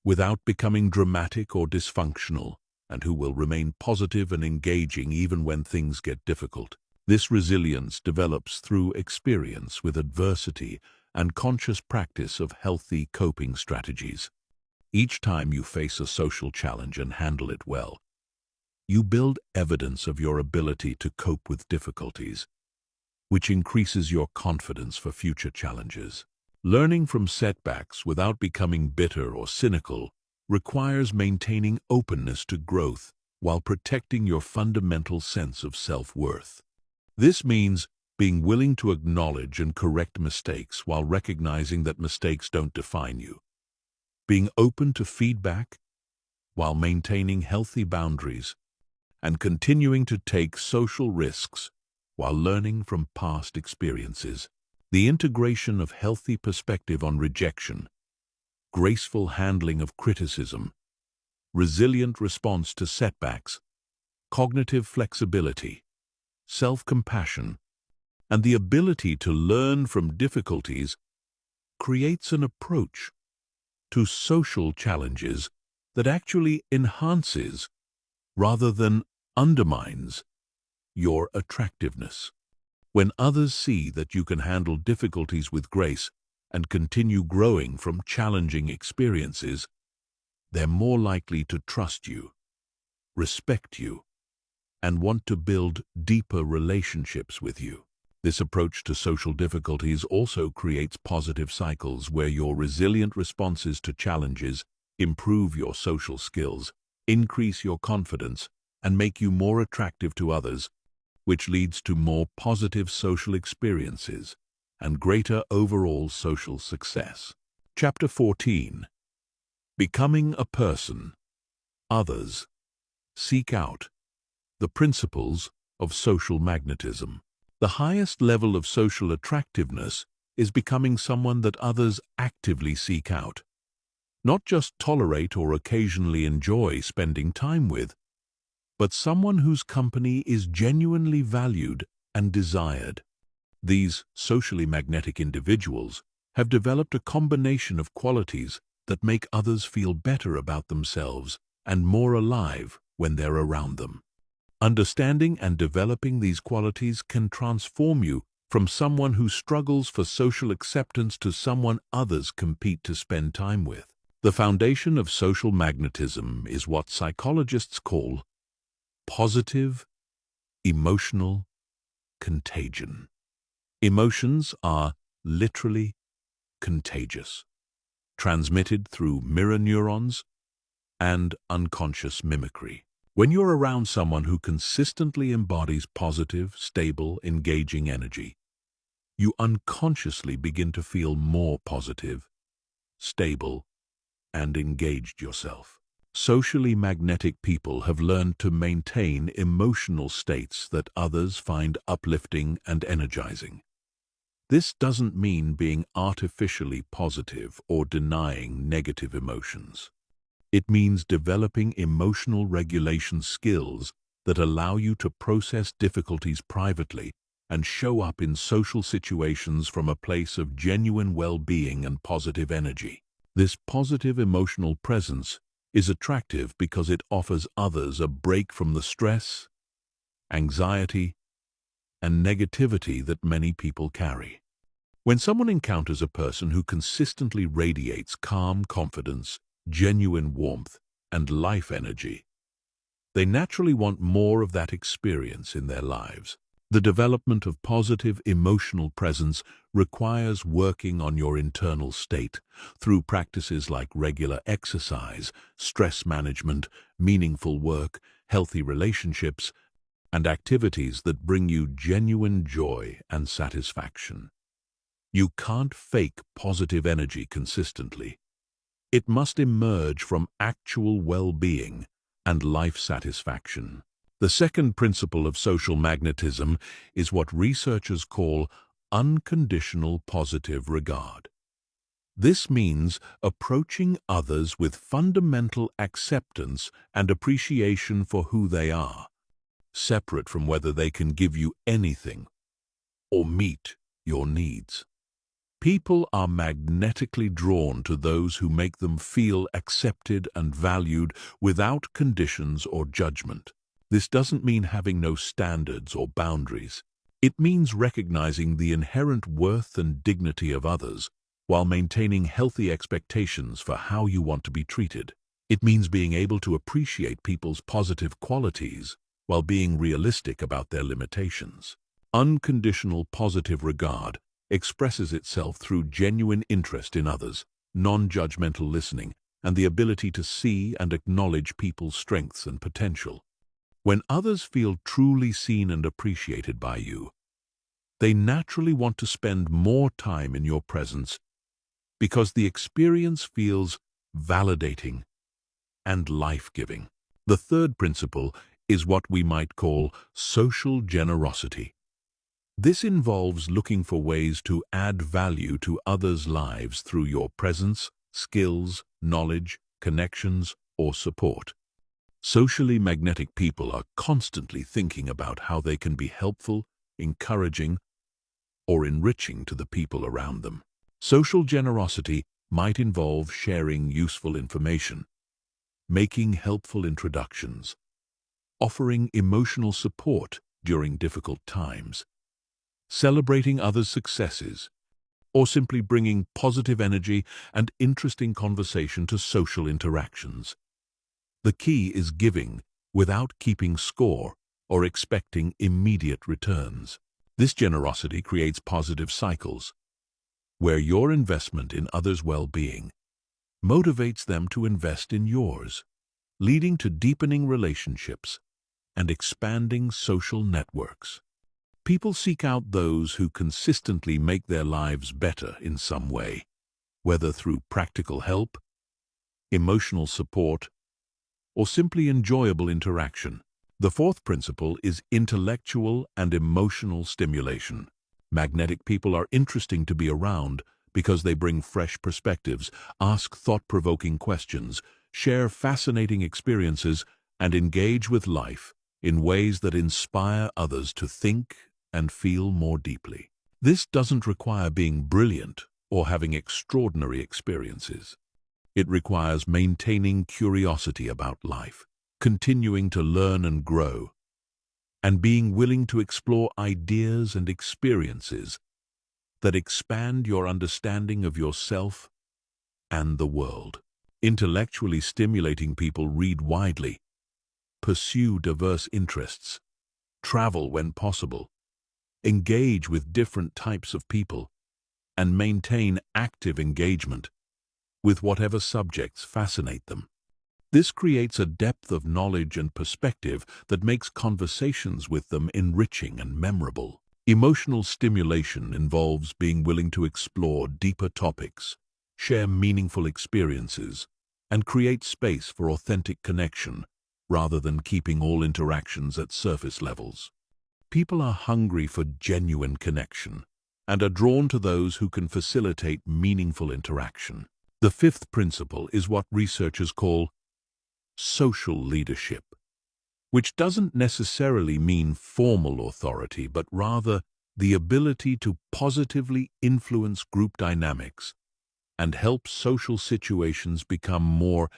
without becoming dramatic or dysfunctional, and who will remain positive and engaging even when things get difficult. This resilience develops through experience with adversity and conscious practice of healthy coping strategies. Each time you face a social challenge and handle it well, you build evidence of your ability to cope with difficulties, which increases your confidence for future challenges. Learning from setbacks without becoming bitter or cynical requires maintaining openness to growth while protecting your fundamental sense of self-worth. This means being willing to acknowledge and correct mistakes while recognizing that mistakes don't define you. Being open to feedback while maintaining healthy boundaries, and continuing to take social risks while learning from past experiences. The integration of healthy perspective on rejection, graceful handling of criticism, resilient response to setbacks, cognitive flexibility, self-compassion, and the ability to learn from difficulties creates an approach to social challenges that actually enhances rather than undermines your attractiveness. When others see that you can handle difficulties with grace and continue growing from challenging experiences, they're more likely to trust you, respect you, and want to build deeper relationships with you. This approach to social difficulties also creates positive cycles where your resilient responses to challenges improve your social skills increase your confidence, and make you more attractive to others, which leads to more positive social experiences and greater overall social success. Chapter 14. Becoming a person. Others. Seek out. The principles of social magnetism. The highest level of social attractiveness is becoming someone that others actively seek out. Not just tolerate or occasionally enjoy spending time with, but someone whose company is genuinely valued and desired. These socially magnetic individuals have developed a combination of qualities that make others feel better about themselves and more alive when they're around them. Understanding and developing these qualities can transform you from someone who struggles for social acceptance to someone others compete to spend time with. The foundation of social magnetism is what psychologists call positive emotional contagion. Emotions are literally contagious, transmitted through mirror neurons and unconscious mimicry. When you're around someone who consistently embodies positive, stable, engaging energy, you unconsciously begin to feel more positive, stable, and engaged yourself. Socially magnetic people have learned to maintain emotional states that others find uplifting and energizing. This doesn't mean being artificially positive or denying negative emotions. It means developing emotional regulation skills that allow you to process difficulties privately and show up in social situations from a place of genuine well-being and positive energy. This positive emotional presence is attractive because it offers others a break from the stress, anxiety, and negativity that many people carry. When someone encounters a person who consistently radiates calm confidence, genuine warmth, and life energy, they naturally want more of that experience in their lives. The development of positive emotional presence requires working on your internal state through practices like regular exercise, stress management, meaningful work, healthy relationships, and activities that bring you genuine joy and satisfaction. You can't fake positive energy consistently. It must emerge from actual well-being and life satisfaction. The second principle of social magnetism is what researchers call unconditional positive regard. This means approaching others with fundamental acceptance and appreciation for who they are, separate from whether they can give you anything or meet your needs. People are magnetically drawn to those who make them feel accepted and valued without conditions or judgment. This doesn't mean having no standards or boundaries. It means recognizing the inherent worth and dignity of others while maintaining healthy expectations for how you want to be treated. It means being able to appreciate people's positive qualities while being realistic about their limitations. Unconditional positive regard expresses itself through genuine interest in others, non-judgmental listening, and the ability to see and acknowledge people's strengths and potential. When others feel truly seen and appreciated by you, they naturally want to spend more time in your presence because the experience feels validating and life-giving. The third principle is what we might call social generosity. This involves looking for ways to add value to others' lives through your presence, skills, knowledge, connections, or support. Socially magnetic people are constantly thinking about how they can be helpful, encouraging, or enriching to the people around them. Social generosity might involve sharing useful information, making helpful introductions, offering emotional support during difficult times, celebrating others' successes, or simply bringing positive energy and interesting conversation to social interactions. The key is giving without keeping score or expecting immediate returns. This generosity creates positive cycles, where your investment in others' well-being motivates them to invest in yours, leading to deepening relationships and expanding social networks. People seek out those who consistently make their lives better in some way, whether through practical help, emotional support, or simply enjoyable interaction. The fourth principle is intellectual and emotional stimulation. Magnetic people are interesting to be around because they bring fresh perspectives, ask thought-provoking questions, share fascinating experiences, and engage with life in ways that inspire others to think and feel more deeply. This doesn't require being brilliant or having extraordinary experiences. It requires maintaining curiosity about life, continuing to learn and grow, and being willing to explore ideas and experiences that expand your understanding of yourself and the world. Intellectually stimulating people read widely, pursue diverse interests, travel when possible, engage with different types of people, and maintain active engagement with whatever subjects fascinate them. This creates a depth of knowledge and perspective that makes conversations with them enriching and memorable. Emotional stimulation involves being willing to explore deeper topics, share meaningful experiences, and create space for authentic connection, rather than keeping all interactions at surface levels. People are hungry for genuine connection and are drawn to those who can facilitate meaningful interaction. The fifth principle is what researchers call social leadership, which doesn't necessarily mean formal authority, but rather the ability to positively influence group dynamics and help social situations become more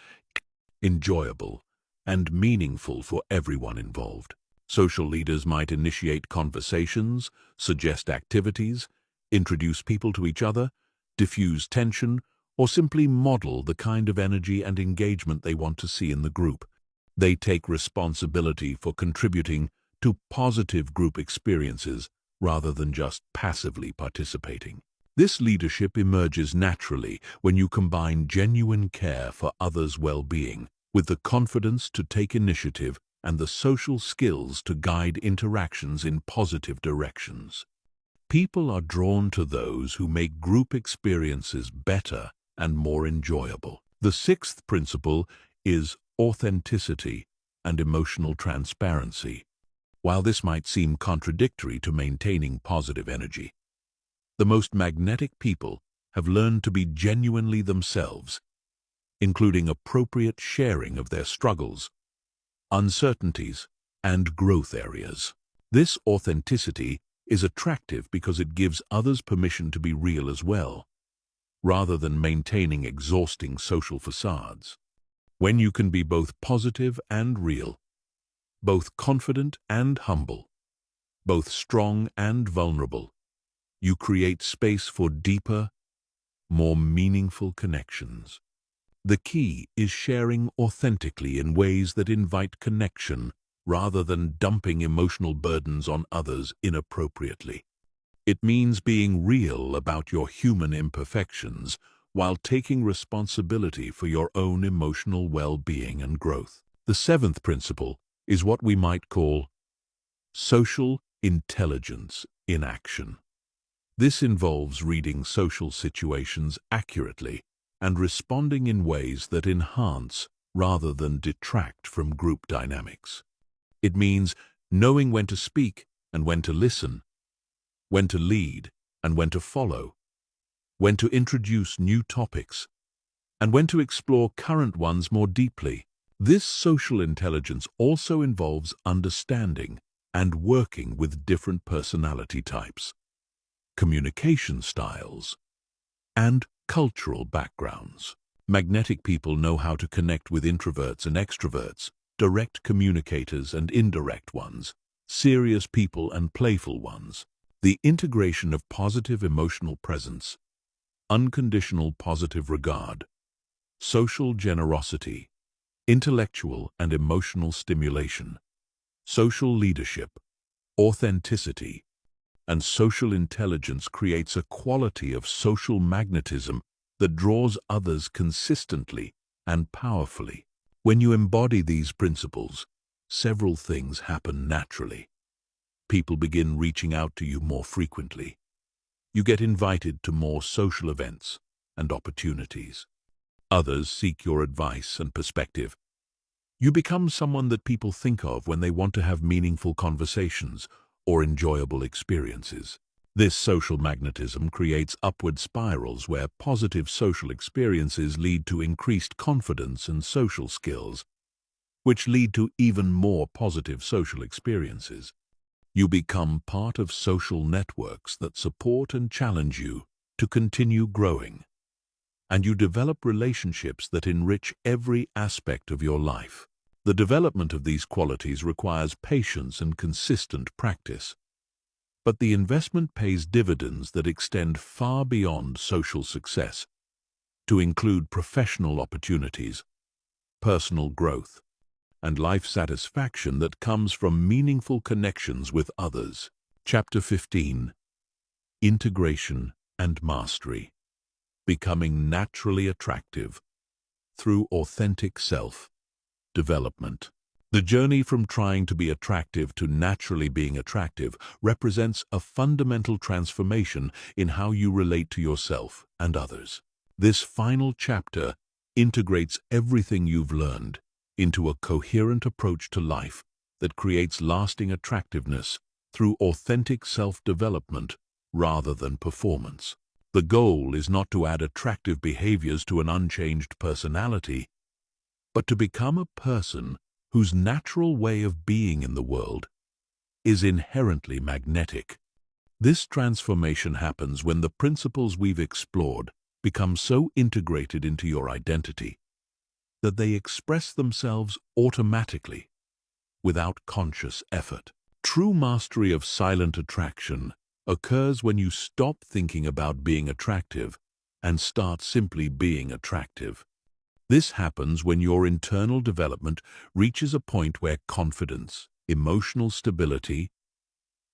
enjoyable and meaningful for everyone involved. Social leaders might initiate conversations, suggest activities, introduce people to each other, diffuse tension, or simply model the kind of energy and engagement they want to see in the group. They take responsibility for contributing to positive group experiences rather than just passively participating. This leadership emerges naturally when you combine genuine care for others' well-being with the confidence to take initiative and the social skills to guide interactions in positive directions. People are drawn to those who make group experiences better and more enjoyable. The sixth principle is authenticity and emotional transparency. While this might seem contradictory to maintaining positive energy, the most magnetic people have learned to be genuinely themselves, including appropriate sharing of their struggles, uncertainties, and growth areas. This authenticity is attractive because it gives others permission to be real as well, rather than maintaining exhausting social facades. When you can be both positive and real, both confident and humble, both strong and vulnerable, you create space for deeper, more meaningful connections. The key is sharing authentically in ways that invite connection rather than dumping emotional burdens on others inappropriately. It means being real about your human imperfections while taking responsibility for your own emotional well-being and growth. The seventh principle is what we might call social intelligence in action. This involves reading social situations accurately and responding in ways that enhance rather than detract from group dynamics. It means knowing when to speak and when to listen, when to lead and when to follow, when to introduce new topics, and when to explore current ones more deeply. This social intelligence also involves understanding and working with different personality types, communication styles, and cultural backgrounds. Magnetic people know how to connect with introverts and extroverts, direct communicators and indirect ones, serious people and playful ones. The integration of positive emotional presence, unconditional positive regard, social generosity, intellectual and emotional stimulation, social leadership, authenticity, and social intelligence creates a quality of social magnetism that draws others consistently and powerfully. When you embody these principles, several things happen naturally. People begin reaching out to you more frequently. You get invited to more social events and opportunities. Others seek your advice and perspective. You become someone that people think of when they want to have meaningful conversations or enjoyable experiences. This social magnetism creates upward spirals where positive social experiences lead to increased confidence and social skills, which lead to even more positive social experiences. You become part of social networks that support and challenge you to continue growing, and you develop relationships that enrich every aspect of your life. The development of these qualities requires patience and consistent practice, but the investment pays dividends that extend far beyond social success to include professional opportunities, personal growth, and life satisfaction that comes from meaningful connections with others. Chapter 15. Integration and Mastery. Becoming naturally attractive through authentic self-development. The journey from trying to be attractive to naturally being attractive represents a fundamental transformation in how you relate to yourself and others. This final chapter integrates everything you've learned into a coherent approach to life that creates lasting attractiveness through authentic self-development rather than performance. The goal is not to add attractive behaviors to an unchanged personality, but to become a person whose natural way of being in the world is inherently magnetic. This transformation happens when the principles we've explored become so integrated into your identity that they express themselves automatically, without conscious effort. True mastery of silent attraction occurs when you stop thinking about being attractive and start simply being attractive. This happens when your internal development reaches a point where confidence, emotional stability,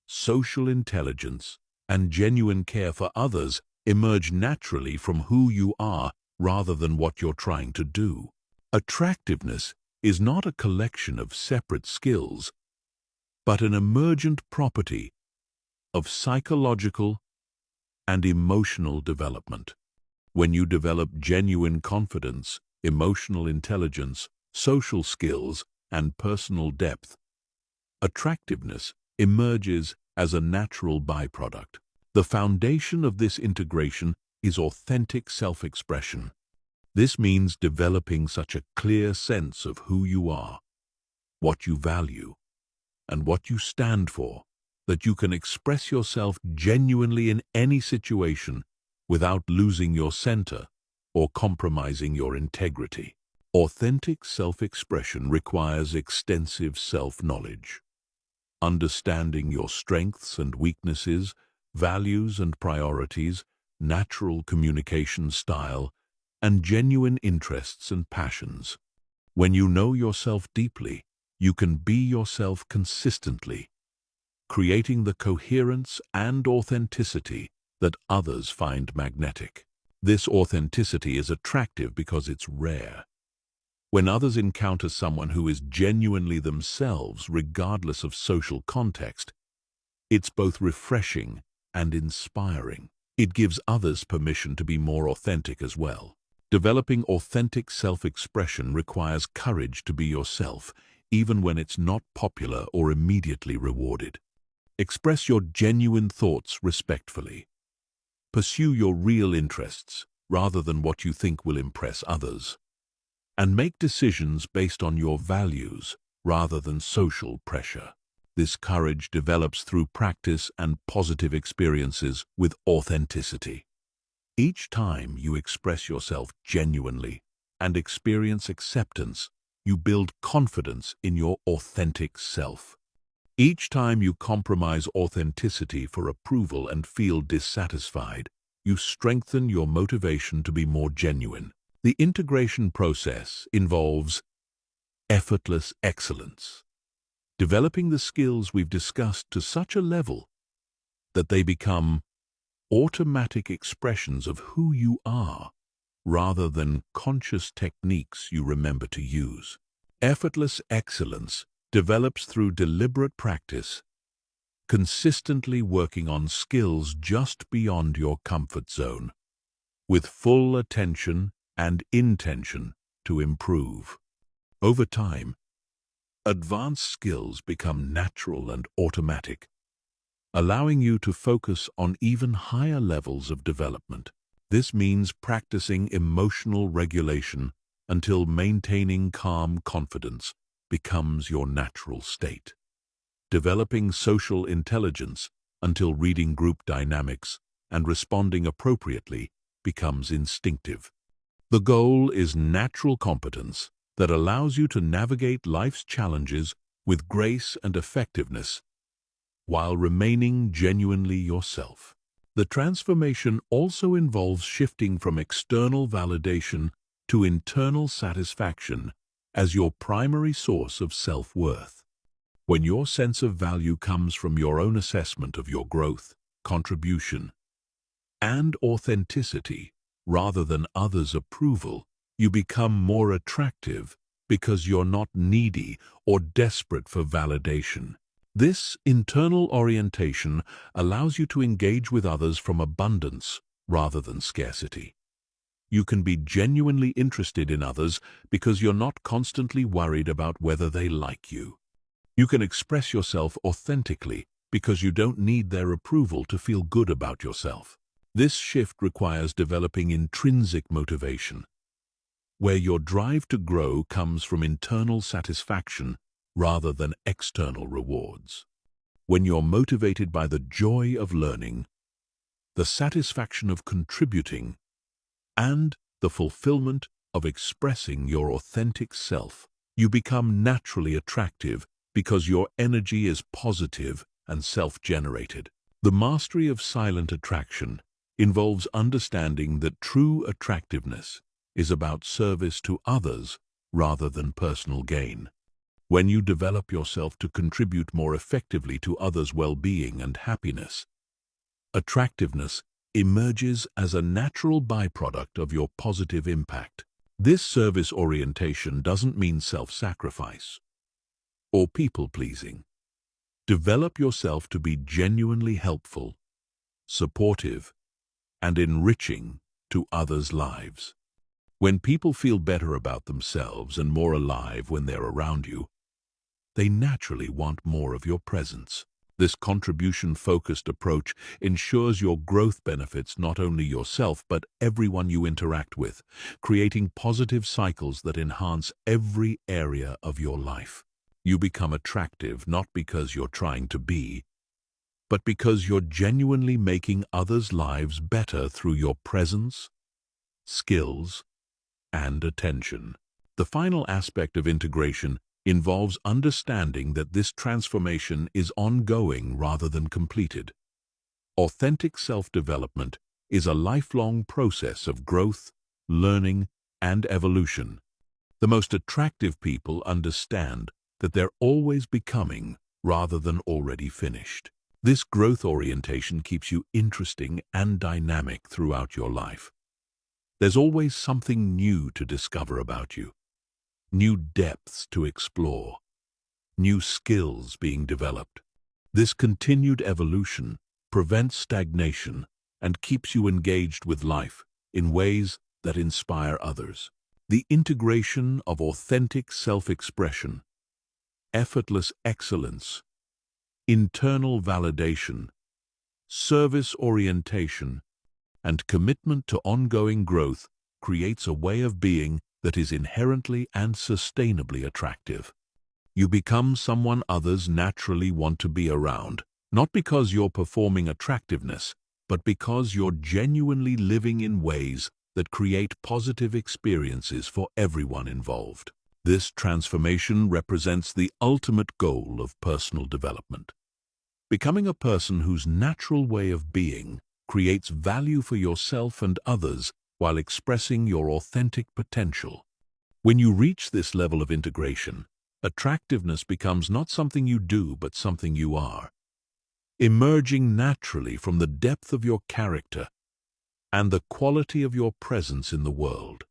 social intelligence, and genuine care for others emerge naturally from who you are rather than what you're trying to do. Attractiveness is not a collection of separate skills, but an emergent property of psychological and emotional development. When you develop genuine confidence, emotional intelligence, social skills, and personal depth, attractiveness emerges as a natural byproduct. The foundation of this integration is authentic self-expression. This means developing such a clear sense of who you are, what you value, and what you stand for, that you can express yourself genuinely in any situation without losing your center or compromising your integrity. Authentic self-expression requires extensive self-knowledge. Understanding your strengths and weaknesses, values and priorities, natural communication style, and genuine interests and passions. When you know yourself deeply, you can be yourself consistently, creating the coherence and authenticity that others find magnetic. This authenticity is attractive because it's rare. When others encounter someone who is genuinely themselves regardless of social context, it's both refreshing and inspiring. It gives others permission to be more authentic as well. Developing authentic self-expression requires courage to be yourself, even when it's not popular or immediately rewarded. Express your genuine thoughts respectfully. Pursue your real interests rather than what you think will impress others. And make decisions based on your values rather than social pressure. This courage develops through practice and positive experiences with authenticity. Each time you express yourself genuinely and experience acceptance, you build confidence in your authentic self. Each time you compromise authenticity for approval and feel dissatisfied, you strengthen your motivation to be more genuine. The integration process involves effortless excellence, developing the skills we've discussed to such a level that they become automatic expressions of who you are rather than conscious techniques you remember to use. Effortless excellence develops through deliberate practice, consistently working on skills just beyond your comfort zone, with full attention and intention to improve. Over time, advanced skills become natural and automatic, allowing you to focus on even higher levels of development. This means practicing emotional regulation until maintaining calm confidence becomes your natural state. Developing social intelligence until reading group dynamics and responding appropriately becomes instinctive. The goal is natural competence that allows you to navigate life's challenges with grace and effectiveness while remaining genuinely yourself. The transformation also involves shifting from external validation to internal satisfaction as your primary source of self-worth. When your sense of value comes from your own assessment of your growth, contribution, and authenticity, rather than others' approval, you become more attractive because you're not needy or desperate for validation. This internal orientation allows you to engage with others from abundance rather than scarcity. You can be genuinely interested in others because you're not constantly worried about whether they like you. You can express yourself authentically because you don't need their approval to feel good about yourself. This shift requires developing intrinsic motivation, where your drive to grow comes from internal satisfaction rather than external rewards. When you're motivated by the joy of learning, the satisfaction of contributing, and the fulfillment of expressing your authentic self, you become naturally attractive because your energy is positive and self-generated. The mastery of silent attraction involves understanding that true attractiveness is about service to others rather than personal gain. When you develop yourself to contribute more effectively to others' well-being and happiness, attractiveness emerges as a natural byproduct of your positive impact. This service orientation doesn't mean self-sacrifice or people-pleasing. Develop yourself to be genuinely helpful, supportive, and enriching to others' lives. When people feel better about themselves and more alive when they're around you, they naturally want more of your presence. This contribution-focused approach ensures your growth benefits not only yourself but everyone you interact with, creating positive cycles that enhance every area of your life. You become attractive not because you're trying to be, but because you're genuinely making others' lives better through your presence, skills, and attention. The final aspect of integration involves understanding that this transformation is ongoing rather than completed. Authentic self-development is a lifelong process of growth, learning, and evolution. The most attractive people understand that they're always becoming rather than already finished. This growth orientation keeps you interesting and dynamic throughout your life. There's always something new to discover about you, new depths to explore, new skills being developed. This continued evolution prevents stagnation and keeps you engaged with life in ways that inspire others. The integration of authentic self-expression, effortless excellence, internal validation, service orientation, and commitment to ongoing growth creates a way of being that is inherently and sustainably attractive. You become someone others naturally want to be around, not because you're performing attractiveness, but because you're genuinely living in ways that create positive experiences for everyone involved. This transformation represents the ultimate goal of personal development. Becoming a person whose natural way of being creates value for yourself and others while expressing your authentic potential. When you reach this level of integration, attractiveness becomes not something you do but something you are, emerging naturally from the depth of your character and the quality of your presence in the world.